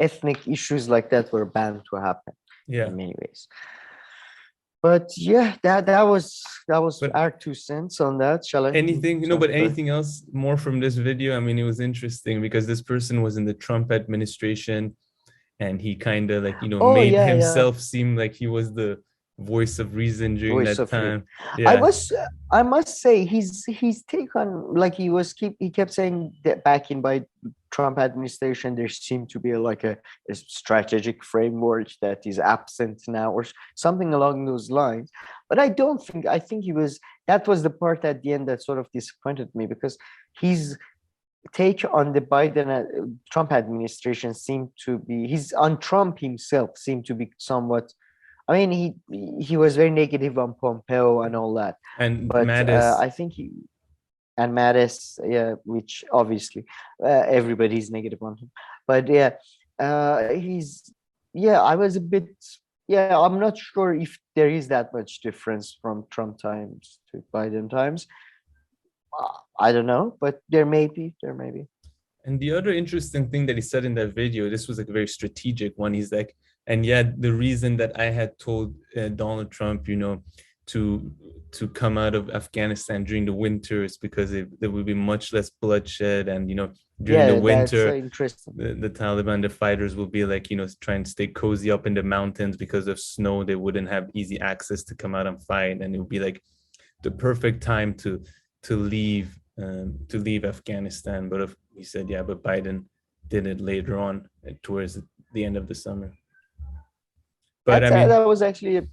ethnic issues like that were bound to happen in many ways. But yeah, that was our 2 cents on that. Shall I? Anything else more from this video? I mean, it was interesting because this person was in the Trump administration, and he kind of made himself seem like he was the voice of reason during that time. I must say his take on, like, he kept saying that back in by Trump administration there seemed to be a strategic framework that is absent now, or something along those lines. But I think that was the part at the end that sort of disappointed me, because his take on the Biden Trump administration seemed to be, on Trump himself seemed to be somewhat, I mean, he was very negative on Pompeo and all that, but Mattis. I think Mattis, which obviously everybody's negative on him. But I was a bit, I'm not sure if there is that much difference from Trump times to Biden times. I don't know, but there may be. And the other interesting thing that he said in that video, this was a very strategic one. He's like, and yet the reason that I had told Donald Trump, to come out of Afghanistan during the winter is because there would be much less bloodshed, and during the winter, the Taliban, the fighters will be like trying to stay cozy up in the mountains because of snow. They wouldn't have easy access to come out and fight, and it would be like the perfect time to leave Afghanistan. But he said, but Biden did it later on towards the end of the summer. But that was actually a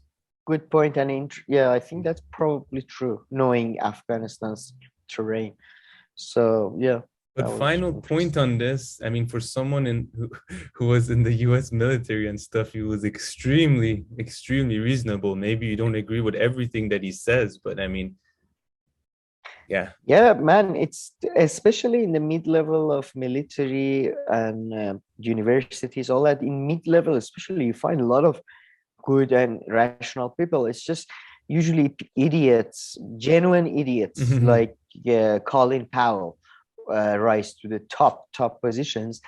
good point, and I think that's probably true, knowing Afghanistan's terrain. So But final point on this, I mean, for someone who was in the U.S. military and stuff, he was extremely, extremely reasonable. Maybe you don't agree with everything that he says, but I mean, man, it's especially in the mid-level of military and universities, all that. In mid-level especially, you find a lot of good and rational people. It's just usually idiots, genuine idiots like Colin Powell rise to the top positions,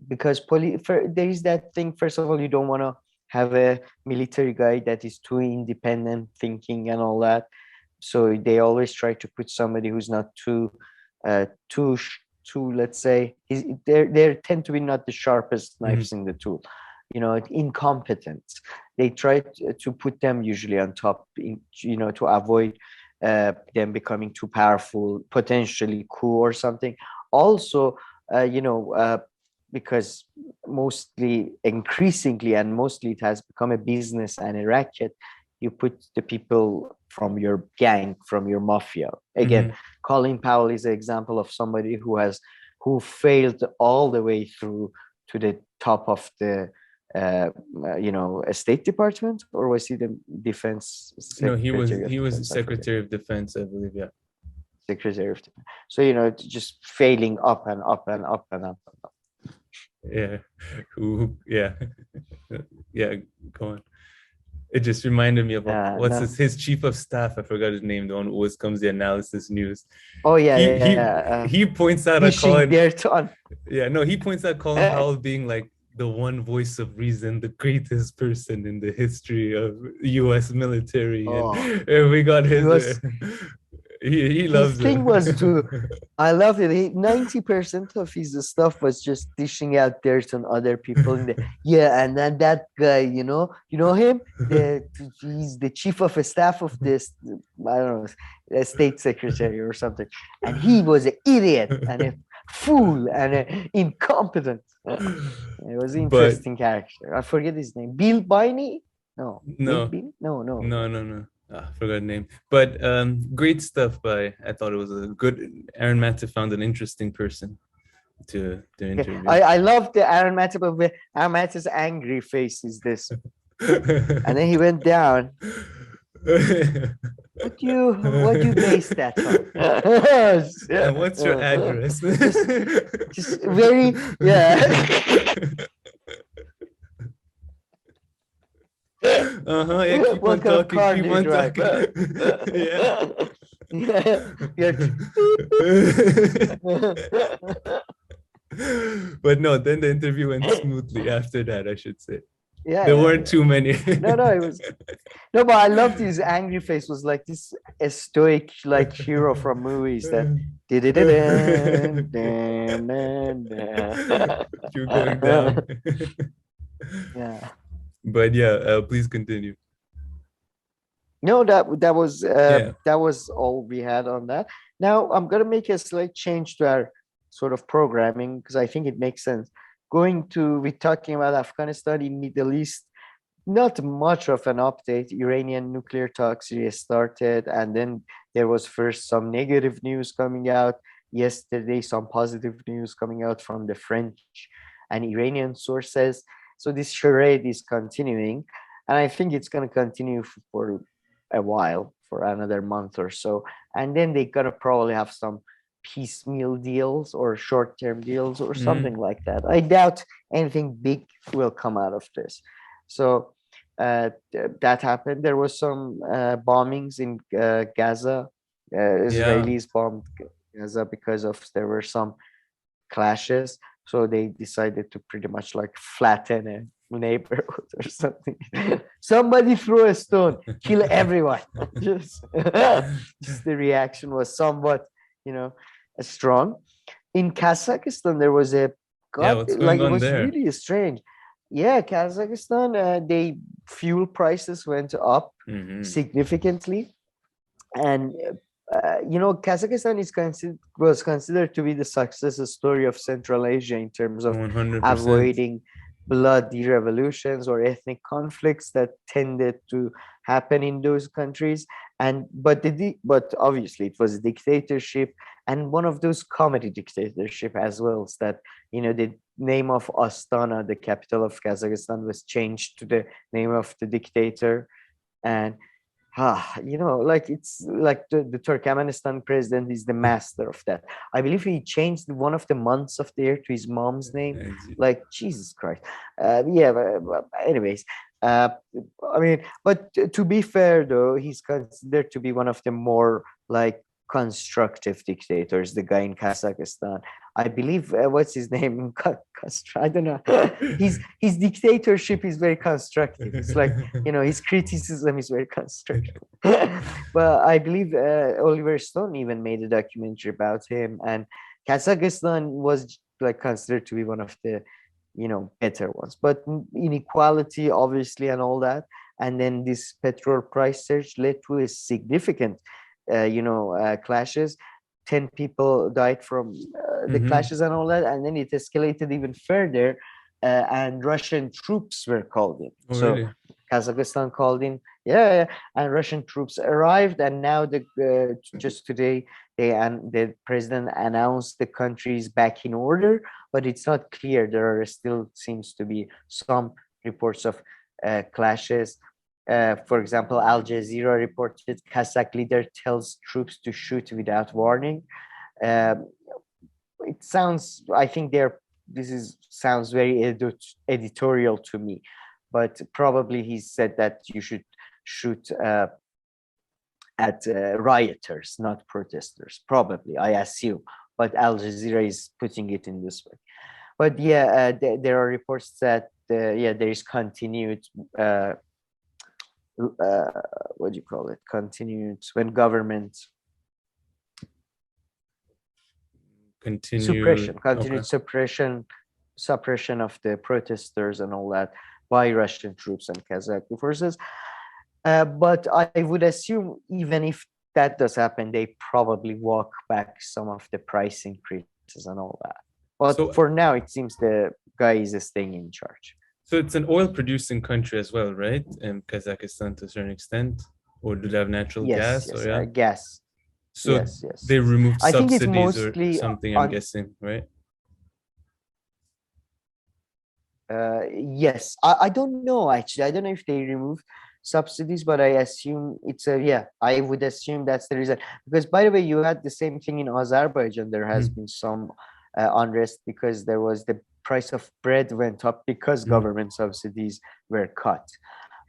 because there is that thing. First of all, you don't want to have a military guy that is too independent thinking and all that. So they always try to put somebody who's not too let's say, they tend to be not the sharpest knives in the tool, incompetent. They try to put them usually on top, to avoid them becoming too powerful, potentially coup or something. Also, because increasingly and mostly it has become a business and a racket, you put the people from your gang, from your mafia. Again, Colin Powell is an example of somebody who failed all the way through to the top of the a State Department, or was he the defense secretary? No, he was Secretary of Defense, I believe. Yeah, Secretary of Defense. So just failing up and up and up and up and up. Yeah, yeah. Go on. It just reminded me of his chief of staff. I forgot his name. The one who always comes the analysis news. Oh yeah, he points out Colin. He points out Colin Powell being like the one voice of reason, the greatest person in the history of U.S. military, and we got his. He loves his thing it. Was to I love it. 90% of his stuff was just dishing out dirt on other people and and then that guy, you know him, he's the chief of a staff of this, I don't know, a state secretary or something, and he was an idiot and a fool and an incompetent. It was an interesting character. I forget his name. Bill Biney? No. No. I forgot the name, but great stuff. I thought it was a good. Aaron Maté found an interesting person to interview. I love the Aaron Maté, but Aaron Maté's angry face is this, and then he went down. What you base that on? And what's your address? just very Yeah, keep on talking. But no, then the interview went smoothly after that, I should say. There weren't too many. It was but I loved his angry face. Was like this a stoic like hero from movies that you're going down. But please continue. No, that was all we had on that. Now I'm gonna make a slight change to our sort of programming because I think it makes sense. We're talking about Afghanistan in Middle East. Not much of an update. Iranian nuclear talks restarted, and then there was first some negative news coming out yesterday, some positive news coming out from the French and Iranian sources. So this charade is continuing, and I think it's going to continue for a while, for another month or so. And then they're going to probably have some piecemeal deals or short-term deals or something like that. I doubt anything big will come out of this. So that happened. There was some bombings in Gaza. Israelis bombed Gaza because there were some clashes. So they decided to pretty much like flatten a neighborhood or something. Somebody threw a stone, kill everyone. just the reaction was somewhat, strong. In Kazakhstan, there was it was really strange. Yeah, Kazakhstan, fuel prices went up significantly, and Kazakhstan was considered to be the success story of Central Asia in terms of 100%. Avoiding bloody revolutions or ethnic conflicts that tended to happen in those countries. But obviously it was a dictatorship, and one of those comedy dictatorship as well, is that the name of Astana, the capital of Kazakhstan, was changed to the name of the dictator, and Like it's like the Turkmenistan president is the master of that. I believe he changed one of the months of the year to his mom's name. Like Jesus Christ. Yeah, but anyways, uh, I mean, but to be fair though, he's considered to be one of the more like constructive dictators. The guy in Kazakhstan, I believe, what's his name? I don't know. His dictatorship is very constructive. It's like his criticism is very constructive. But I believe Oliver Stone even made a documentary about him, and Kazakhstan was like considered to be one of the better ones. But inequality, obviously, and all that, and then this petrol price surge led to a significant, clashes. 10 people died from the clashes and all that, and then it escalated even further, and Russian troops were called in. Oh, so really? Kazakhstan called in, yeah, and Russian troops arrived, and now just today the president announced the country is back in order, but it's not clear. There are still seems to be some reports of clashes. For example, Al Jazeera reported Kazakh leader tells troops to shoot without warning. It sounds, I think sounds very editorial to me, but probably he said that you should shoot at rioters, not protesters. Probably, I assume, but Al Jazeera is putting it in this way. But yeah, there are reports that there is continued. What do you call it? Continued when government continued suppression of the protesters and all that by Russian troops and Kazakh forces. But I would assume even if that does happen, they probably walk back some of the price increases and all that. But for now, it seems the guy is staying in charge. So it's an oil-producing country as well, right? Kazakhstan to a certain extent, or do they have natural gas? Yes, gas. So yes. they removed I think subsidies it's or something. I'm guessing, right? Yes, I don't know actually. I don't know if they removed subsidies, but I assume I would assume that's the reason. Because by the way, you had the same thing in Azerbaijan. There has been some unrest because there was the price of bread went up because government subsidies were cut.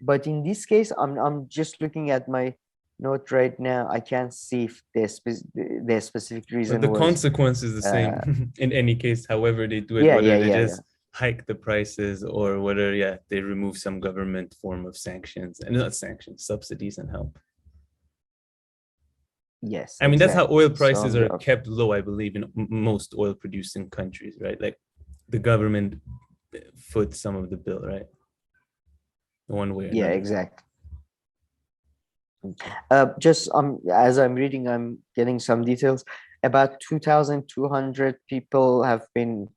But in this case, I'm just looking at my note right now. I can't see if the specific reason. But the consequence is the same in any case. However they do it, whether they just hike the prices or whether they remove some government form of sanctions, and not sanctions, subsidies and help. Yes, I mean, that's how oil prices are kept low, I believe, in most oil producing countries, right? Like the government foots some of the bill, right? One way or another. Exactly. Just as I'm reading, I'm getting some details. About 2,200 people have been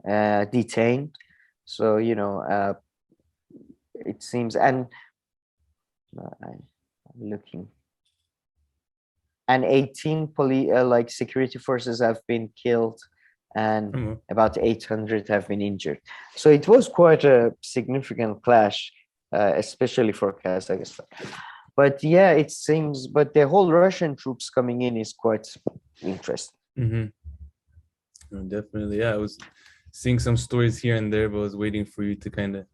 detained. So it seems, and I'm looking, and 18 like security forces have been killed, and about 800 have been injured. So it was quite a significant clash, especially for Kazakhstan. But it seems, but the whole Russian troops coming in is quite interesting. Definitely, I was seeing some stories here and there, but I was waiting for you to kind of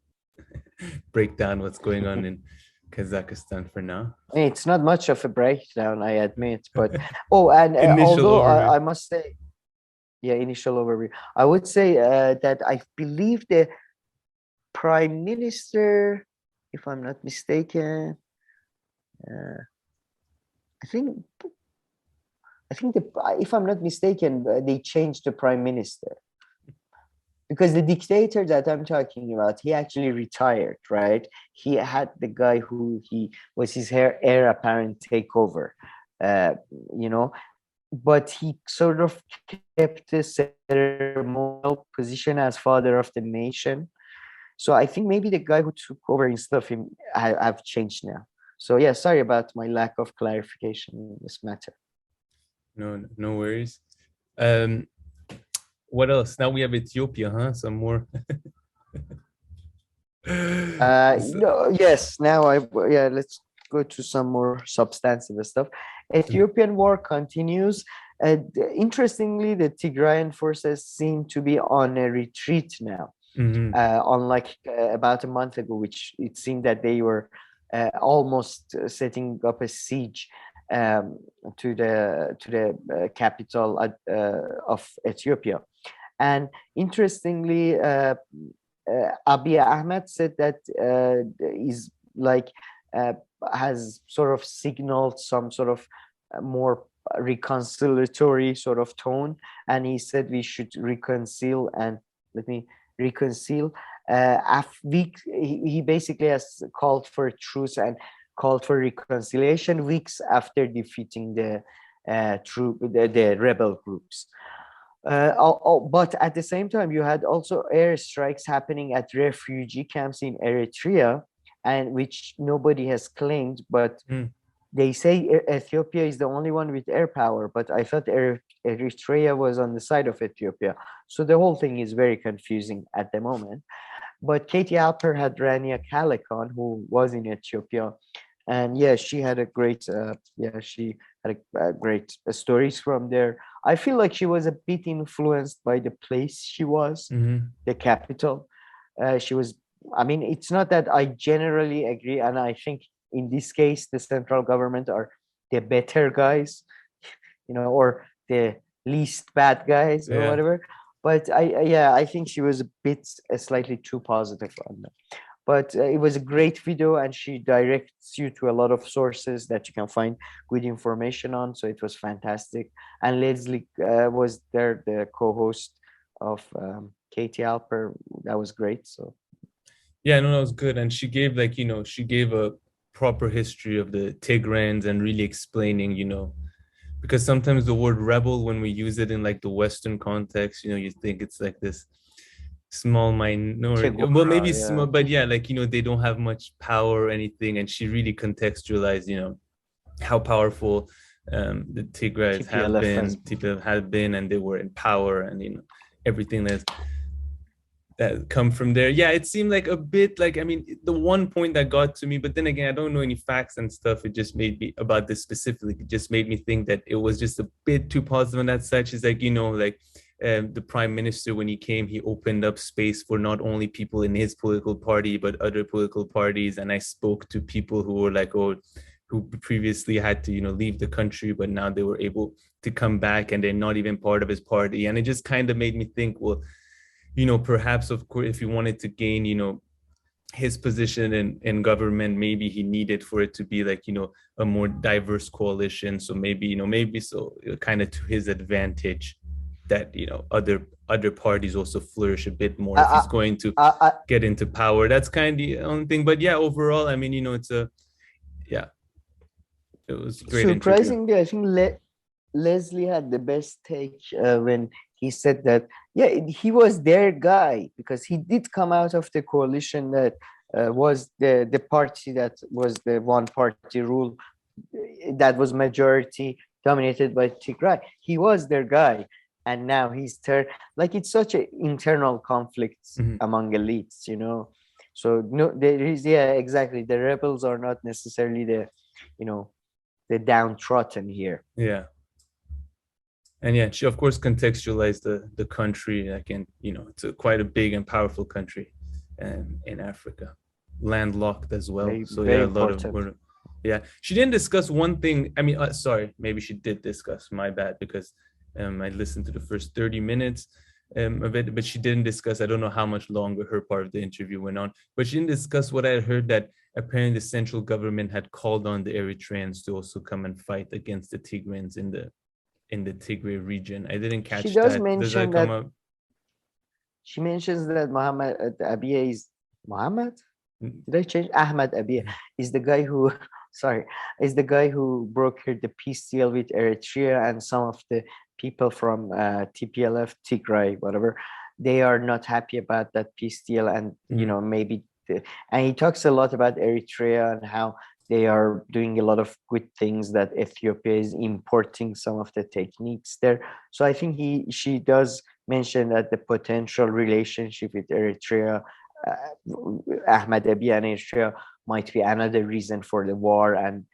break down what's going on in Kazakhstan for now. It's not much of a breakdown, I admit, but although I must say, initial overview. I would say that I believe the prime minister, if I'm not mistaken, I think if I'm not mistaken, they changed the prime minister. Because the dictator that I'm talking about, he actually retired, right? He had the guy who he was his heir apparent take over, but he sort of kept the ceremonial position as father of the nation. So I think maybe the guy who took over instead of him have changed now. So sorry about my lack of clarification in this matter. No worries. What else? Now we have Ethiopia, huh? Some more. Yes. Now let's go to some more substantive stuff. Ethiopian war continues. Interestingly, the Tigrayan forces seem to be on a retreat now. Unlike about a month ago, which it seemed that they were almost setting up a siege to the capital of Ethiopia. And interestingly, Abiy Ahmed said that is like has sort of signaled some sort of more reconciliatory sort of tone, and he said we should reconcile and reconcile. He basically has called for truce and called for reconciliation weeks after defeating the rebel groups. But at the same time, you had also airstrikes happening at refugee camps in Eritrea, and which nobody has claimed, but they say Ethiopia is the only one with air power, but I thought Eritrea was on the side of Ethiopia. So the whole thing is very confusing at the moment. But Katie Halper had Rania Kalekon, who was in Ethiopia, and yeah, she had a great great stories from there. I feel like she was a bit influenced by the place she was, the capital. She was, I mean, it's not that I generally agree, and I think in this case the central government are the better guys, or the least bad guys or whatever. But I think she was a bit slightly too positive on them. But it was a great video, and she directs you to a lot of sources that you can find good information on. So it was fantastic. And Leslie was there, the co-host of Katie Halper. That was great. So yeah, no, that was good. And she gave she gave a proper history of the Tigrans and really explaining, because sometimes the word rebel, when we use it in like the Western context, you think it's like this small minority, well, maybe small, but they don't have much power or anything. And she really contextualized, how powerful the Tigray have been, and they were in power, and everything that come from there. Yeah, it seemed like a bit like, I mean, the one point that got to me, but then again, I don't know any facts and stuff. It just made me, about this specifically, it just made me think that it was just a bit too positive on that such. Is like, the prime minister, when he came, he opened up space for not only people in his political party, but other political parties. And I spoke to people who were like, who previously had to, leave the country, but now they were able to come back, and they're not even part of his party. And it just kind of made me think, well, perhaps, of course, if he wanted to gain, his position in government, maybe he needed for it to be like, a more diverse coalition. So maybe, kind of to his advantage, that other parties also flourish a bit more if he's going to get into power. That's kind of the only thing. But yeah, overall, I mean, it was great. Surprisingly, interview. I think Leslie had the best take when he said that he was their guy, because he did come out of the coalition that was the party that was the one party rule that was majority dominated by Tigray. He was their guy. And now he's like, it's such an internal conflict among elites, So no, there is, exactly. The rebels are not necessarily the downtrodden here. Yeah. And she of course contextualized the country, like, it's quite a big and powerful country, in Africa, landlocked as well. Very a lot of She didn't discuss one thing. I mean, sorry, maybe she did discuss. My bad, because I listened to the first 30 minutes of it, but she didn't discuss, I don't know how much longer her part of the interview went on, but she didn't discuss what I had heard, that apparently the central government had called on the Eritreans to also come and fight against the Tigrans in the Tigray region. I didn't catch that. She does mention that. She mentions that Abiy is Mohammed? Did I change? Ahmed Abiy is the guy who is the guy who brokered the peace deal with Eritrea, and some of the people from TPLF, Tigray, whatever, they are not happy about that peace deal. And, maybe, and he talks a lot about Eritrea and how they are doing a lot of good things, that Ethiopia is importing some of the techniques there. So I think she does mention that the potential relationship with Eritrea, Ahmed Abiy and Eritrea, might be another reason for the war and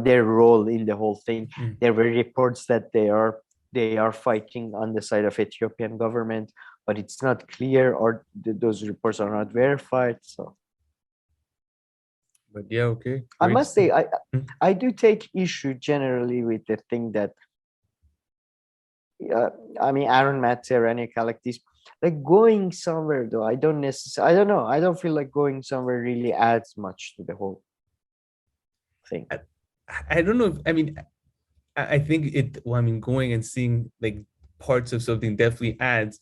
their role in the whole thing. There were reports that they are fighting on the side of Ethiopian government, but it's not clear, or those reports are not verified. So, but yeah, okay. I Great must say, stuff. I do take issue generally with the thing that, Aaron, Maté, Rania, like this, like going somewhere though. I don't know. I don't feel like going somewhere really adds much to the whole thing. I don't know. I think going and seeing like parts of something definitely adds,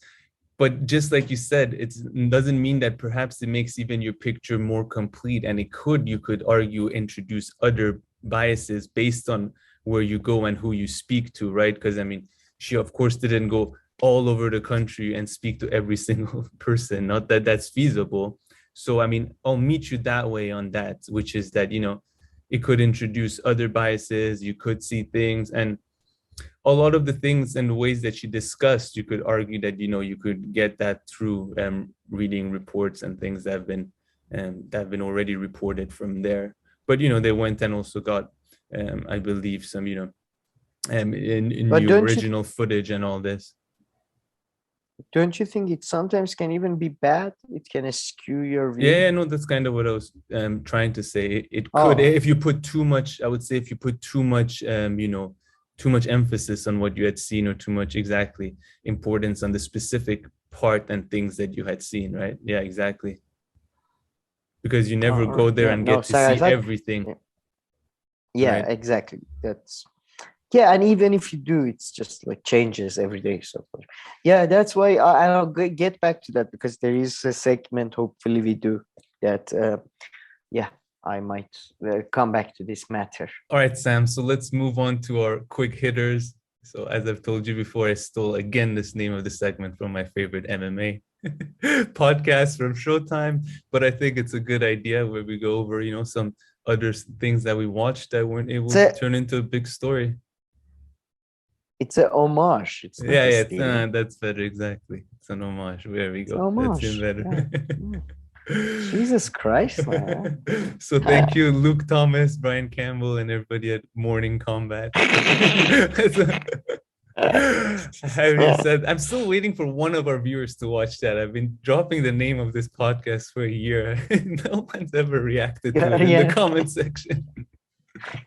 but just like you said, it doesn't mean that perhaps it makes even your picture more complete. And you could argue, introduce other biases based on where you go and who you speak to, right? Because she of course didn't go all over the country and speak to every single person. Not that that's feasible. So I'll meet you that way on that, which is that it could introduce other biases. You could see things, and a lot of the things and the ways that she discussed, you could argue that you could get that through reading reports and things that have been already reported from there. But they went and also got I believe some in the original footage and all this. Don't you think it sometimes can even be bad? It can skew your view. Yeah, no, that's kind of what I was trying to say. It could, if you put too much, I would say if you put too much too much emphasis on what you had seen, or too much importance on the specific part and things that you had seen, right? Yeah, exactly. Because you never go there and get to see everything. Yeah, right? Exactly. And even if you do, it's just like changes every day. So yeah, that's why I'll get back to that, because there is a segment, hopefully we do that. I might come back to this matter. All right, Sam. So let's move on to our quick hitters. So as I've told you before, I stole again this name of the segment from my favorite MMA podcast from Showtime. But I think it's a good idea where we go over, some other things that we watched that weren't able to turn into a big story. It's an homage. It's not that's better. Exactly. It's an homage. There we go. Homage. That's even better. Yeah. Jesus Christ, man. So thank you, Luke Thomas, Brian Campbell, and everybody at Morning Combat. Having said, I'm still waiting for one of our viewers to watch that. I've been dropping the name of this podcast for a year. No one's ever reacted to it in the comment section.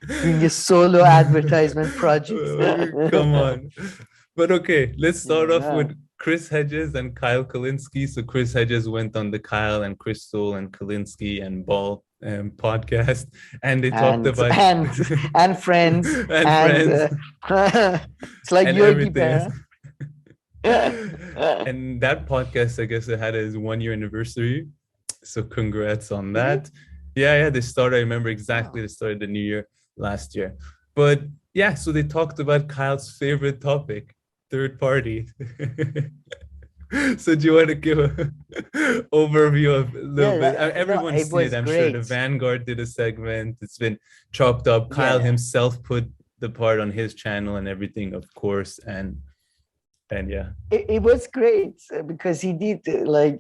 Doing a solo advertisement project. Come on. But okay, let's start off with Chris Hedges and Kyle Kulinski. So Chris Hedges went on the Kyle and Crystal and Kulinski and Ball podcast, and they talked about and friends and friends. It's like everything. And that podcast, I guess, it had its 1-year anniversary. So congrats on that. Yeah, they started. I remember exactly. They started the new year last year. But yeah, so they talked about Kyle's favorite topic, third party. So do you want to give an overview of a little bit? Everyone's seen it, I'm sure. The Vanguard did a segment. It's been chopped up. Kyle himself put the part on his channel and everything, of course. And yeah. It was great because he did, I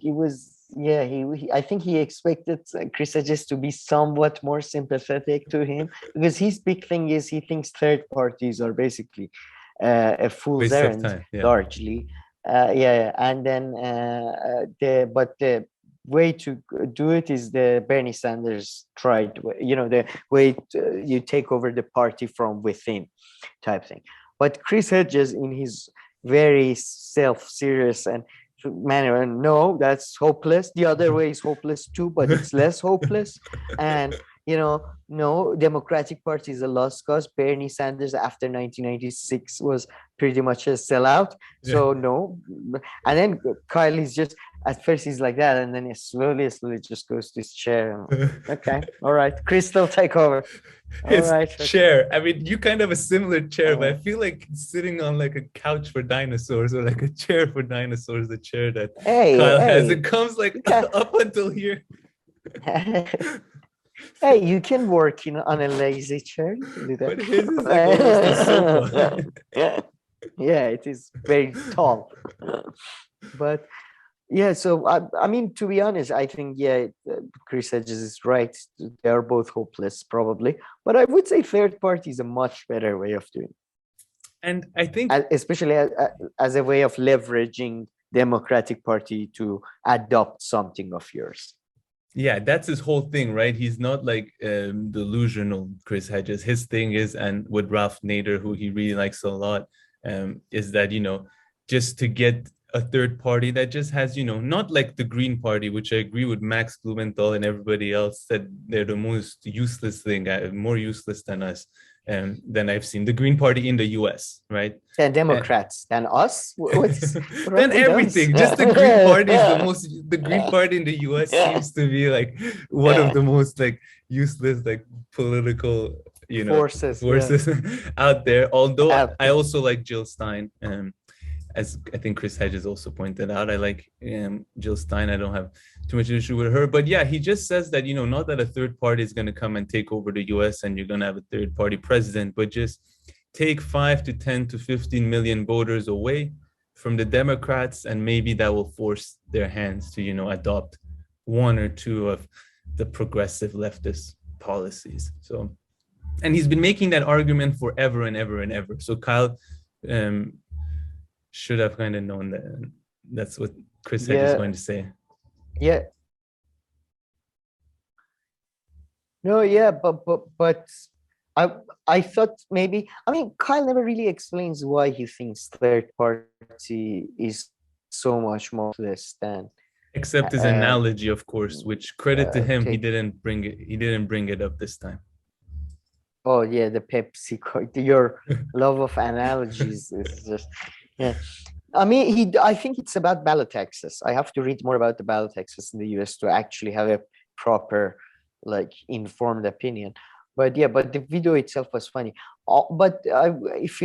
think he expected Chris Hedges to be somewhat more sympathetic to him, because his big thing is he thinks third parties are basically a fool's errand, largely. And then the way to do it is the Bernie Sanders tried, the way you take over the party from within type thing. But Chris Hedges, in his very self-serious and manner, no, that's hopeless. The other way is hopeless too, but it's less hopeless. And no, Democratic Party is a lost cause. Bernie Sanders after 1996 was pretty much a sellout. So no. And then Kyle is just, at first he's like that, and then he slowly just goes to his chair. Okay, all right, Crystal, take over. His chair. I mean, you kind of have a similar chair, but I feel like sitting on like a couch for dinosaurs, or like a chair for dinosaurs, the chair that Kyle has. It comes like up until here. Hey, you can work on a lazy chair. You can do that. But his is like almost a sofa. Yeah, it is very tall. But Yeah, so I mean, to be honest, I think Chris Hedges is right. They are both hopeless, probably. But I would say third party is a much better way of doing it. And I think, Especially as a way of leveraging Democratic Party to adopt something of yours. yeah, that's his whole thing, right? He's not like delusional, Chris Hedges. His thing is, and with Ralph Nader, who he really likes a lot, is that, just to get a third party that just has, not like the Green Party, which I agree with Max Blumenthal and everybody else that they're the most useless thing, more useless than us, than I've seen. The Green Party in the US, right? Than Democrats, than us? Then everything. Just the Green Party is the Green Party in the US seems to be like one of the most like useless, like political, forces out there. Although I also like Jill Stein. As I think Chris Hedges also pointed out, I like Jill Stein. I don't have too much issue with her. But yeah, he just says that, not that a third party is going to come and take over the US and you're going to have a third party president, but just take 5 to 10 to 15 million voters away from the Democrats, and maybe that will force their hands to, adopt one or two of the progressive leftist policies. So, and he's been making that argument forever and ever and ever. So Kyle, should have kind of known that that's what Chris Hedges is going to say. Yeah. No, yeah, but I thought maybe, I mean, Kyle never really explains why he thinks third party is so much more less than. Except his analogy, of course, which credit to him, he didn't bring it up this time. Oh yeah, the Pepsi. Your love of analogies is just. Yeah, I mean, I think it's about ballot access. I have to read more about the ballot access in the US to actually have a proper, like, informed opinion. But yeah, but the video itself was funny. But if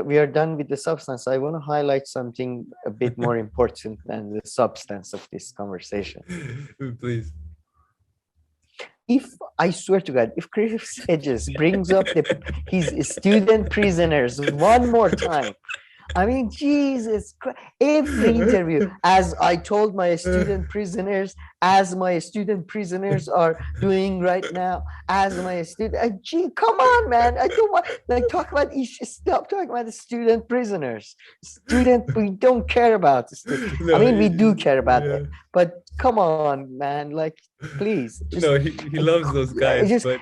we are done with the substance, I want to highlight something a bit more important than the substance of this conversation. Please. I swear to God, if Chris Hedges brings up his student prisoners one more time, I mean, Jesus Christ, every interview, as I told my student prisoners, as my student prisoners are doing right now, as my student, gee, come on, man. I don't want, like, talk about, stop talking about the student prisoners. We don't care about the student. No, I mean, we do care about it, but come on, man, like, please. He loves those guys. But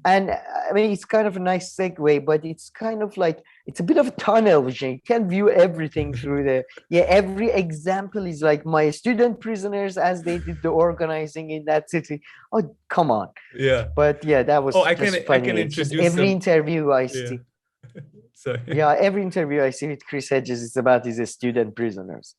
and I mean, it's kind of a nice segue, but it's kind of like, it's a bit of a tunnel vision. You can't view everything through every example is like my student prisoners as they did the organizing in that city. Oh, come on. Yeah. But yeah, that was funny. I can introduce every interview I see. Sorry. Yeah, every interview I see with Chris Hedges is about his student prisoners.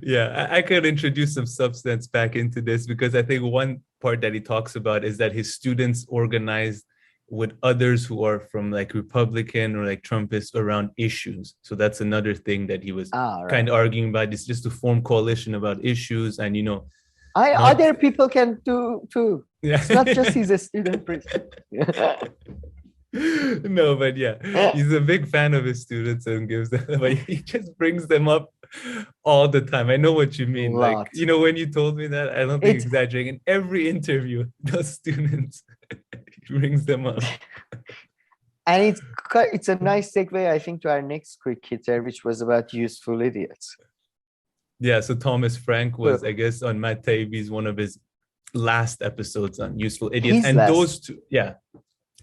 Yeah, I could introduce some substance back into this, because I think one part that he talks about is that his students organized with others who are from like Republican or like Trumpist around issues. So that's another thing that he was kind of arguing about, is just to form coalition about issues. And, other people can do too. Yeah. It's not just he's a student prisoner. No, but yeah, he's a big fan of his students and gives them, but he just brings them up all the time. I know what you mean. Like, when you told me that, I don't think exaggerating. In every interview, the students, he brings them up. And it's a nice segue, I think, to our next quick hitter, which was about useful idiots. Yeah, so Thomas Frank was, I guess, on Matt Taibbi's one of his last episodes on useful idiots.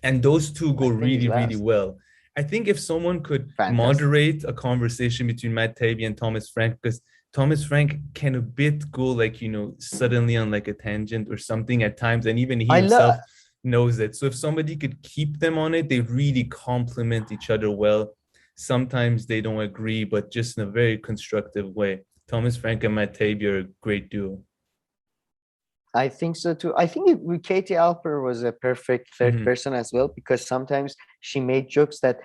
And those two go really, really well. I think if someone could moderate a conversation between Matt Taibbi and Thomas Frank, because Thomas Frank can a bit go like, suddenly on like a tangent or something at times. And even he himself knows it. So if somebody could keep them on it, they really complement each other well. Sometimes they don't agree, but just in a very constructive way. Thomas Frank and Matt Taibbi are a great duo. I think so too. I think Katie Halper was a perfect third person as well, because sometimes she made jokes that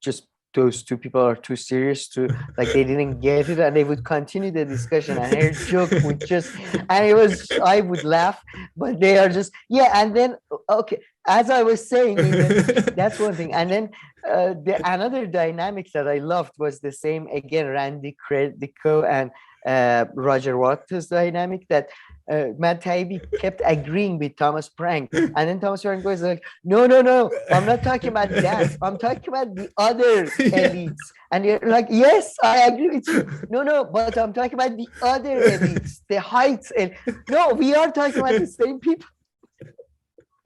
just those two people are too serious to, like, they didn't get it, and they would continue the discussion, and her joke would just, and I would laugh, but they are just, and then, okay, as I was saying, that's one thing. And then another dynamic that I loved was the same, again, Randy Credico and Roger Waters dynamic that Matt Taibbi kept agreeing with Thomas Frank, and then Thomas Frank was like, no, I'm not talking about that. I'm talking about the other elites. And you're like, yes, I agree with you. No, but I'm talking about the other elites, the heights. And no, we are talking about the same people.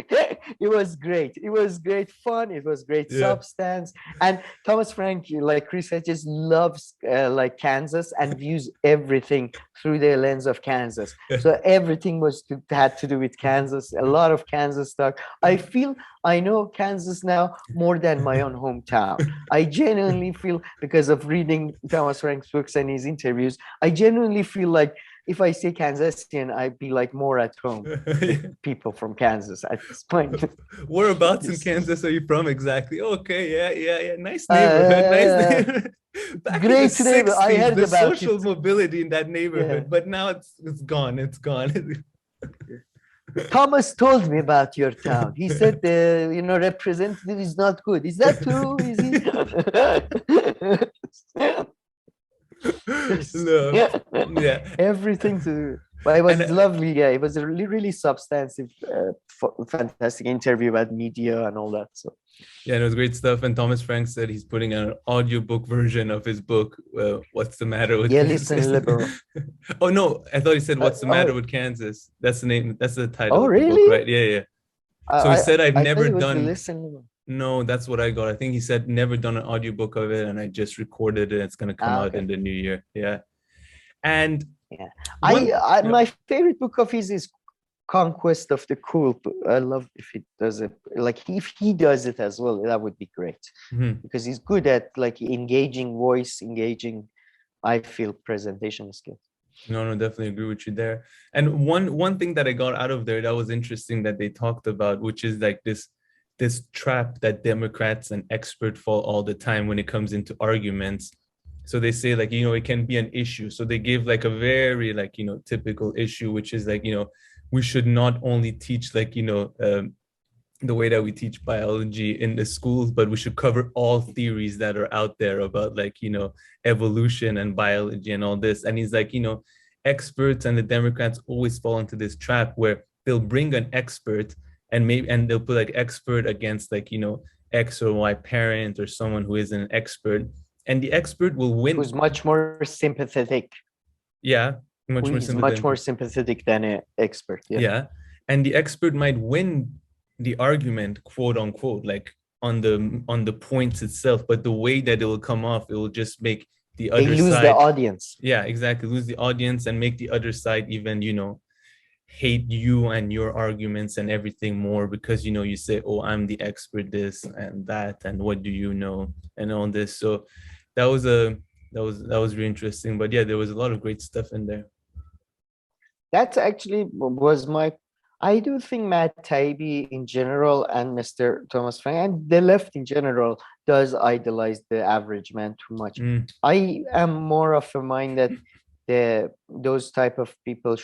It was great. It was great fun. It was great substance. And Thomas Frank, like Chris Hedges, loves like Kansas and views everything through the lens of Kansas. So everything had to do with Kansas. A lot of Kansas talk. I feel I know Kansas now more than my own hometown. I genuinely feel, because of reading Thomas Frank's books and his interviews, I genuinely feel like if I say Kansasian, I'd be like more at home with people from Kansas at this point. Whereabouts in Kansas are you from exactly? Okay, yeah. Nice neighborhood. Nice neighborhood. Back great in the neighborhood. 60s, I heard the about social it. mobility in that neighborhood, but now it's gone. It's gone. Thomas told me about your town. He said the representative is not good. Is that true? Is he? Everything to do. But it was lovely. Yeah, it was a really substantive, fantastic interview about media and all that. So yeah, it was great stuff. And Thomas Frank said he's putting an audiobook version of his book, What's the Matter with Kansas? Listen, liberal. Oh no, I thought he said What's the Matter with Kansas? That's the name. That's the title of the really? book, right? Yeah. So he said, I've never done. No, that's what I got. I think he said never done an audiobook of it, and I just recorded it. It's gonna come out in the new year. Yeah. And my favorite book of his is Conquest of the Cool. I love if he does it. Like if he does it as well, that would be great. Because he's good at like engaging voice, I feel, presentation skills. No, definitely agree with you there. And one thing that I got out of there that was interesting that they talked about, which is like this trap that Democrats and experts fall all the time when it comes into arguments. So they say like, it can be an issue. So they give like a very like, typical issue, which is like, we should not only teach like, the way that we teach biology in the schools, but we should cover all theories that are out there about like, evolution and biology and all this. And he's like, experts and the Democrats always fall into this trap where they'll bring an expert and they'll put like expert against like, X or Y parent or someone who isn't an expert. And the expert will win. Who's much more sympathetic. Yeah. Much more sympathetic than an expert. Yeah. And the expert might win the argument, quote unquote, like on the points itself, but the way that it will come off, it will just make the other side lose the audience. Yeah, exactly. Lose the audience and make the other side even, hate you and your arguments and everything more because, you say, oh, I'm the expert this and that, and what do you know and all this. So that was really interesting. But yeah, there was a lot of great stuff in there. That actually was I do think Matt Taibbi in general and Mr. Thomas Frank and the left in general does idolize the average man too much. I am more of a mind that those type of people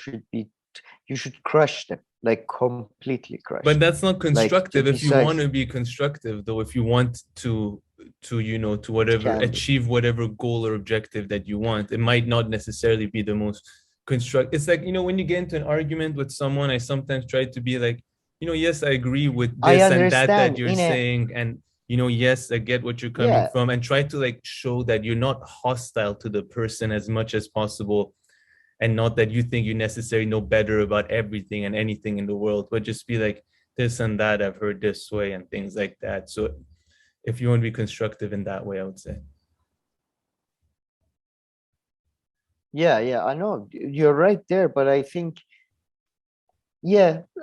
you should crush them, like completely crush. But that's not constructive. Like, if you want to be constructive, though, if you want to whatever achieve whatever goal or objective that you want, it might not necessarily be the most construct. It's like, when you get into an argument with someone, I sometimes try to be like, yes, I agree with this and that you're saying, and yes, I get what you're coming from, and try to like show that you're not hostile to the person as much as possible, and not that you think you necessarily know better about everything and anything in the world, but just be like, this and that I've heard this way and things like that. So if you want to be constructive in that way, I would say. Yeah, I know you're right there, but I think,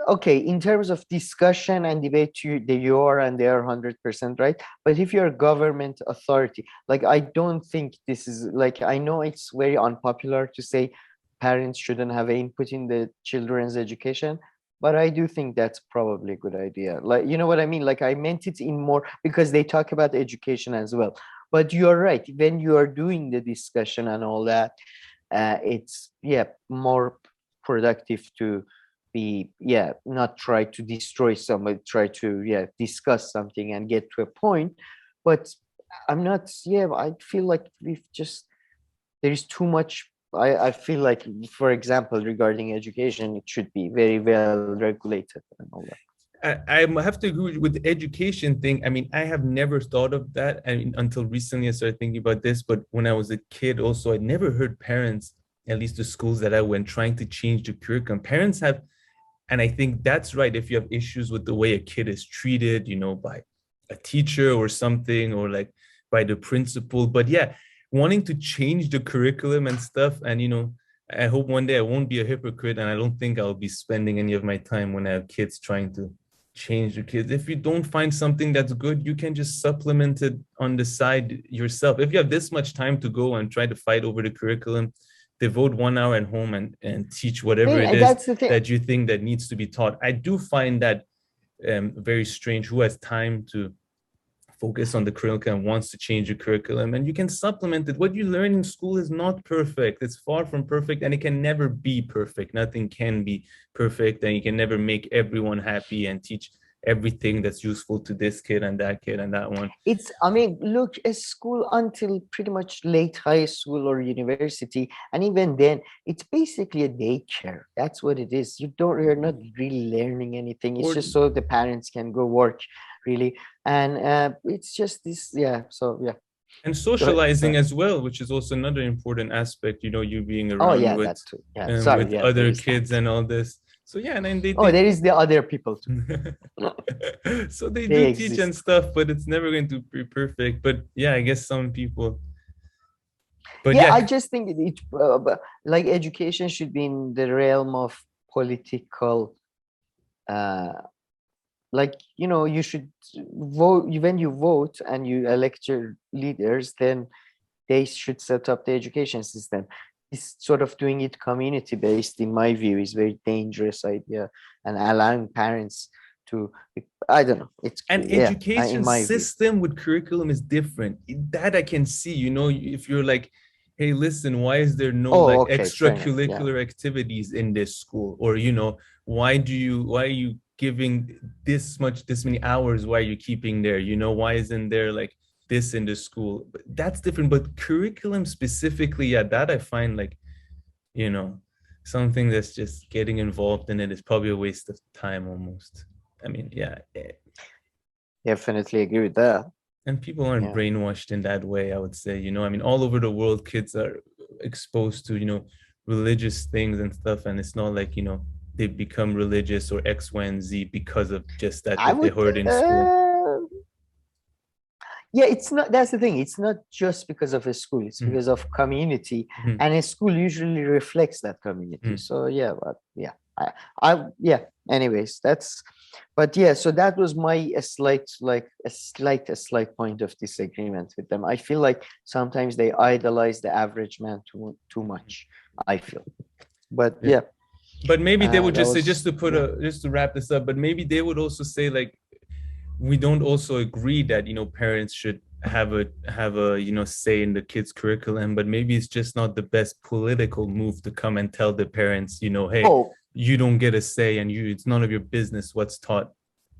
okay, in terms of discussion and debate, you are and they are 100% right. But if you're a government authority, like, I don't think this is like, I know it's very unpopular to say parents shouldn't have input in the children's education, but I do think that's probably a good idea. Like, you know what I mean? Like, I meant it in more because they talk about education as well. But you're right, when you are doing the discussion and all that, it's more productive to be not try to destroy somebody, try to discuss something and get to a point. But I'm not I feel like there is too much I feel like, for example, regarding education, it should be very well regulated and all that. I have to agree with the education thing. I mean, I have never thought of that. I mean, until recently, I started thinking about this. But when I was a kid, also, I never heard parents, at least the schools that I went, trying to change the curriculum. Parents have, and I think that's right. If you have issues with the way a kid is treated, by a teacher or something, or like by the principal. But yeah, wanting to change the curriculum and stuff. And, I hope one day I won't be a hypocrite, and I don't think I'll be spending any of my time when I have kids trying to change the kids. If you don't find something that's good, you can just supplement it on the side yourself. If you have this much time to go and try to fight over the curriculum, devote 1 hour at home and teach whatever it is that you think that needs to be taught. I do find that very strange. Who has time to focus on the curriculum and wants to change the curriculum? And you can supplement it. What you learn in school is not perfect. It's far from perfect, and it can never be perfect. Nothing can be perfect, and you can never make everyone happy and teach everything that's useful to this kid and that one. Look, a school until pretty much late high school or university, and even then, it's basically a daycare. That's what it is. You're not really learning anything. It's just so the parents can go work, really. And it's just this, and socializing as well, which is also another important aspect, you being around with other kids and all this. So yeah, and then there is the other people too. So they do teach and stuff, but it's never going to be perfect. But yeah, I guess some people. But yeah, I just think like education should be in the realm of political. You should vote. When you vote and you elect your leaders, then they should set up the education system. This sort of doing it community based, in my view, is very dangerous idea, and allowing parents to, I don't know. Education system with curriculum is different. That I can see. If you're like, hey, listen, why is there no extracurricular activities in this school? Or why are you giving this many hours? Why are you keeping there? Why isn't there like this in the school? That's different. But curriculum specifically, that I find like, something that's just getting involved in it is probably a waste of time almost. I mean, definitely agree with that. And people aren't brainwashed in that way, I would say. All over the world, kids are exposed to, religious things and stuff. And it's not like, they become religious or X, Y, and Z because of just that they heard in school. It's not. That's the thing. It's not just because of a school. It's because of community, and a school usually reflects that community. So Anyways, that's. But so that was my slight point of disagreement with them. I feel like sometimes they idolize the average man too much. I feel, but But maybe they would just say, just to wrap this up. But maybe they would also say like, we don't also agree that parents should have a say in the kids' curriculum, but maybe it's just not the best political move to come and tell the parents, hey, you don't get a say, and it's none of your business what's taught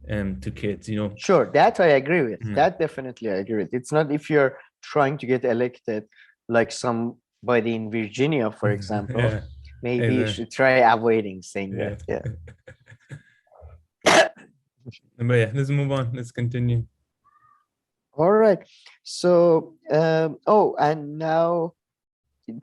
to kids. Sure, that I agree with. That definitely I agree with. It's not if you're trying to get elected, like somebody in Virginia, for example. Maybe you should try avoiding saying that. Yeah. But let's move on. Let's continue. All right. So, and now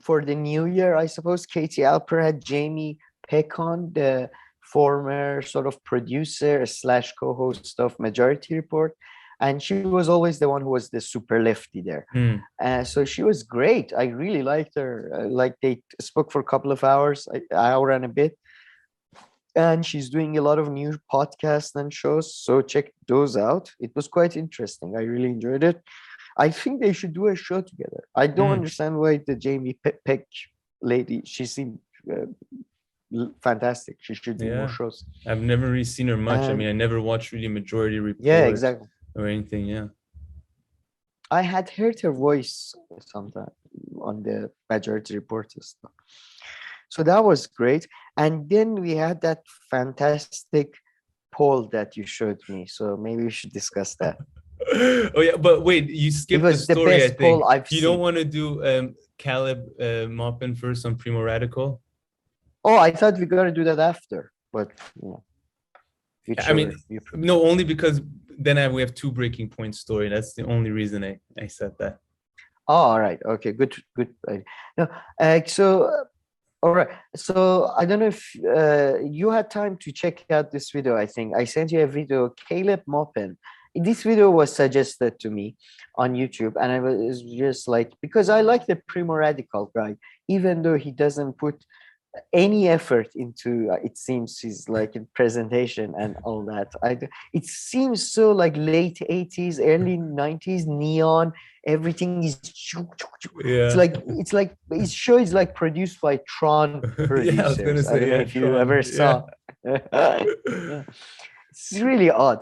for the new year, I suppose Katie Halper had Jamie Peck on, the former sort of producer / co-host of Majority Report. And she was always the one who was the super lefty there. So she was great. I really liked her. They spoke for a couple of hours, an hour and a bit. And she's doing a lot of new podcasts and shows. So check those out. It was quite interesting. I really enjoyed it. I think they should do a show together. I don't understand why the Jamie Peck lady, she seemed fantastic. She should do more shows. I've never really seen her much. I mean, I never watched really Majority Report. Yeah, exactly. Or anything, I had heard her voice sometime on the Majority Report stuff. So that was great. And then we had that fantastic poll that you showed me. So maybe we should discuss that. Oh yeah, but wait, you It skipped the was the story, I best poll think. I've You don't seen. want to do Caleb Maupin first on Primo Radical? Oh, I thought we were gonna do that after, but I mean, you prefer. no, only because then we have two breaking point story. That's the only reason I said that. Oh, all right. Okay, good. No, all right. So I don't know if you had time to check out this video. I think I sent you a video, Caleb Maupin. This video was suggested to me on YouTube, and I was just like, because I like the Primo Radical guy, even though he doesn't put any effort into it seems his like in presentation and all that. It seems so like late 80s, early 90s, neon. Everything is Yeah. it's like his show is like produced by Tron producers. Yeah, I was gonna say, I don't know if you ever saw. Yeah. It's really odd.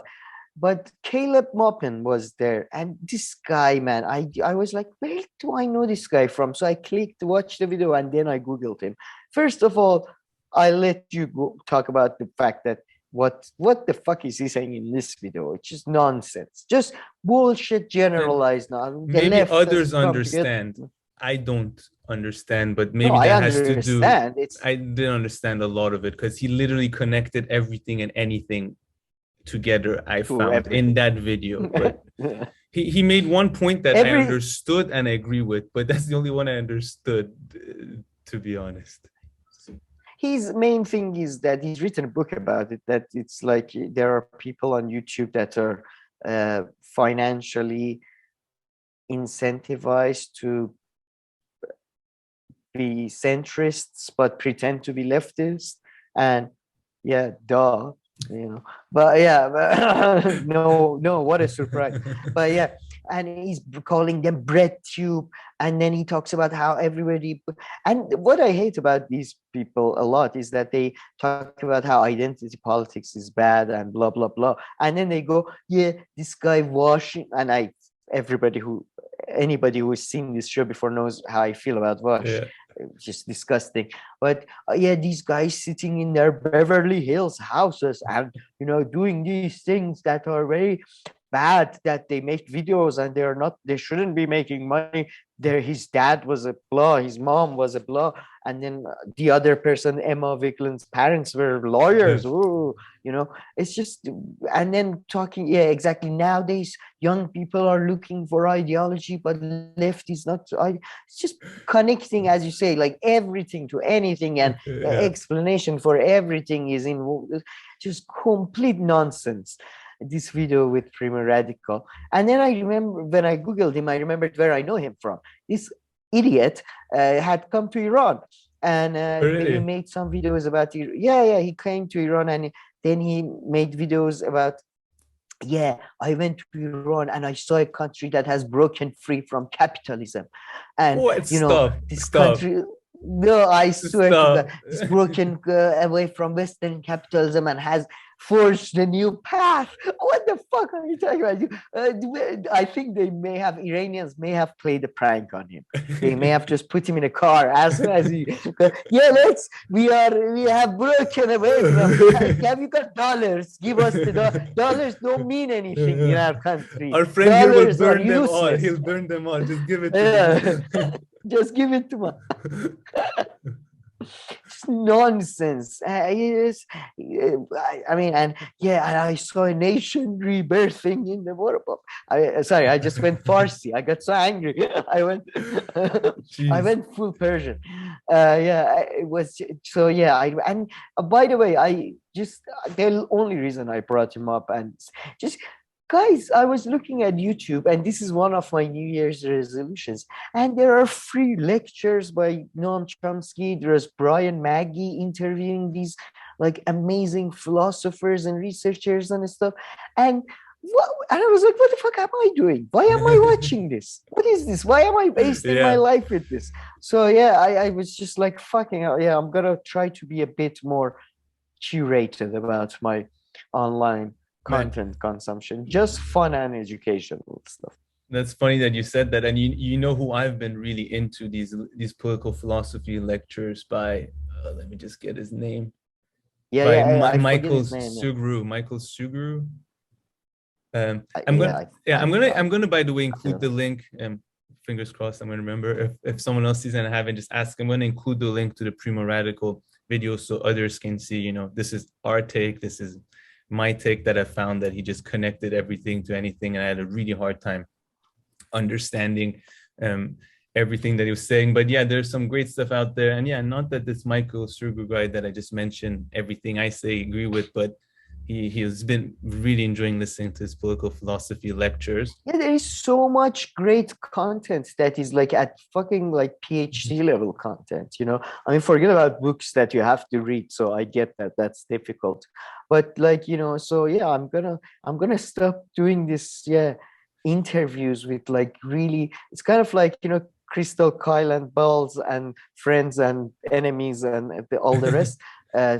But Caleb Maupin was there, and this guy, man, I was like, where do I know this guy from? So I clicked watch the video, and then I googled him. First of all, I let you talk about the fact that what the fuck is he saying in this video? It's just nonsense, just bullshit, generalized. Maybe others understand. I don't understand, but maybe that has to do. I didn't understand a lot of it because he literally connected everything and anything together. I found in that video, but he made one point that I understood and I agree with, but that's the only one I understood, to be honest. His main thing is that he's written a book about it, that it's like there are people on YouTube that are financially incentivized to be centrists but pretend to be leftists, and but no, what a surprise. But yeah, and he's calling them bread tube, and then he talks about how everybody, and what I hate about these people a lot is that they talk about how identity politics is bad and blah blah blah, and then they go, yeah, this guy washing, and anybody who's seen this show before knows how I feel about Wash. Yeah. Just disgusting. But these guys sitting in their Beverly Hills houses and doing these things that are very bad, that they make videos and they shouldn't be making money. His dad was a blah, his mom was a blah, and then the other person, Emma Vigeland's parents, were lawyers. Ooh, it's just, and then talking, exactly. Nowadays, young people are looking for ideology, but left is not. It's just connecting, as you say, like everything to anything, and explanation for everything is in just complete nonsense. This video with Primo Radical. And then I remember when I Googled him, I remembered where I know him from. This idiot had come to Iran, and he made some videos about he came to Iran, and then he made videos about I went to Iran and I saw a country that has broken free from capitalism. And country, no, I swear to God, it's broken away from Western capitalism and has forged a new path. What the fuck are you talking about? I think Iranians may have played a prank on him. They may have just put him in a car as soon as he. We have broken away from. Have you got dollars? Give us the dollars. Don't mean anything in our country. Our friend here will burn them all. He'll burn them all. Just give it to me. Just give it to me. Nonsense. I saw a nation rebirthing in the water pump. I just went Farsi. I got so angry. I went full Persian. It was so. And by the way, the only reason I brought him up, and just. Guys, I was looking at YouTube, and this is one of my New Year's resolutions. And there are free lectures by Noam Chomsky. There's Brian Maggie interviewing these like amazing philosophers and researchers and stuff. And I was like, what the fuck am I doing? Why am I watching this? What is this? Why am I wasting my life with this? So I was just like, fucking hell, I'm gonna try to be a bit more curated about my online content consumption, just fun and educational stuff. That's funny that you said that, and you know who I've been really into these political philosophy lectures by. Let me just get his name. Michael Sugru. Michael Sugru. I'm yeah, gonna, yeah, I'm gonna, by the way, I include don't the know. link. Fingers crossed, I'm gonna remember. If someone else sees and I haven't, just ask. I'm gonna include the link to the Primo Radical video so others can see. You know, this is our take. This is my take that I found that he just connected everything to anything, and I had a really hard time understanding everything that he was saying. But yeah, there's some great stuff out there. And yeah, not that this Michael Sturgu guy that I just mentioned, everything I say agree with, but he has been really enjoying listening to his political philosophy lectures. Yeah, there is so much great content that is like at fucking like PhD level content, you know. I mean, forget about books that you have to read. So I get that that's difficult. But like, you know, so yeah, I'm gonna stop doing this, yeah, interviews with like really, it's kind of like, you know, Crystal Kyle and Balls and friends and enemies and all the rest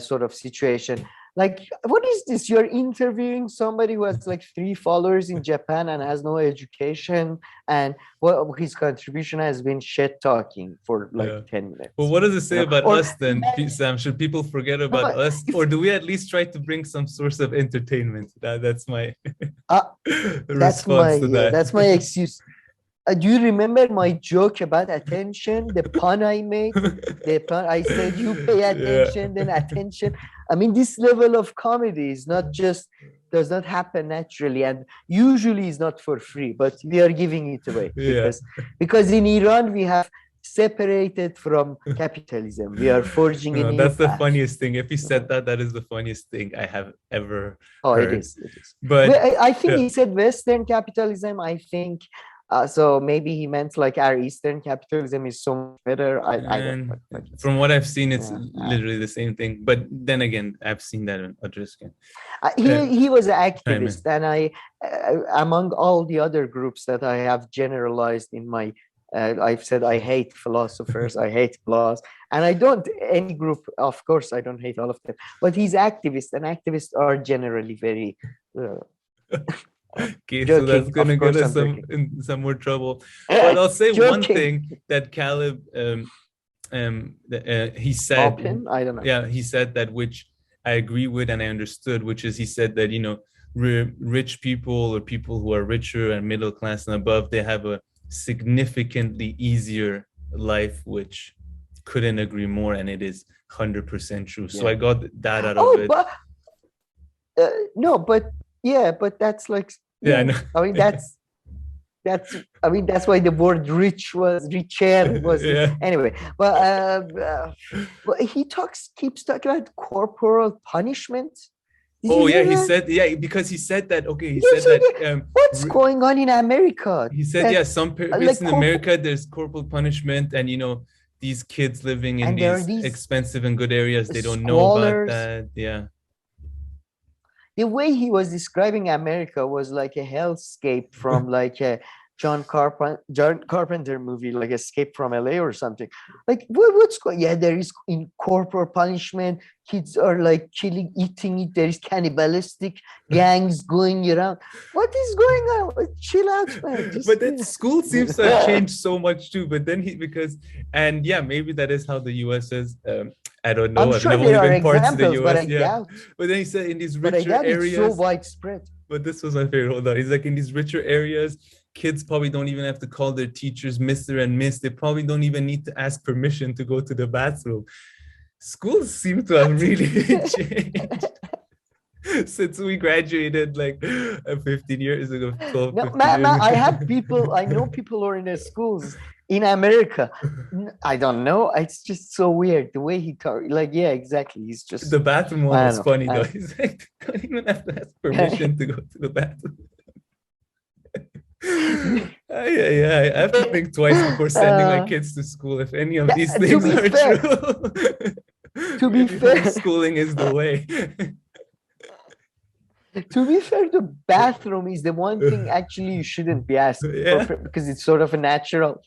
sort of situation. Like, what is this? You're interviewing somebody who has like 3 followers in Japan and has no education, and well, his contribution has been shit talking for like 10 minutes. Well, what does it say about Or us then, Sam? Should people forget about us, or do we at least try to bring some source of entertainment? That's my response to that. That's my excuse. Do you remember my joke about attention? The pun I made? The pun I said, you pay attention, then attention. I mean, this level of comedy is not just, does not happen naturally, and usually is not for free, but we are giving it away. Because in Iran, we have separated from capitalism. We are forging a new That's the path. funniest thing. If he said that, that is the funniest thing I have ever heard. It is. But I think he said Western capitalism, I think. So maybe he meant like our Eastern capitalism is so much better. I don't know. From what I've seen, it's literally the same thing. But then again, I've seen that in others. He was an activist, and I, among all the other groups that I have generalized in my, I've said I hate philosophers, I hate laws, and I don't, any group, of course, I don't hate all of them. But he's activist, and activists are generally very... Okay, joking, so that's gonna get us in some more trouble. But I'll say one thing that Caleb, he said. I don't know. Yeah, he said that, which I agree with and I understood, which is he said that, you know, rich people or people who are richer and middle class and above, they have a significantly easier life, which couldn't agree more, and it is 100% true. So I got that out of it. But no, but yeah, but that's like. Yeah, I know. I mean, that's I mean, that's why the word richer was anyway. But he keeps talking about corporal punishment. He said, because he said that. Okay, he said that. What's going on in America? He said, some places in America there's corporal punishment, and you know, these kids living in these expensive and good areas, they don't know about that. Yeah. The way he was describing America was like a hellscape from like a John Carpenter movie, like Escape from LA or something. Like, what's going? Yeah, there is corporal punishment. Kids are like killing, eating it. There is cannibalistic gangs going around. What is going on? Chill out, man. But then school seems to have changed so much too. But then maybe that is how the U.S. is. I don't know. I'm sure there are examples, but I doubt. But then he said in these richer areas, it's so widespread. But this was my favorite. Hold on. He's like, in these richer areas, kids probably don't even have to call their teachers Mr. and Miss. They probably don't even need to ask permission to go to the bathroom. Schools seem to have really changed since we graduated like 15 years ago, 12, 15 years ago. I know people who are in the schools in America. I don't know. It's just so weird the way he talks. Like, yeah, exactly. He's just... The bathroom one was funny though. He's like, they don't even have to ask permission to go to the bathroom. I have to think twice before sending my kids to school if any of these things are true. To be fair, schooling is the way. To be fair, the bathroom is the one thing actually you shouldn't be asked for, because it's sort of a natural.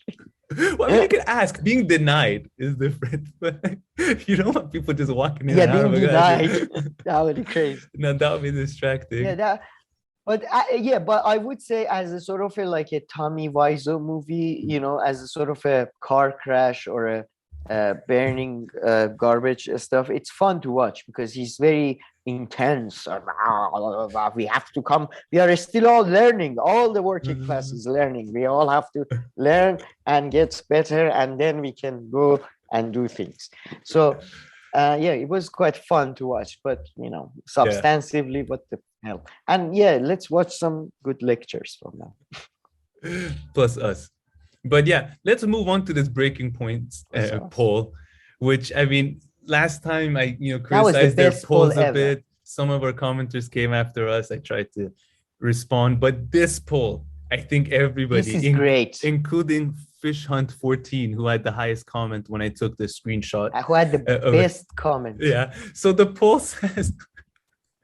Well, I mean, you can ask. Being denied is different, but you don't want people just walking in. Yeah, being denied. That would be crazy. No, that would be distracting. Yeah, but I would say as a sort of like a Tommy Wiseau movie, you know, as a sort of a car crash or a burning garbage stuff. It's fun to watch because he's very intense. We have to come. We are still all learning. All the working class is learning. We all have to learn and get better, and then we can go and do things. So, yeah, it was quite fun to watch. But substantively, what the hell? And yeah, let's watch some good lectures from now. Plus us. But yeah, let's move on to this breaking points poll, which I mean, last time I criticized their polls a bit. Some of our commenters came after us. I tried to respond, but this poll, I think everybody, this is great, including Fish Hunt 14, who had the highest comment when I took the screenshot. Who had the best comment? Yeah. So the poll says.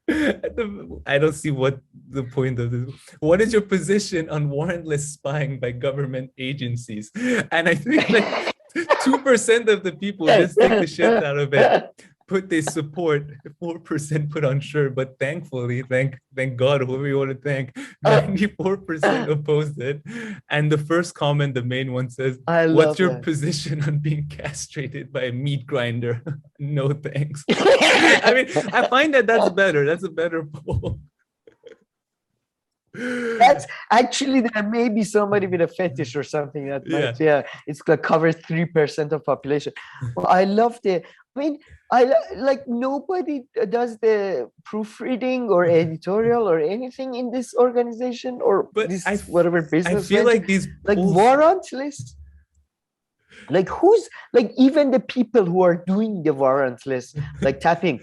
I don't see what the point of this. What is your position on warrantless spying by government agencies? And I think like 2% of the people just take the shit out of it. Put they support, 4% put unsure, but thankfully, thank God, whoever you want to thank, 94% opposed it. And the first comment, the main one says, what's your position on being castrated by a meat grinder? No thanks. I mean, I find that's better. That's a better poll. That's actually, there may be somebody with a fetish or something that might, it's like covers 3% of population. Well, I love I like nobody does the proofreading or editorial or anything in this organization or whatever business. I feel like these like warrantless. Like who's like even the people who are doing the warrantless like tapping.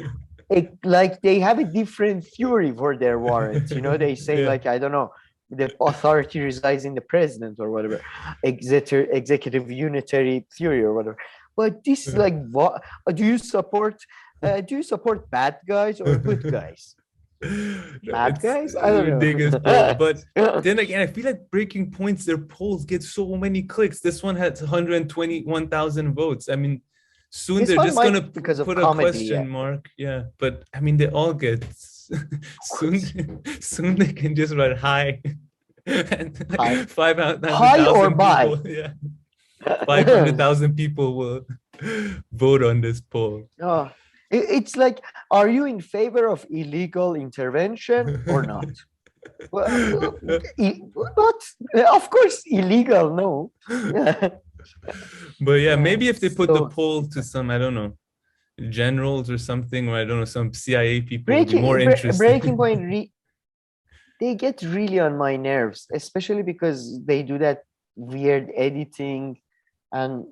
Like they have a different theory for their warrants. They say like, I don't know, the authority resides in the president or whatever, executive unitary theory or whatever. But this is like, what do you support? Do you support bad guys or good guys? Bad guys? I don't know. But then again, I feel like Breaking Points, their polls get so many clicks. This one had 121,000 votes. I mean, soon they're just going to put a question mark. Yeah, but I mean, they all get soon they can just write hi. And like 500,000 hi or bye. Yeah. 500,000 people will vote on this poll. Oh, it's like, are you in favor of illegal intervention or not? Well, not, of course, illegal, no. But yeah, maybe if they put the poll to some, I don't know, generals or something, or I don't know, some CIA people would be more interested. Breaking Point, they get really on my nerves, especially because they do that weird editing. And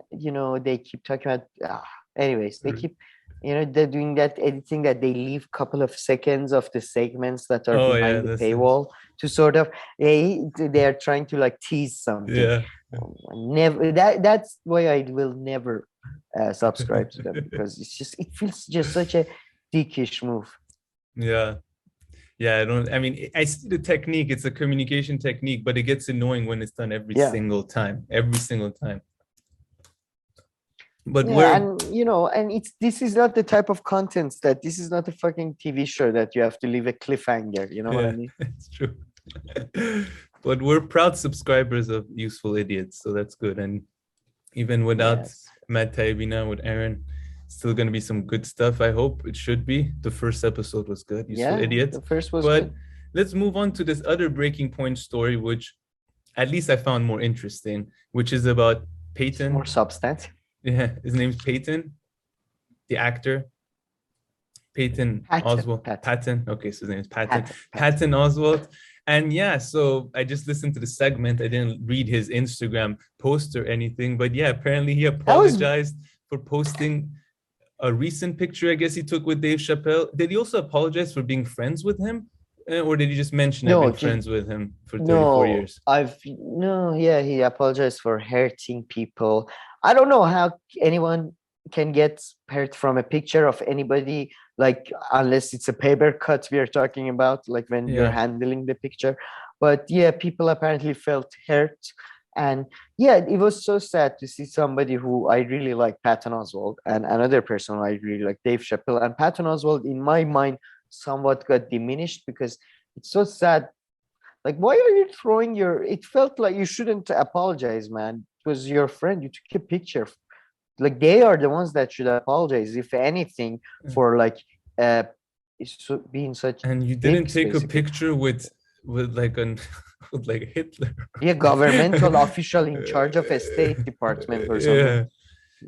they keep talking about anyways, they keep they're doing that editing that they leave a couple of seconds of the segments that are behind the paywall to sort of they are trying to like tease something. Never that's why I will never subscribe to them, because it feels just such a dickish move. I see the technique, it's a communication technique, but it gets annoying when it's done every single time. But this is not the type of content this is not a fucking TV show that you have to leave a cliffhanger. What I mean? It's true. But we're proud subscribers of Useful Idiots, so that's good. And even without Maté now with Aaron, still going to be some good stuff. I hope it should be. The first episode was good. Useful Idiots. The first was good. Let's move on to this other Breaking Point story, which at least I found more interesting, which is about Patton. More substance. Yeah, his name's Patton, the actor. Patton Oswalt. Patton. Okay, so his name is Patton. Patton Oswalt. And so I just listened to the segment. I didn't read his Instagram post or anything, but apparently he apologized for posting a recent picture, I guess he took with Dave Chappelle. Did he also apologize for being friends with him? Or did he just mention I've been friends with him for 34 years? He apologized for hurting people. I don't know how anyone can get hurt from a picture of anybody, like unless it's a paper cut we are talking about, like when you're handling the picture. But people apparently felt hurt. And it was so sad to see somebody who I really like, Patton Oswalt, and another person who I really like, Dave Chappelle. And Patton Oswalt, in my mind, somewhat got diminished because it's so sad. Like, why are you throwing it felt like you shouldn't apologize, man. It was your friend. You took a picture. like they are the ones that should apologize, if anything, for like being such. And you didn't dicks, take a basically. picture with like an with like Hitler. Yeah, governmental official in charge of a State Department or something.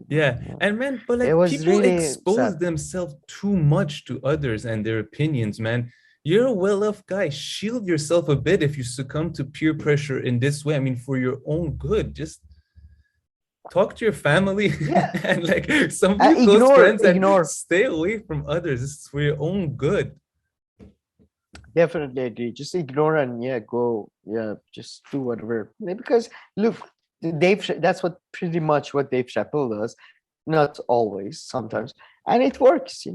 Yeah. And man, but It like was people really expose sad. themselves too much to others and their opinions, man. You're a well-off guy. Shield yourself a bit if you succumb to peer pressure in this way. I mean, for your own good, just talk to your family Yeah. and like some of your close friends ignore. and stay away from others. This is for your own good. Definitely agree. Just ignore and go. Yeah, just do whatever. Because look, that's what pretty much what Dave Chappelle does. Not always, sometimes, and it works.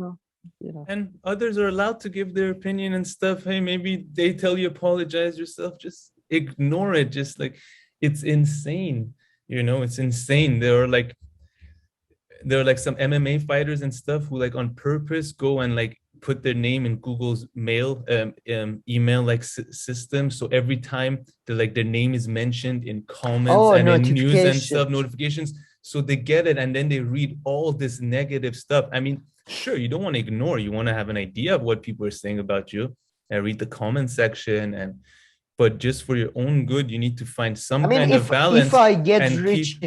And others are allowed to give their opinion and stuff. Hey, maybe they tell you apologize yourself. Just ignore it. Just like it's insane. It's insane. There are like some MMA fighters and stuff who like on purpose go and like put their name in Google's email like system. So every time their name is mentioned in comments and in news and stuff, notifications, so they get it and then they read all this negative stuff. I mean, sure, you don't want to ignore. You want to have an idea of what people are saying about you and read the comment section but just for your own good, you need to find some kind of balance. If I get rich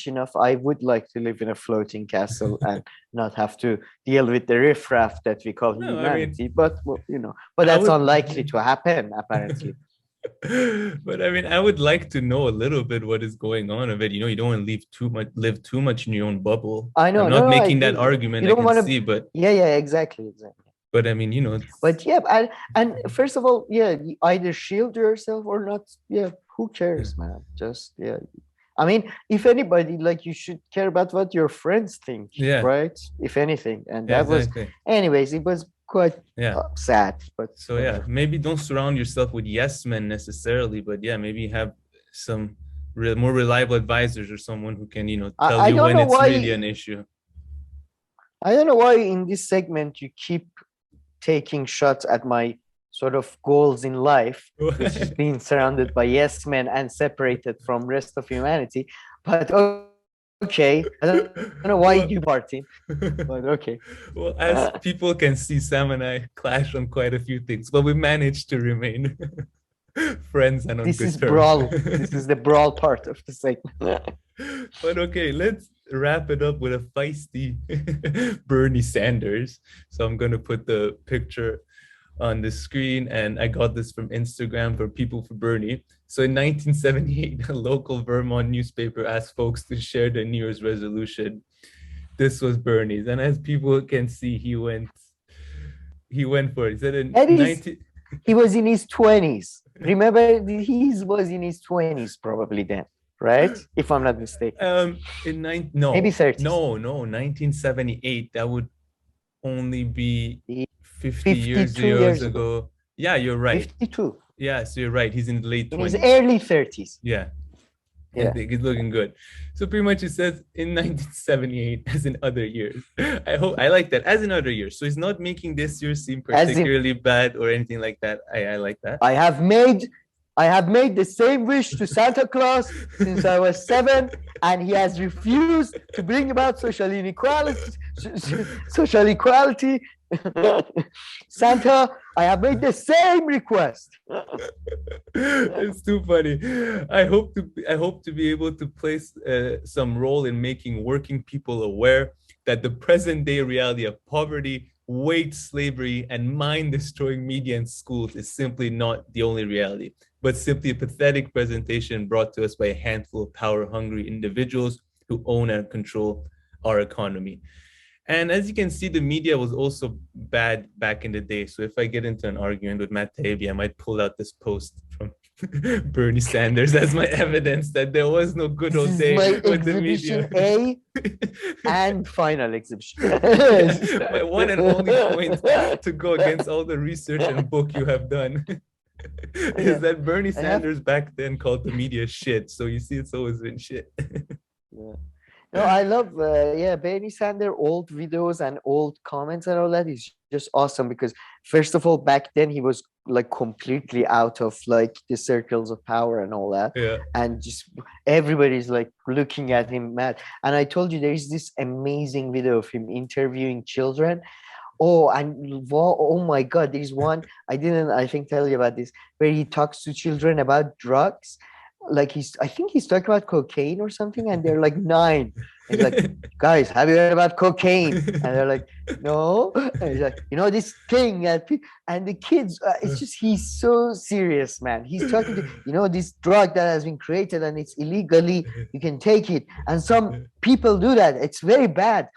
enough, I would like to live in a floating castle and not have to deal with the riffraff that we call humanity. But that's unlikely to happen, apparently. But I mean, I would like to know a little bit what is going on of it. You don't want to live too much in your own bubble. I know. I'm not making that argument. You don't want to see, but exactly. But I mean, But and first of all, either shield yourself or not. Who cares, man? Just I mean, if anybody, like, you should care about what your friends think, right? If anything, and that was, anyways, it was quite sad. But so maybe don't surround yourself with yes men necessarily, but maybe have some more reliable advisors or someone who can tell you when it's really an issue. I don't know why in this segment you keep taking shots at my sort of goals in life, which is being surrounded by yes men and separated from rest of humanity. But okay, I don't know why you party, but okay. Well, as people can see, Sam and I clash on quite a few things, but we managed to remain friends and on good terms. Brawl. This is the brawl part of the segment. But okay, let's wrap it up with a feisty Bernie Sanders. So I'm going to put the picture on the screen, and I got this from Instagram for People for Bernie. So in 1978, a local Vermont newspaper asked folks to share their New Year's resolution. This was Bernie's, and as people can see, he went for it. He said he was in his 20s. Remember, he was in his 20s probably then. Right? If I'm not mistaken. Maybe 30. No, 1978. That would only be 50 years ago. Yeah, you're right. 52. Yeah, so you're right. He's in the late 20s. In his early 30s. Yeah. He's looking good. So pretty much it says in 1978, as in other years. I like that, as in other years. So he's not making this year seem particularly bad or anything like that. I like that. I have made the same wish to Santa Claus since I was 7, and he has refused to bring about social inequality. Santa, I have made the same request. It's too funny. I hope to be able to play some role in making working people aware that the present day reality of poverty, wage slavery, and mind-destroying media and schools is simply not the only reality, but simply a pathetic presentation brought to us by a handful of power-hungry individuals who own and control our economy. And as you can see, the media was also bad back in the day. So if I get into an argument with Taibbi, I might pull out this post from Bernie Sanders as my evidence that there was no good old day with the media. A and final exhibition. My one and only point to go against all the research and book you have done is that Bernie Sanders back then called the media shit. So you see, it's always been shit. No, I love Bernie Sanders old videos and old comments and all that is just awesome because first of all, back then he was like completely out of like the circles of power and all that. Yeah. And just everybody's like looking at him mad. And I told you there is this amazing video of him interviewing children. Oh, and oh my God, there's one I think tell you about this, where he talks to children about drugs. Like I think he's talking about cocaine or something, and they're like 9. And he's like, guys, have you heard about cocaine? And they're like, no. And he's like, you know, this thing and the kids, it's just, he's so serious, man. He's talking to, you know, this drug that has been created and it's illegally, you can take it. And some people do that. It's very bad.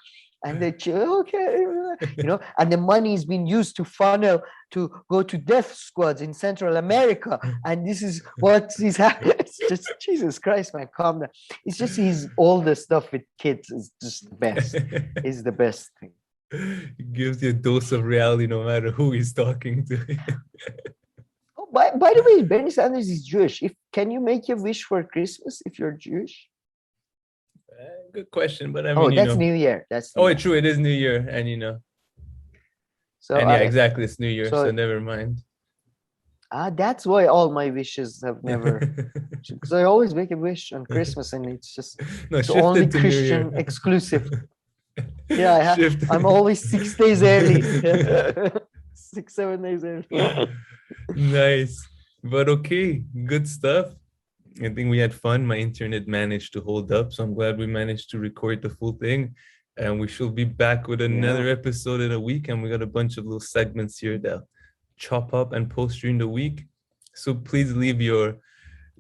And they okay, you know, and the money is being used to funnel to go to death squads in Central America, and this is what is happening. It's just Jesus Christ, man, calm down. It's just all the stuff with kids is just the best. Is the best thing. It gives you a dose of reality, no matter who he's talking to. Oh, by the way, Bernie Sanders is Jewish. Can you make a wish for Christmas if you're Jewish? Good question, but I mean, that's New Year. True, it is New Year, and you know. So and yeah, exactly, it's New Year, so never mind. That's why all my wishes have never. Because I always make a wish on Christmas, and it's just it's only Christian exclusive. Yeah, I'm always 6 days early. 6-7 days early. Nice, but okay, good stuff. I think we had fun. My internet managed to hold up, so I'm glad we managed to record the full thing. And we shall be back with another episode in a week. And we got a bunch of little segments here that chop up and post during the week. So please leave your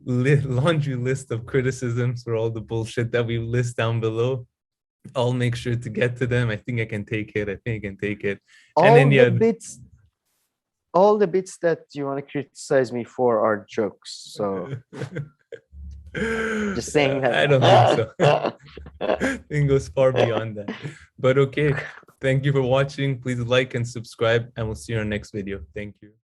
laundry list of criticisms for all the bullshit that we list down below. I'll make sure to get to them. I think I can take it. All the bits that you want to criticize me for are jokes. So just saying that. I don't think so. It goes far beyond that. But okay, thank you for watching. Please like and subscribe, and we'll see you in our next video. Thank you.